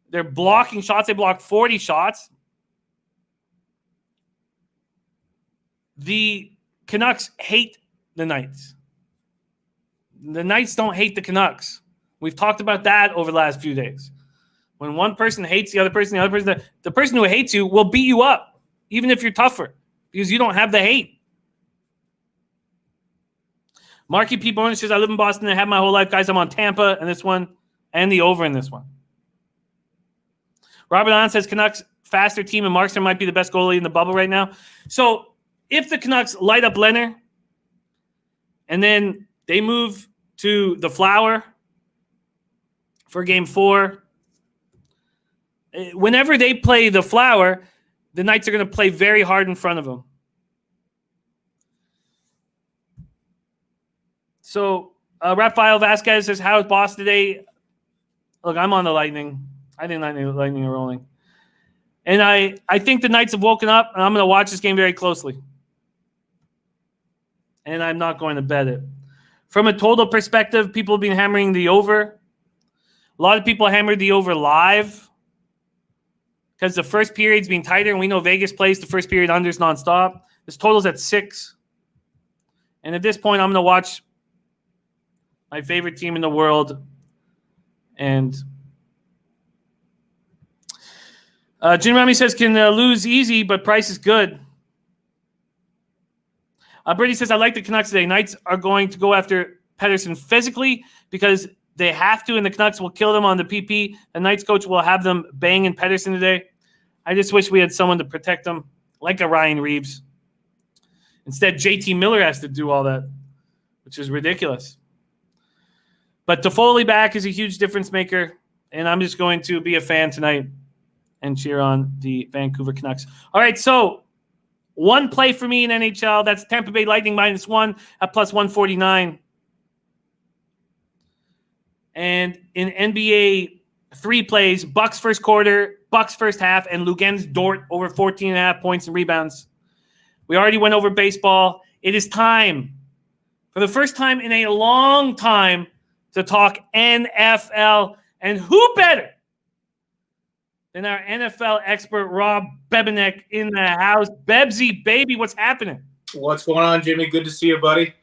They're blocking shots. They blocked 40 shots. The Canucks hate the Knights. The Knights don't hate the Canucks. We've talked about that over the last few days. When one person hates the other person, the person who hates you will beat you up, even if you're tougher, because you don't have the hate. Marky P. Bonus says, I live in Boston and I have my whole life. Guys, I'm on Tampa in this one and the over in this one. Robert Allen says, Canucks faster team and Markstrom might be the best goalie in the bubble right now. So if the Canucks light up Leonard and then they move to the Flower for Game 4, whenever they play the Flower, the Knights are going to play very hard in front of them. So, Rafael Vasquez says, how is Boston today? Look, I'm on the Lightning. I think Lightning are rolling. And I think the Knights have woken up, and I'm going to watch this game very closely. And I'm not going to bet it. From a total perspective, people have been hammering the over. A lot of people hammered the over live because the first period's been tighter, and we know Vegas plays the first period unders nonstop. This total's at 6. And at this point, I'm going to watch my favorite team in the world. And Jim Rami says, can lose easy, but price is good. Brady says, I like the Canucks today. Knights are going to go after Pettersson physically because they have to, and the Canucks will kill them on the PP. The Knights coach will have them banging Pettersson today. I just wish we had someone to protect them, like a Ryan Reeves. Instead, JT Miller has to do all that, which is ridiculous. But Toffoli back is a huge difference maker, and I'm just going to be a fan tonight and cheer on the Vancouver Canucks. All right, so one play for me in NHL. That's Tampa Bay Lightning -1 at +149. And in NBA, 3 plays, Bucks first quarter, Bucks first half, and Luguentz Dort over 14.5 points and rebounds. We already went over baseball. It is time, for the first time in a long time, to talk NFL. And who better than our NFL expert, Rob Bebenek, in the house. Bebsy, baby, what's happening? What's going on, Jimmy? Good to see you, buddy.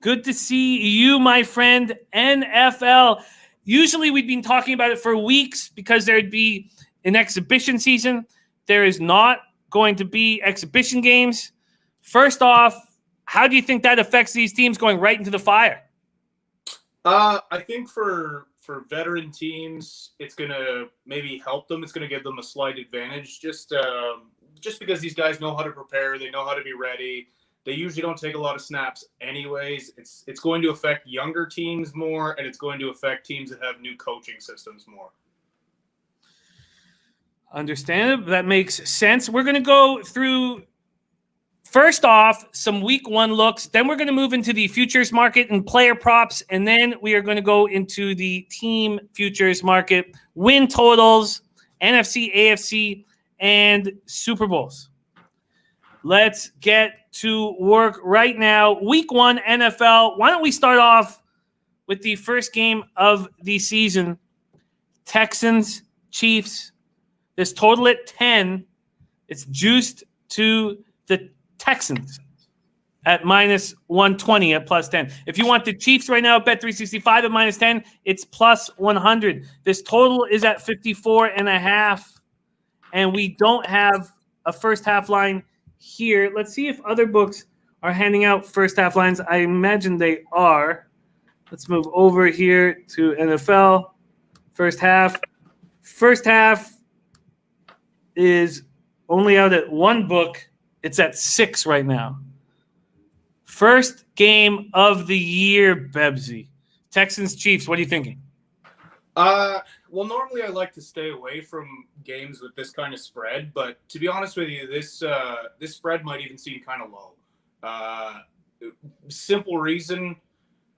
Good to see you, my friend. NFL. Usually we've been talking about it for weeks because there'd be an exhibition season. There is not going to be exhibition games. First off, how do you think that affects these teams going right into the fire? I think for veteran teams, it's going to maybe help them. It's going to give them a slight advantage just because these guys know how to prepare. They know how to be ready. They usually don't take a lot of snaps anyways. It's going to affect younger teams more, and it's going to affect teams that have new coaching systems more. Understand. That makes sense. We're going to go through, first off, some week 1 looks. Then we're going to move into the futures market and player props. And then we are going to go into the team futures market, win totals, NFC, AFC, and Super Bowls. Let's get to work right now. Week 1 NFL. Why don't we start off with the first game of the season? Texans, Chiefs. This total at 10. It's juiced to the Texans at -120 at +10. If you want the Chiefs right now, Bet365 at -10. It's +100. This total is at 54.5, and we don't have a first half line here. Let's see if other books are handing out first half lines. I imagine they are. Let's move over here to NFL. First half. First half is only out at one book. It's at 6 right now. First game of the year, Bebsy. Texans, Chiefs, what are you thinking? Well, normally I like to stay away from games with this kind of spread, but to be honest with you, this spread might even seem kind of low. Simple reason,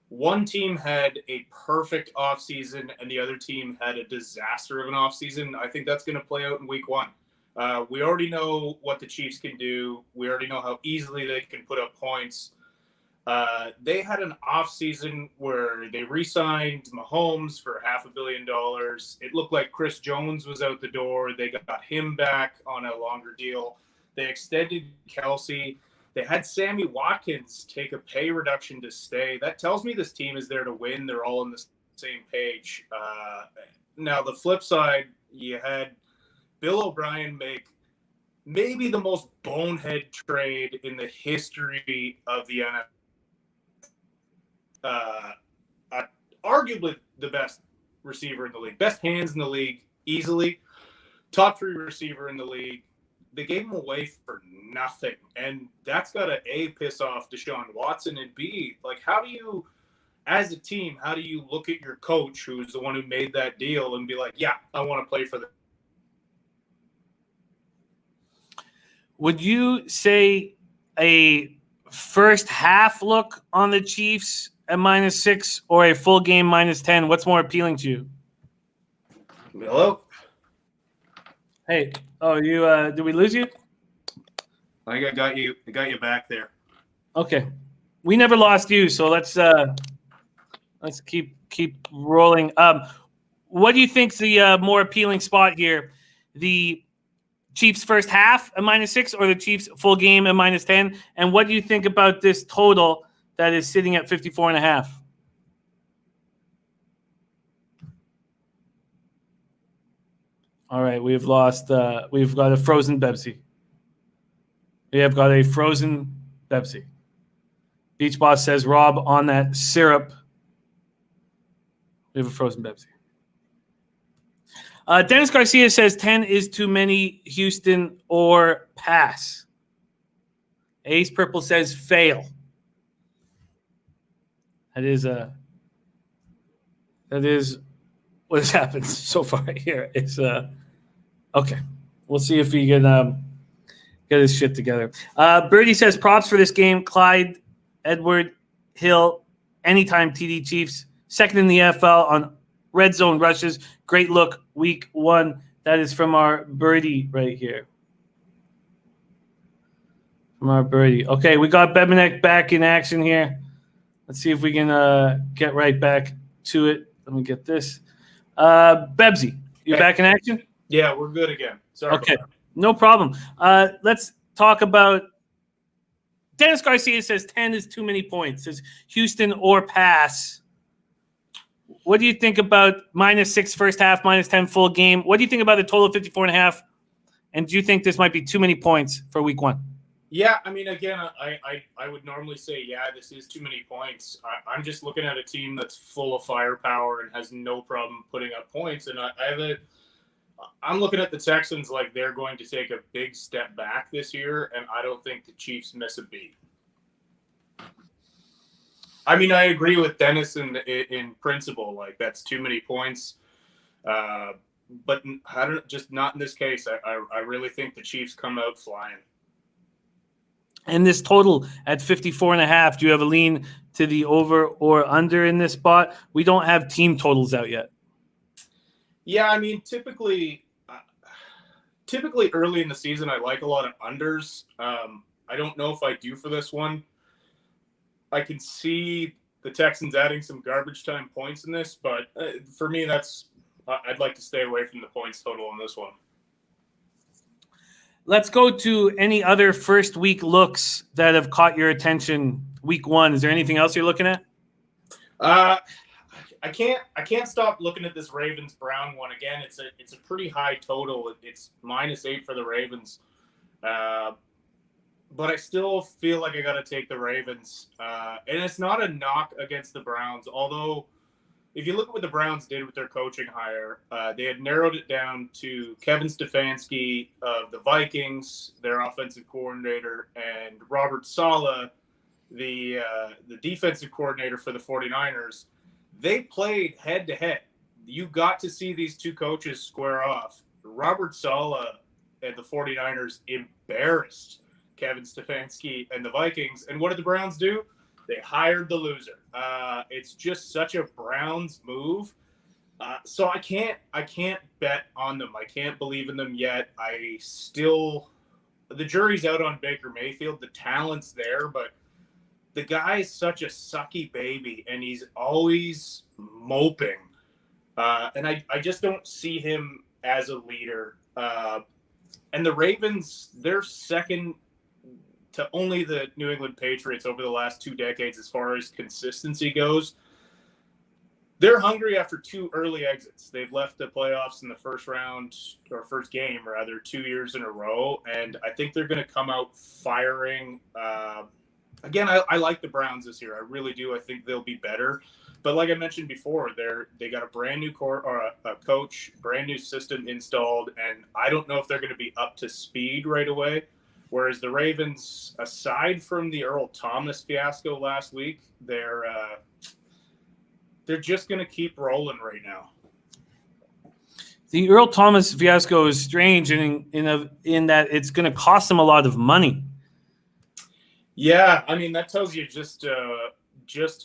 one team had a perfect offseason and the other team had a disaster of an offseason. I think that's going to play out in week 1. We already know what the Chiefs can do. We already know how easily they can put up points. They had an offseason where they re-signed Mahomes for $500 million. It looked like Chris Jones was out the door. They got him back on a longer deal. They extended Kelsey. They had Sammy Watkins take a pay reduction to stay. That tells me this team is there to win. They're all on the same page. Now, the flip side, you had Bill O'Brien make maybe the most bonehead trade in the history of the NFL. Arguably the best receiver in the league, best hands in the league, easily. Top 3 receiver in the league. They gave him away for nothing. And that's got to, A, piss off Deshaun Watson, and B, like, how do you, as a team, how do you look at your coach, who's the one who made that deal, and be like, yeah, I want to play for them? Would you say a first half look on the Chiefs at -6 or a full game -10? What's more appealing to you? Hello? Hey, you did we lose you? I think I got you back there. Okay. We never lost you, so let's keep rolling. What do you think's the more appealing spot here? The Chiefs first half at -6 or the Chiefs full game at -10? And what do you think about this total that is sitting at 54.5? All right, we've lost. We've got a frozen Bebsy. We have got a frozen Bebsy. Beach Boss says, Rob, on that syrup. We have a frozen Pepsi. Dennis Garcia says 10 is too many, Houston, or pass. Ace Purple says fail. That is what has happened so far here. It's okay. We'll see if he can get his shit together. Birdie says props for this game. Clyde, Edward, Hill, anytime TD Chiefs. Second in the NFL on red zone rushes. Great look week 1. That is from our Birdie right here. From our Birdie. Okay, we got Bebenek back in action here. Let's see if we can get right back to it. Let me get this. Bebsy, you back in action? Yeah, we're good again. Sorry. Okay, no problem. Let's talk about Dennis Garcia says 10 is too many points. Says Houston or pass. What do you think about -6 first half, -10 full game? What do you think about the total of 54.5? And do you think this might be too many points for week 1? Yeah, I mean, again, I would normally say, yeah, this is too many points. I'm just looking at a team that's full of firepower and has no problem putting up points. And I'm looking at the Texans like they're going to take a big step back this year, and I don't think the Chiefs miss a beat. I mean, I agree with Dennis in principle. Like, that's too many points. But just not in this case. I really think the Chiefs come out flying. And this total at 54.5, do you have a lean to the over or under in this spot? We don't have team totals out yet. Yeah, I mean, typically early in the season, I like a lot of unders. I don't know if I do for this one. I can see the Texans adding some garbage time points in this, but for me, I'd like to stay away from the points total on this one. Let's go to any other first week looks that have caught your attention week 1. Is there anything else you're looking at? I can't stop looking at this Ravens Brown one again. It's a pretty high total. It's -8 for the Ravens. But I still feel like I got to take the Ravens. And it's not a knock against the Browns, although if you look at what the Browns did with their coaching hire, they had narrowed it down to Kevin Stefanski of the Vikings, their offensive coordinator, and Robert Saleh, the defensive coordinator for the 49ers. They played head-to-head. You got to see these two coaches square off. Robert Saleh and the 49ers embarrassed Kevin Stefanski and the Vikings. And what did the Browns do? They hired the loser. It's just such a Browns move. So I can't bet on them. I can't believe in them yet. The jury's out on Baker Mayfield. The talent's there, but the guy's such a sucky baby, and he's always moping. And I just don't see him as a leader. And the Ravens, they're second to only the New England Patriots over the last 2 decades as far as consistency goes. They're hungry after 2 early exits. They've left the playoffs in the first game, 2 years in a row, and I think they're going to come out firing. Again, I like the Browns this year. I really do. I think they'll be better. But like I mentioned before, they got a brand new a coach, brand new system installed, and I don't know if they're going to be up to speed right away. Whereas the Ravens, aside from the Earl Thomas fiasco last week, they're just going to keep rolling right now. The Earl Thomas fiasco is strange in that it's going to cost them a lot of money. Yeah, I mean, that tells you just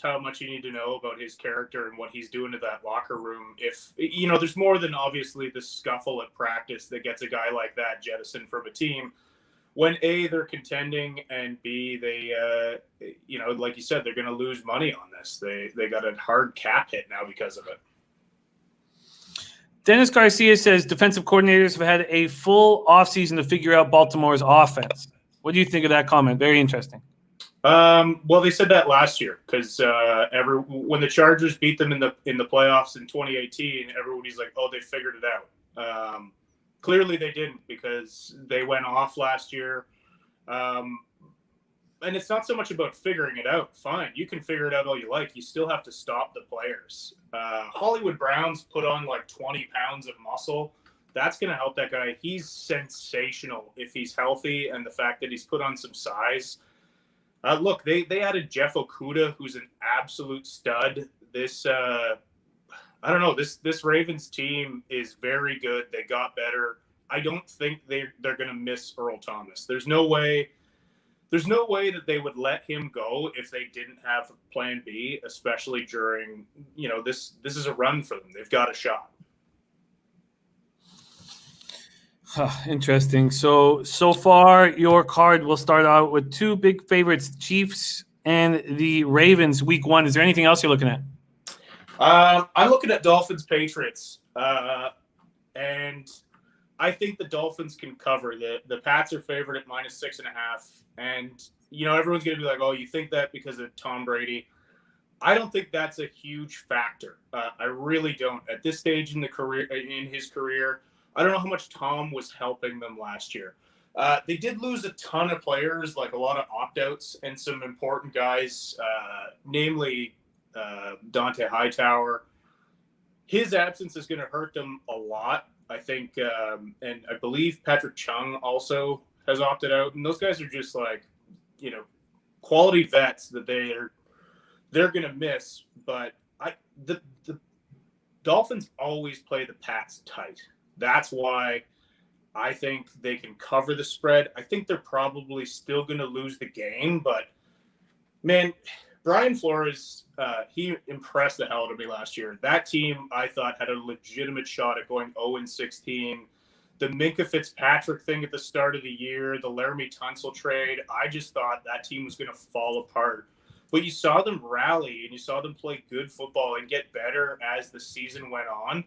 how much you need to know about his character and what he's doing to that locker room. If there's more than obviously the scuffle at practice that gets a guy like that jettisoned from a team. When A, they're contending, and B, they, like you said, they're going to lose money on this. They got a hard cap hit now because of it. Dennis Garcia says defensive coordinators have had a full offseason to figure out Baltimore's offense. What do you think of that comment? Very interesting. Well, they said that last year because when the Chargers beat them in the playoffs in 2018, everybody's like, "Oh, they figured it out." Clearly, they didn't because they went off last year. and it's not so much about figuring it out. Fine, you can figure it out all you like. You still have to stop the players. Hollywood Brown's put on like 20 pounds of muscle. That's going to help that guy. He's sensational if he's healthy, and the fact that he's put on some size. Look, they added Jeff Okuda, who's an absolute stud. I don't know. This Ravens team is very good. They got better. I don't think they're going to miss Earl Thomas. There's no way that they would let him go if they didn't have plan B, especially during, this is a run for them. They've got a shot. Interesting. So far, your card will start out with two big favorites, Chiefs and the Ravens, week 1. Is there anything else you're looking at? I'm looking at Dolphins Patriots, and I think the Dolphins can cover. The Pats are favored at -6.5, and everyone's going to be like, "Oh, you think that because of Tom Brady?" I don't think that's a huge factor. I really don't. At this stage in his career, I don't know how much Tom was helping them last year. They did lose a ton of players, like a lot of opt-outs and some important guys, namely Dante Hightower. His absence is going to hurt them a lot, I think. And I believe Patrick Chung also has opted out. And those guys are just like, quality vets that they're going to miss. But the Dolphins always play the Pats tight. That's why I think they can cover the spread. I think they're probably still going to lose the game, but man, Brian Flores, he impressed the hell out of me last year. That team, I thought, had a legitimate shot at going 0-16. The Minkah Fitzpatrick thing at the start of the year, the Laramie Tunsil trade, I just thought that team was going to fall apart. But you saw them rally and you saw them play good football and get better as the season went on.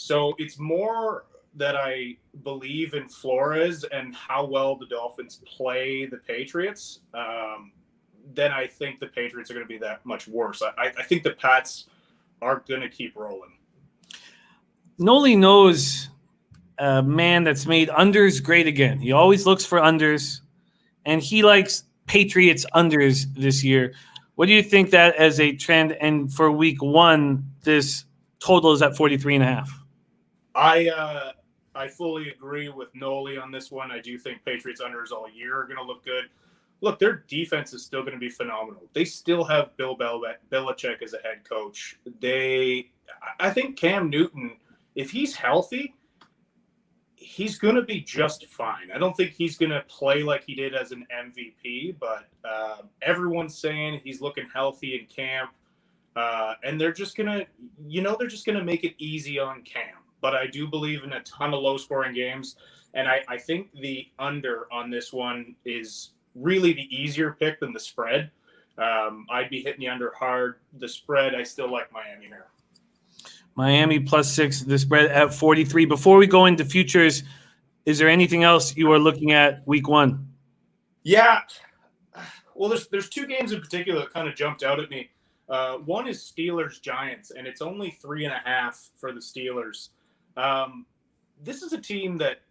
So it's more that I believe in Flores and how well the Dolphins play the Patriots than I think the Patriots are going to be that much worse. I think the Pats are going to keep rolling. Noli knows a man that's made unders great again. He always looks for unders, and he likes Patriots unders this year. What do you think that as a trend? And for week 1, this total is at 43.5. I fully agree with Noli on this one. I do think Patriots unders all year are going to look good. Look, their defense is still going to be phenomenal. They still have Bill Belichick as a head coach. I think Cam Newton, if he's healthy, he's going to be just fine. I don't think he's going to play like he did as an MVP, but everyone's saying he's looking healthy in camp. And they're just going to make it easy on Cam. But I do believe in a ton of low-scoring games, and I think the under on this one is really the easier pick than the spread. I'd be hitting the under hard. The spread, I still like Miami here. Miami +6, the spread at 43. Before we go into futures, is there anything else you are looking at week 1? Yeah. Well, there's two games in particular that kind of jumped out at me. One is Steelers-Giants, and it's only 3.5 for the Steelers. This is a team that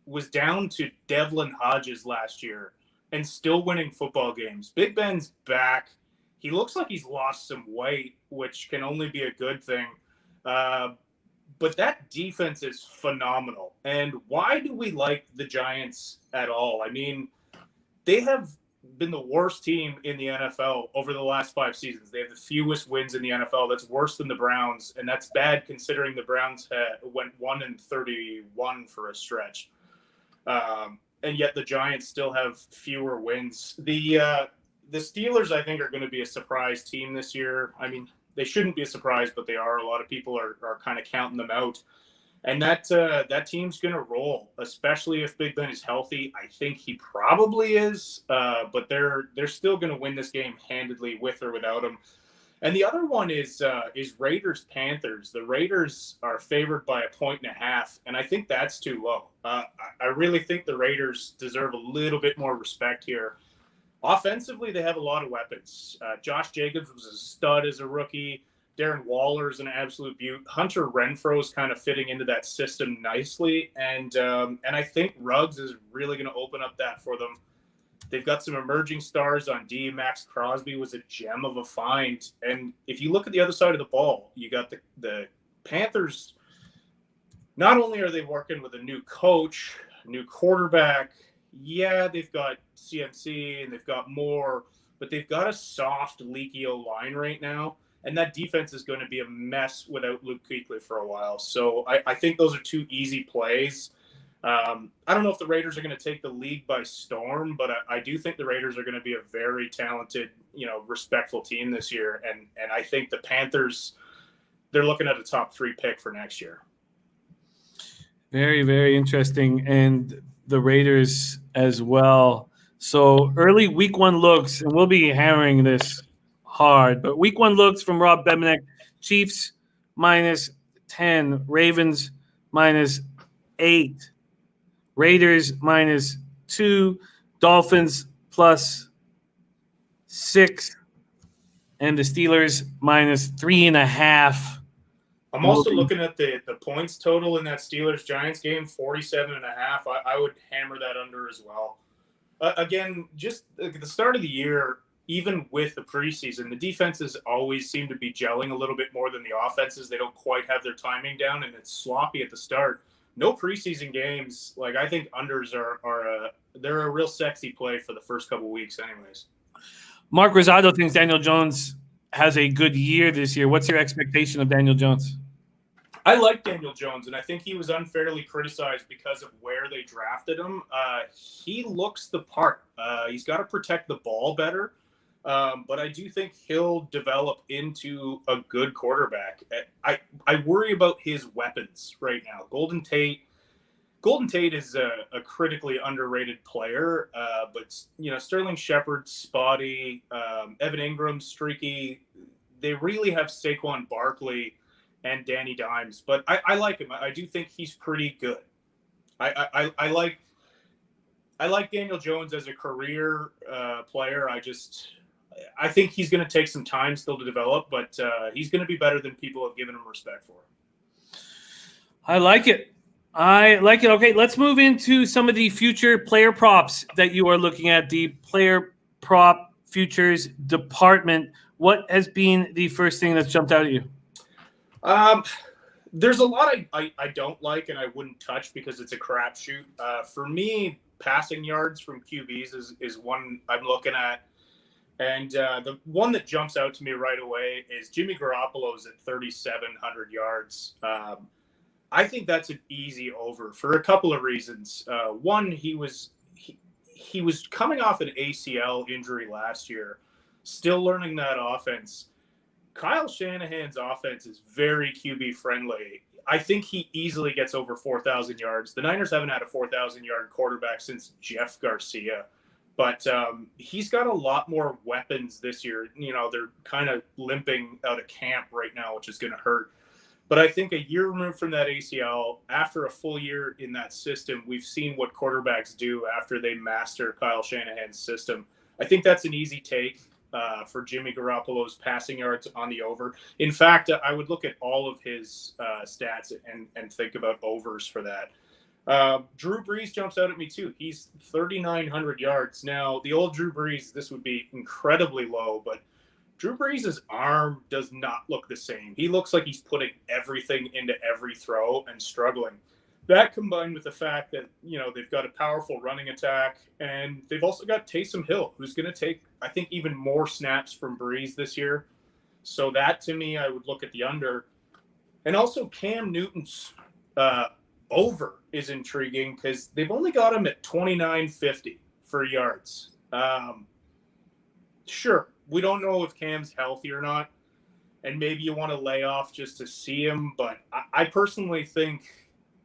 was down to Devlin Hodges last year and still winning football games. Big Ben's back. He looks like he's lost some weight, which can only be a good thing. But that defense is phenomenal. And why do we like the Giants at all? I mean, they have been the worst team in the NFL over the last 5 seasons. They have the fewest wins in the NFL. That's worse than the Browns, and that's bad considering the Browns went 1-31 for a stretch. And yet the Giants still have fewer wins. The Steelers, I think, are going to be a surprise team this year. I mean, they shouldn't be a surprise, but they are. A lot of people are kind of counting them out. And that team's going to roll, especially if Big Ben is healthy. I think he probably is, but they're still going to win this game handedly with or without him. And the other one is Raiders-Panthers. The Raiders are favored by 1.5, and I think that's too low. I really think the Raiders deserve a little bit more respect here. Offensively, they have a lot of weapons. Josh Jacobs was a stud as a rookie. Darren Waller's an absolute beaut. Hunter Renfro's kind of fitting into that system nicely, and I think Ruggs is really going to open up that for them. They've got some emerging stars on D. Max Crosby was a gem of a find. And if you look at the other side of the ball, you got the Panthers. Not only are they working with a new coach, new quarterback, yeah, they've got CMC and they've got more, but they've got a soft, leaky O-line right now. And that defense is going to be a mess without Luke Kuechly for a while. So I think those are two easy plays. I don't know if the Raiders are going to take the league by storm, but I do think the Raiders are going to be a very talented, respectful team this year. And I think the Panthers, they're looking at a top 3 pick for next year. Very, very interesting. And the Raiders as well. So early week 1 looks, and we'll be hammering this hard, but week 1 looks from Rob Bebenek: Chiefs -10, Ravens -8, Raiders -2, Dolphins +6, and the Steelers -3.5. I'm also looking at the points total in that Steelers-Giants game, 47.5. I would hammer that under as well. Again, just at the start of the year, even with the preseason, the defenses always seem to be gelling a little bit more than the offenses. They don't quite have their timing down, and it's sloppy at the start. No preseason games. Like, I think unders they're a real sexy play for the first couple weeks anyways. Mark Rosado thinks Daniel Jones has a good year this year. What's your expectation of Daniel Jones? I like Daniel Jones, and I think he was unfairly criticized because of where they drafted him. He looks the part. He's got to protect the ball better, but I do think he'll develop into a good quarterback. I worry about his weapons right now. Golden Tate is a critically underrated player, but Sterling Shepard, spotty, Evan Ingram, streaky. They really have Saquon Barkley and Danny Dimes, but I like him. I do think he's pretty good. I like Daniel Jones as a career player. I think he's going to take some time still to develop, but he's going to be better than people have given him respect for. I like it. Okay, let's move into some of the future player props that you are looking at, the player prop futures department. What has been the first thing that's jumped out at you? There's a lot I don't like and I wouldn't touch because it's a crapshoot. For me, passing yards from QBs is one I'm looking at. And the one that jumps out to me right away is Jimmy Garoppolo's at 3,700 yards. I think that's an easy over for a couple of reasons. One, he was coming off an ACL injury last year, still learning that offense. Kyle Shanahan's offense is very QB friendly. I think he easily gets over 4,000 yards. The Niners haven't had a 4,000-yard quarterback since Jeff Garcia, but he's got a lot more weapons this year. They're kind of limping out of camp right now, which is going to hurt. But I think a year removed from that ACL, after a full year in that system, we've seen what quarterbacks do after they master Kyle Shanahan's system. I think that's an easy take for Jimmy Garoppolo's passing yards on the over. In fact, I would look at all of his stats and think about overs for that. Drew Brees jumps out at me too. He's 3,900 yards. Now, the old Drew Brees, this would be incredibly low, but Drew Brees' arm does not look the same. He looks like he's putting everything into every throw and struggling. That combined with the fact that, they've got a powerful running attack, and they've also got Taysom Hill, who's going to take, I think, even more snaps from Brees this year. So that, to me, I would look at the under. And also Cam Newton's over is intriguing because they've only got him at 2,950 for yards. Sure, we don't know if Cam's healthy or not, and maybe you want to lay off just to see him, but I personally think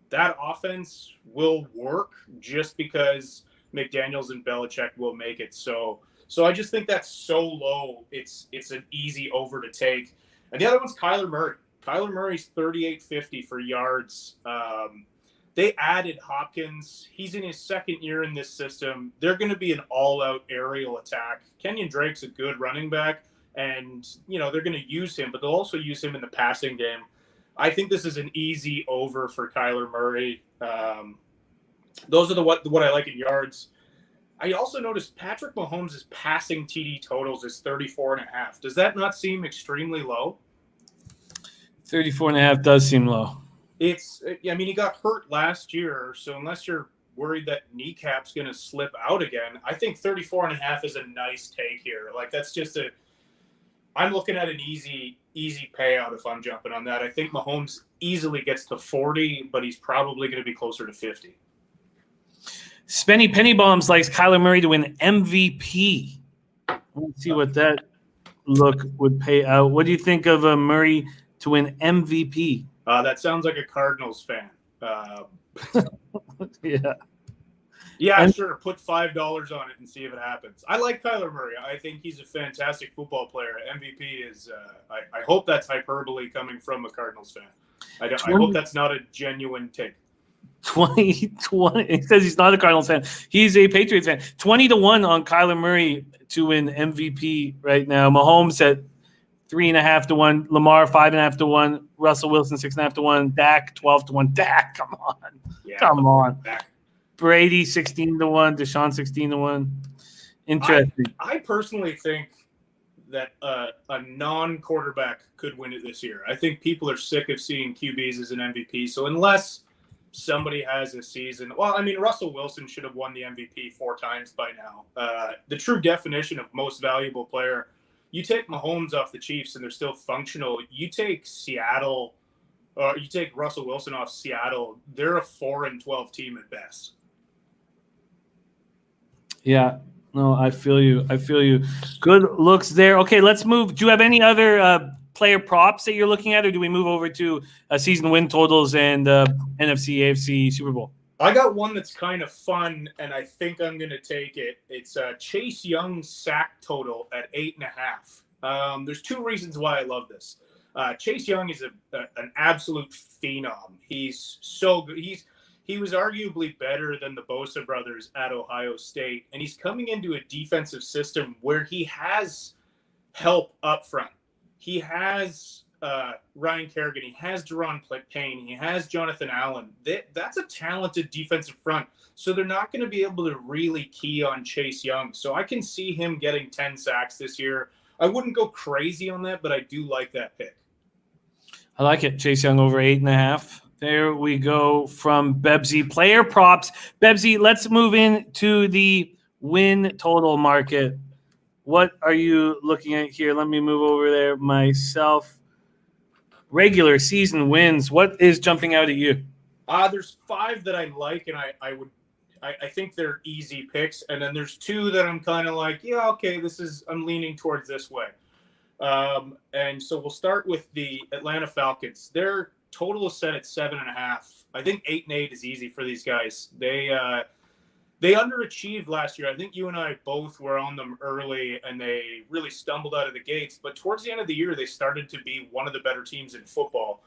that offense will work just because McDaniels and Belichick will make it so. So I just think that's so low. It's an easy over to take. And the other one's Kyler Murray. Kyler Murray's 3,850 for yards. They added Hopkins. He's in his second year in this system. They're going to be an all-out aerial attack. Kenyon Drake's a good running back, and they're going to use him, but they'll also use him in the passing game. I think this is an easy over for Kyler Murray. Those are what I like in yards. I also noticed Patrick Mahomes' passing TD totals is 34.5. Does that not seem extremely low? 34.5 does seem low. I mean, he got hurt last year, so unless you're worried that kneecap's going to slip out again, I think 34.5 is a nice take here. Like, that's just I'm looking at an easy payout if I'm jumping on that. I think Mahomes easily gets to 40, but he's probably going to be closer to 50. Spenny Penny Bombs likes Kyler Murray to win MVP. Let's see what that look would pay out. What do you think of Murray to win MVP? That sounds like a Cardinals fan. Yeah. Yeah, sure. Put $5 on it and see if it happens. I like Kyler Murray. I think he's a fantastic football player. MVP is. I hope that's hyperbole coming from a Cardinals fan. I hope that's not a genuine take. 20. He says he's not a Cardinals fan. He's a Patriots fan. 20-1 on Kyler Murray to win MVP right now. Mahomes at 3.5-1. Lamar 5.5-1. Russell Wilson 6.5-1. Dak 12-1. Dak, come on, come on. Dak. Brady 16-1. Deshaun 16-1. Interesting. I personally think that a non-quarterback could win it this year. I think people are sick of seeing QBs as an MVP. So unless somebody has a season, well, I mean, Russell Wilson should have won the MVP 4 times by now. The true definition of most valuable player. You take Mahomes off the Chiefs and they're still functional. You take Seattle, or you take Russell Wilson off Seattle, they're a 4-12 team at best. Yeah, no, I feel you. Good looks there. Okay, let's move. Do you have any other player props that you're looking at, or do we move over to season win totals and NFC, AFC, Super Bowl? I got one that's kind of fun, and I think I'm going to take it. It's Chase Young's sack total at 8.5. There's 2 reasons why I love this. Chase Young is an absolute phenom. He's so good. He was arguably better than the Bosa brothers at Ohio State, and he's coming into a defensive system where he has help up front. He has Ryan Kerrigan, he has Deron Payne, he has Jonathan Allen. That's a talented defensive front, so they're not going to be able to really key on Chase Young. So I can see him getting 10 sacks this year. I wouldn't go crazy on that, but I do like that pick. I like it. Chase Young over 8.5. There we go from Bebsy. Player props. Bebsy, let's move into the win total market. What are you looking at here? Let me move over there myself. Regular season wins. What is jumping out at you? There's 5 that I like, and I think they're easy picks. And then there's 2 that I'm kind of like, yeah, okay, I'm leaning towards this way. And so we'll start with the Atlanta Falcons. Their total is set at 7.5. I think 8-8 is easy for these guys. They underachieved last year. I think you and I both were on them early, and they really stumbled out of the gates. But towards the end of the year, they started to be one of the better teams in football.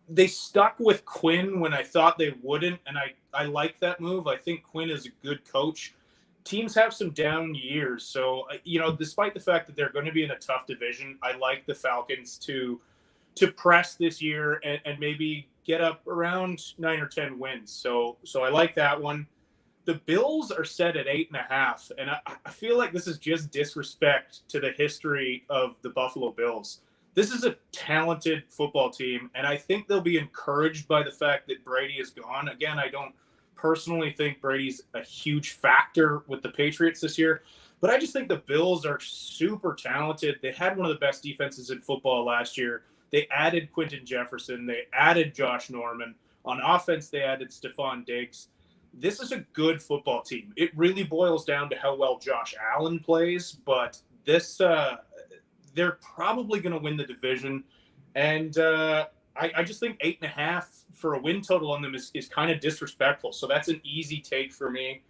They stuck with Quinn when I thought they wouldn't, and I like that move. I think Quinn is a good coach. Teams have some down years. So, despite the fact that they're going to be in a tough division, I like the Falcons to press this year and maybe get up around 9 or 10 wins. So I like that one. The Bills are set at 8.5, and I feel like this is just disrespect to the history of the Buffalo Bills. This is a talented football team, and I think they'll be encouraged by the fact that Brady is gone. Again, I don't personally think Brady's a huge factor with the Patriots this year, but I just think the Bills are super talented. They had one of the best defenses in football last year. They added Quentin Jefferson. They added Josh Norman. On offense, they added Stephon Diggs. This is a good football team. It really boils down to how well Josh Allen plays, but they're probably going to win the division. And I just think 8.5 for a win total on them is kind of disrespectful. So that's an easy take for me.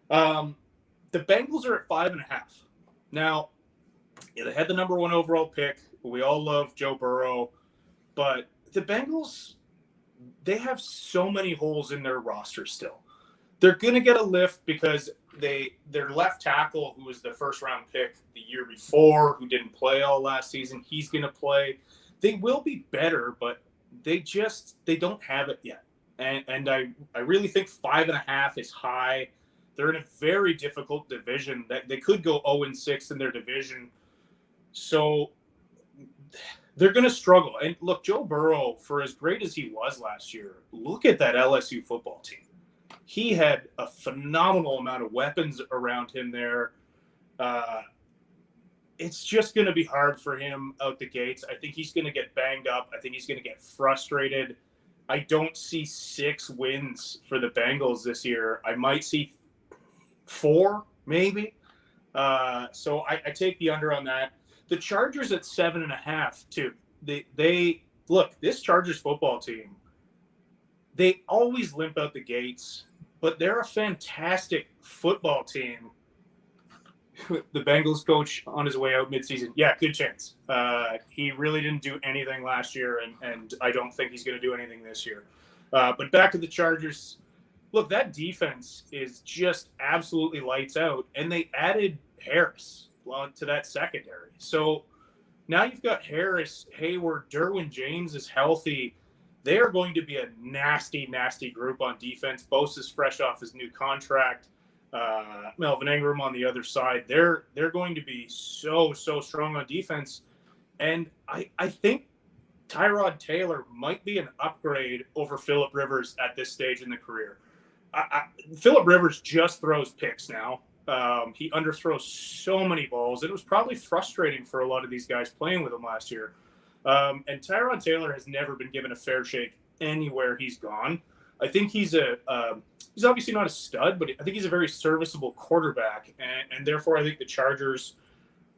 The Bengals are at 5.5. Now, they had the number 1 overall pick. We all love Joe Burrow, but the Bengals, they have so many holes in their roster still. They're going to get a lift because their left tackle, who was the first-round pick the year before, who didn't play all last season, he's going to play. They will be better, but they don't have it yet. and I really think 5.5 is high. They're in a very difficult division. That they could go 0-6 in their division, so they're going to struggle. And look, Joe Burrow, for as great as he was last year, look at that LSU football team. He had a phenomenal amount of weapons around him there. It's just going to be hard for him out the gates. I think he's going to get banged up. I think he's going to get frustrated. I don't see 6 wins for the Bengals this year. I might see 4, maybe. So I take the under on that. The Chargers at 7.5 too. They look, this Chargers football team, they always limp out the gates, but they're a fantastic football team. The Bengals coach on his way out midseason. Yeah, good chance. He really didn't do anything last year, and I don't think he's going to do anything this year. But back to the Chargers. Look, that defense is just absolutely lights out, and they added Harris to that secondary. So now you've got Harris, Hayward, Derwin James is healthy. They are going to be a nasty, nasty group on defense. Bosa's fresh off his new contract. Melvin Ingram on the other side. They're going to be so strong on defense. And I think Tyrod Taylor might be an upgrade over Phillip Rivers at this stage in the career. Phillip Rivers just throws picks now. He underthrows so many balls. It was probably frustrating for a lot of these guys playing with him last year. And Tyrod Taylor has never been given a fair shake anywhere he's gone. I think he's obviously not a stud, but I think he's a very serviceable quarterback. And therefore, I think the Chargers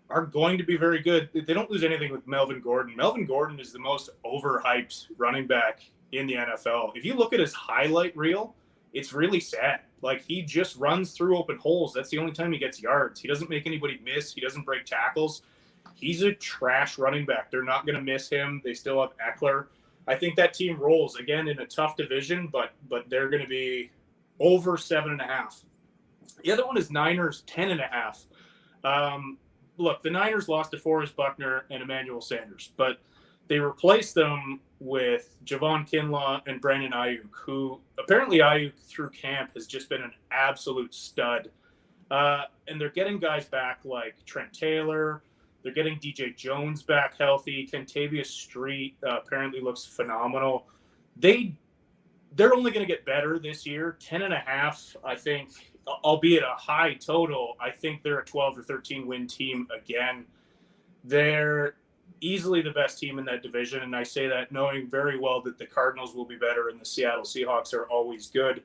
are going to be very good. They don't lose anything with Melvin Gordon. Melvin Gordon is the most overhyped running back in the NFL. If you look at his highlight reel, it's really sad. Like, he just runs through open holes. That's the only time he gets yards. He doesn't make anybody miss. He doesn't break tackles. He's a trash running back. They're not going to miss him. They still have Eckler. I think that team rolls, again, in a tough division, but they're going to be over 7.5. The other one is Niners 10.5. Look, the Niners lost to Forrest Buckner and Emmanuel Sanders, but they replaced them with Javon Kinlaw and Brandon Ayuk, who apparently Ayuk through camp has just been an absolute stud. And they're getting guys back like Trent Taylor. They're getting DJ Jones back healthy. Kentavious Street apparently looks phenomenal. They're only going to get better this year. 10.5, I think, albeit a high total. I think they're a 12 or 13 win team again. They're easily the best team in that division, and I say that knowing very well that the Cardinals will be better and the Seattle Seahawks are always good.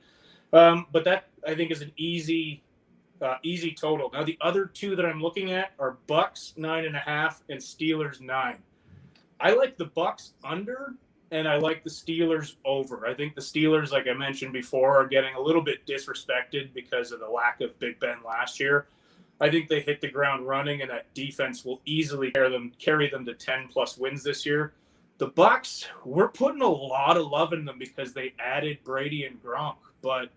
But that, I think, is an easy total. Now, the other two that I'm looking at are Bucks 9.5 and Steelers 9. I like the Bucks under, and I like the Steelers over. I think the Steelers, like I mentioned before, are getting a little bit disrespected because of the lack of Big Ben last year. I think they hit the ground running, and that defense will easily carry them to 10-plus wins this year. The Bucks, we're putting a lot of love in them because they added Brady and Gronk, but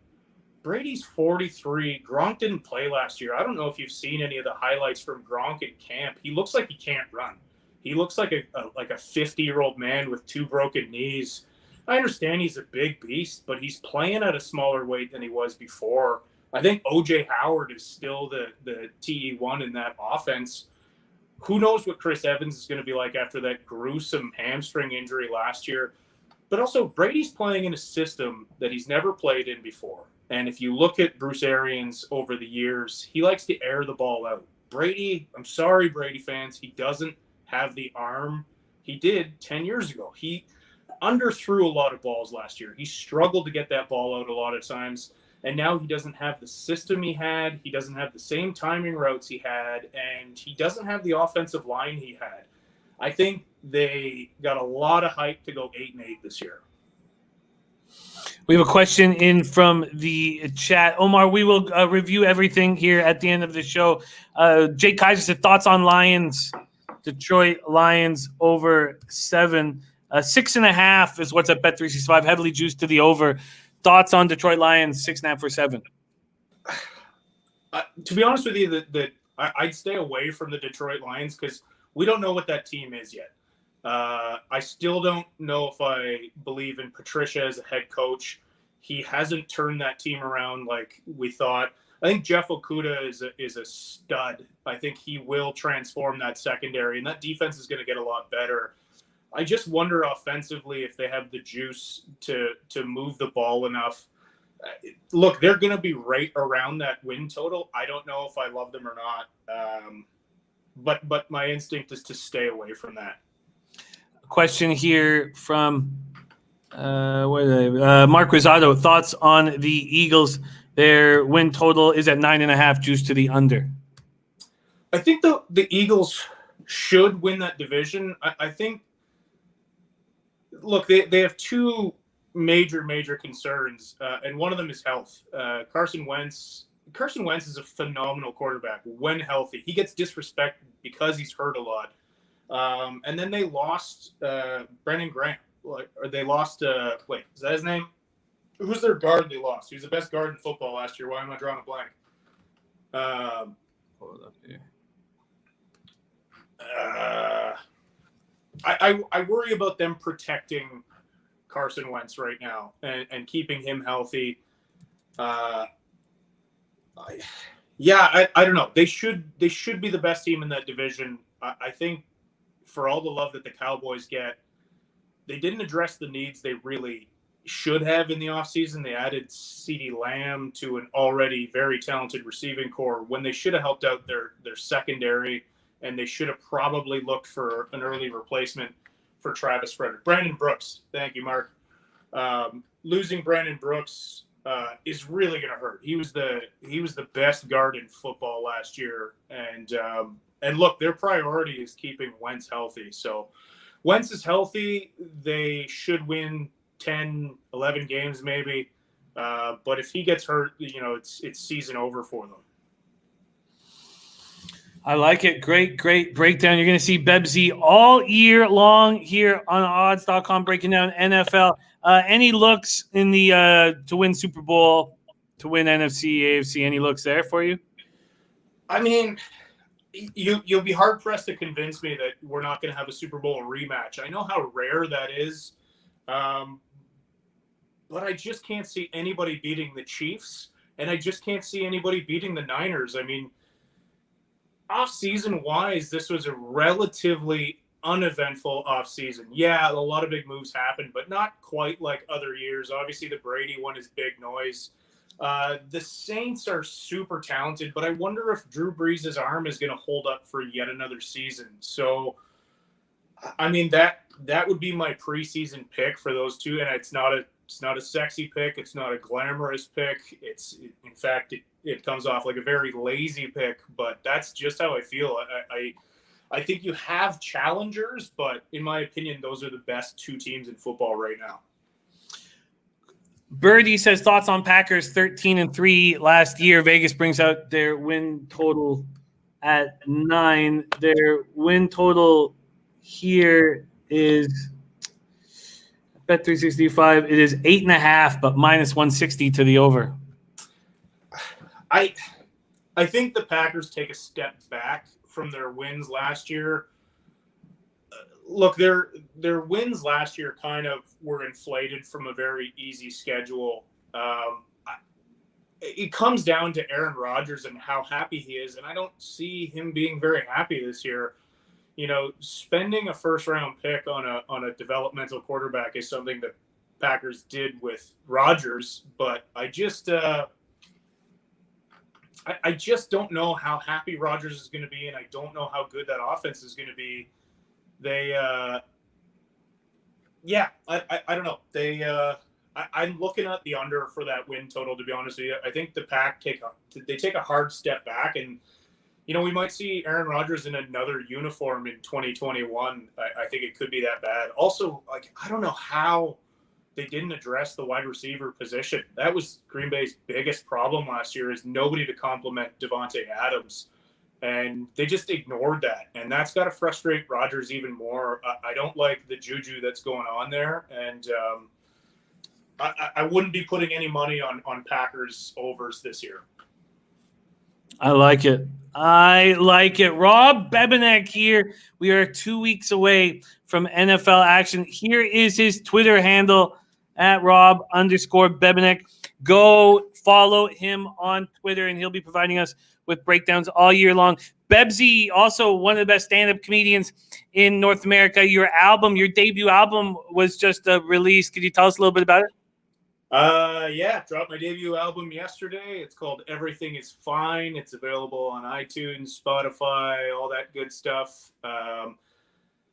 Brady's 43. Gronk didn't play last year. I don't know if you've seen any of the highlights from Gronk at camp. He looks like he can't run. He looks like a 50-year-old man with 2 broken knees. I understand he's a big beast, but he's playing at a smaller weight than he was before. I think O.J. Howard is still the TE1 in that offense. Who knows what Chris Evans is going to be like after that gruesome hamstring injury last year. But also, Brady's playing in a system that he's never played in before. And if you look at Bruce Arians over the years, he likes to air the ball out. Brady, I'm sorry, Brady fans, he doesn't have the arm he did 10 years ago. He underthrew a lot of balls last year. He struggled to get that ball out a lot of times. And now he doesn't have the system he had. He doesn't have the same timing routes he had. And he doesn't have the offensive line he had. I think they got a lot of hype to go 8-8 this year. We have a question in from the chat. Omar, we will review everything here at the end of the show. Jake Kaiser said, thoughts on Lions, Detroit Lions over 7. 6.5 is what's at Bet365, heavily juiced to the over. Thoughts on Detroit Lions, 6.5 or 7? To be honest with you, I'd stay away from the Detroit Lions because we don't know what that team is yet. I still don't know if I believe in Patricia as a head coach. he hasn't turned that team around like we thought. I think Jeff Okuda is a stud. I think he will transform that secondary, and that defense is going to get a lot better. I just wonder offensively if they have the juice to move the ball enough. Look, they're going to be right around that win total. I don't know if I love them or not, but my instinct is to stay away from that. Question here from Mark Rosado. Thoughts on the Eagles? Their win total is at 9.5, juice to the under. I think the Eagles should win that division. I think, look, they have two major concerns, and one of them is health. Carson Wentz is a phenomenal quarterback when healthy. He gets disrespected because he's hurt a lot. And then they lost Brendan Graham. Or they lost, wait, is that his name? Who's their guard they lost? He was the best guard in football last year. Why am I drawing a blank? Hold up here. I worry about them protecting Carson Wentz right now and keeping him healthy. I don't know. They should be the best team in that division. I think for all the love that the Cowboys get, they didn't address the needs they really should have in the offseason. They added CeeDee Lamb to an already very talented receiving core when they should have helped out their secondary, and they should have probably looked for an early replacement for Travis Frederick. Brandon Brooks, thank you, Mark. Losing Brandon Brooks is really going to hurt. He was the best guard in football last year, and look, their priority is keeping Wentz healthy. So Wentz is healthy, they should win 10, 11 games maybe. But if he gets hurt, it's season over for them. I like it. Great breakdown. You're going to see Bebsy all year long here on odds.com breaking down NFL. Any looks in the to win Super Bowl, to win NFC, AFC, any looks there for you? I mean, you'll be hard-pressed to convince me that we're not going to have a Super Bowl rematch. I know how rare that is. But I just can't see anybody beating the Chiefs, and I just can't see anybody beating the Niners. I mean, off-season wise, this was a relatively uneventful off-season. Yeah, a lot of big moves happened, but not quite like other years. Obviously, the Brady one is big noise. The Saints are super talented, but I wonder if Drew Brees' arm is going to hold up for yet another season. So, I mean, that would be my preseason pick for those two, and it's not a sexy pick. It's not a glamorous pick. In fact, it comes off like a very lazy pick, but that's just how I feel. I think you have challengers, but in my opinion, those are the best two teams in football right now. Birdie says thoughts on Packers 13-3 last year. Vegas brings out their win total at 9. Their win total here is Bet 365. It is 8.5, but minus 160 to the over. I think the Packers take a step back from their wins last year. Look, their wins last year kind of were inflated from a very easy schedule. It comes down to Aaron Rodgers and how happy he is, and I don't see him being very happy this year. Spending a first-round pick on a developmental quarterback is something that Packers did with Rodgers, but I just don't know how happy Rodgers is going to be, and I don't know how good that offense is going to be. I don't know. I'm looking at the under for that win total, to be honest with you. I think the Pack take a hard step back, and we might see Aaron Rodgers in another uniform in 2021. I think it could be that bad. Also, I don't know how they didn't address the wide receiver position. That was Green Bay's biggest problem last year, is nobody to complement Devontae Adams. And they just ignored that. And that's got to frustrate Rodgers even more. I don't like the juju that's going on there. And I wouldn't be putting any money on Packers overs this year. I like it. Rob Bebenek here. We are 2 weeks away from NFL action. Here is his Twitter handle at Rob_Bebenek. Go follow him on Twitter, and he'll be providing us with breakdowns all year long. Bebsy, also one of the best stand-up comedians in North America. Your debut album was just released. Could you tell us a little bit about it? Yeah, dropped my debut album yesterday. It's called Everything Is Fine. It's available on iTunes, Spotify, all that good stuff.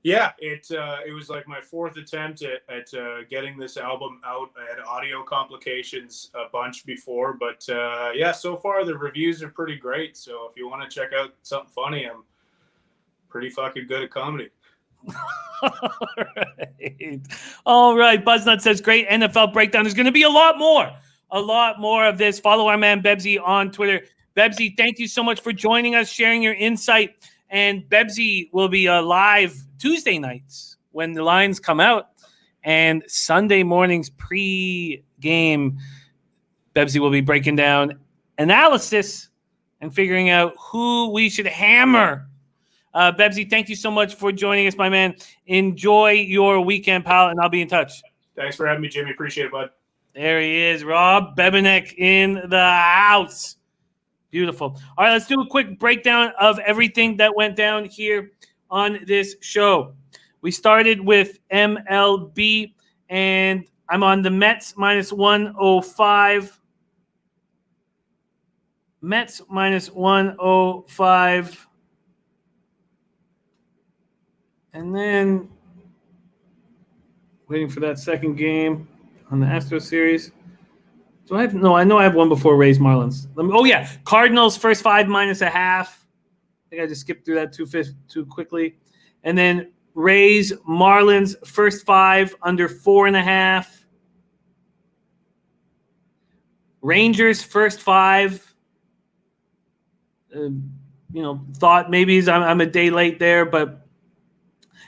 Yeah, it was like my fourth attempt at getting this album out. I had audio complications a bunch before, but yeah, so far the reviews are pretty great. So if you want to check out something funny, I'm pretty fucking good at comedy. All right. Buzznut says, great NFL breakdown. There's going to be a lot more of this. Follow our man Bebsy on Twitter. Bebsy, thank you so much for joining us, sharing your insight. And Bebsy will be live Tuesday nights when the lines come out, and Sunday mornings pre-game. Bebsy will be breaking down analysis and figuring out who we should hammer. Bebsy, thank you so much for joining us, my man. Enjoy your weekend, pal, and I'll be in touch. Thanks for having me, Jimmy. Appreciate it, bud. There he is, Rob Bebenek in the house. Beautiful. All right, let's do a quick breakdown of everything that went down here on this show. We started with MLB, and I'm on the Mets minus 105. Mets minus 105. And then waiting for that second game on the Astros series. Do I have? No, I know I have one before Rays Marlins. Cardinals first 5 minus a half. I think I just skipped through that too quickly. And then Rays Marlins first 5 under 4.5. Rangers first 5. Thought maybe I'm a day late there, but.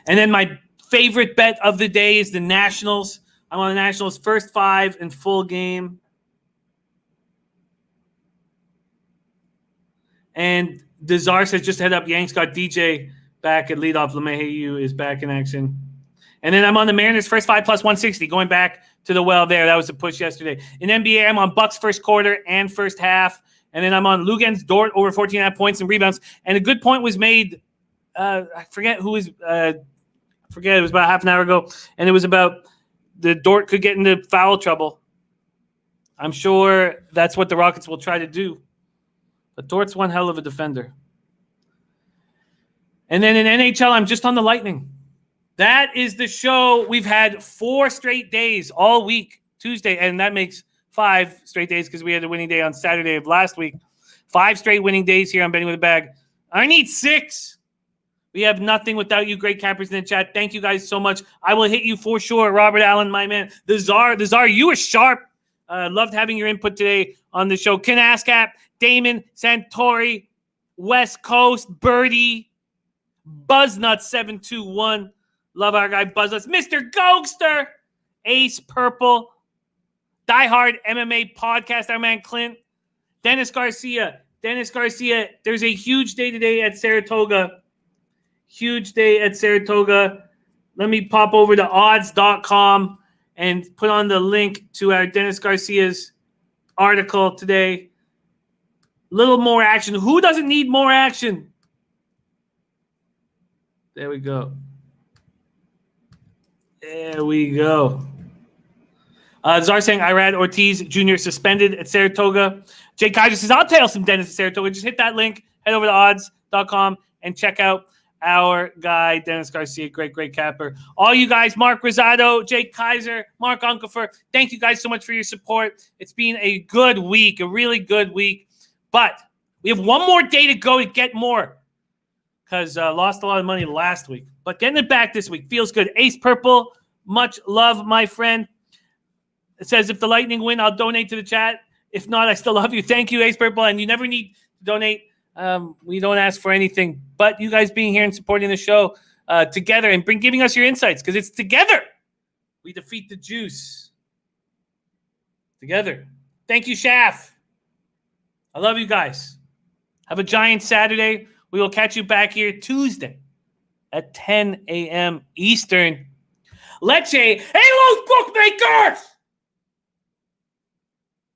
And then my favorite bet of the day is the Nationals. I'm on the Nationals first 5 in full game. And Desar says just head up. Yanks got DJ back at leadoff. LeMahieu is back in action. And then I'm on the Mariners first 5 plus 160. Going back to the well there. That was a push yesterday. In NBA, I'm on Bucks first quarter and first half. And then I'm on Lugens Dort over 14.5 points and rebounds. And a good point was made. I forget who was. It was about half an hour ago, and it was about the Dort could get into foul trouble. I'm sure that's what the Rockets will try to do. But Dort's one hell of a defender. And then in NHL, I'm just on the Lightning. That is the show. We've had 4 straight days all week, Tuesday, and that makes 5 straight days because we had a winning day on Saturday of last week. 5 straight winning days here on Betting with a Bag. I need 6. We have nothing without you, great cappers in the chat. Thank you guys so much. I will hit you for sure. Robert Allen, my man. The Czar, you were sharp. Loved having your input today on the show. Ken Ascap, Damon, Santori, West Coast, Birdie, Buzznut721. Love our guy Buzznuts. Mr. Gokster, Ace Purple, Diehard MMA Podcast, our man Clint, Dennis Garcia. There's a huge day today at Saratoga. Huge day at Saratoga. Let me pop over to odds.com and put on the link to our Dennis Garcia's article today. Little more action. Who doesn't need more action? There we go. Czar saying Irad Ortiz Jr. suspended at Saratoga. Jay Kaiser says, I'll tell some Dennis at Saratoga. Just hit that link. Head over to odds.com and check out our guy, Dennis Garcia, great capper. All you guys, Mark Rosado, Jake Kaiser, Mark Unkelfer, thank you guys so much for your support. It's been a good week, a really good week. But we have one more day to go to get more because lost a lot of money last week. But getting it back this week feels good. Ace Purple, much love, my friend. It says, if the Lightning win, I'll donate to the chat. If not, I still love you. Thank you, Ace Purple. And you never need to donate. We don't ask for anything, but you guys being here and supporting the show together and giving us your insights because it's together we defeat the juice. Together. Thank you, Shaf. I love you guys. Have a giant Saturday. We will catch you back here Tuesday at 10 a.m. Eastern. Leche, hey, those bookmakers!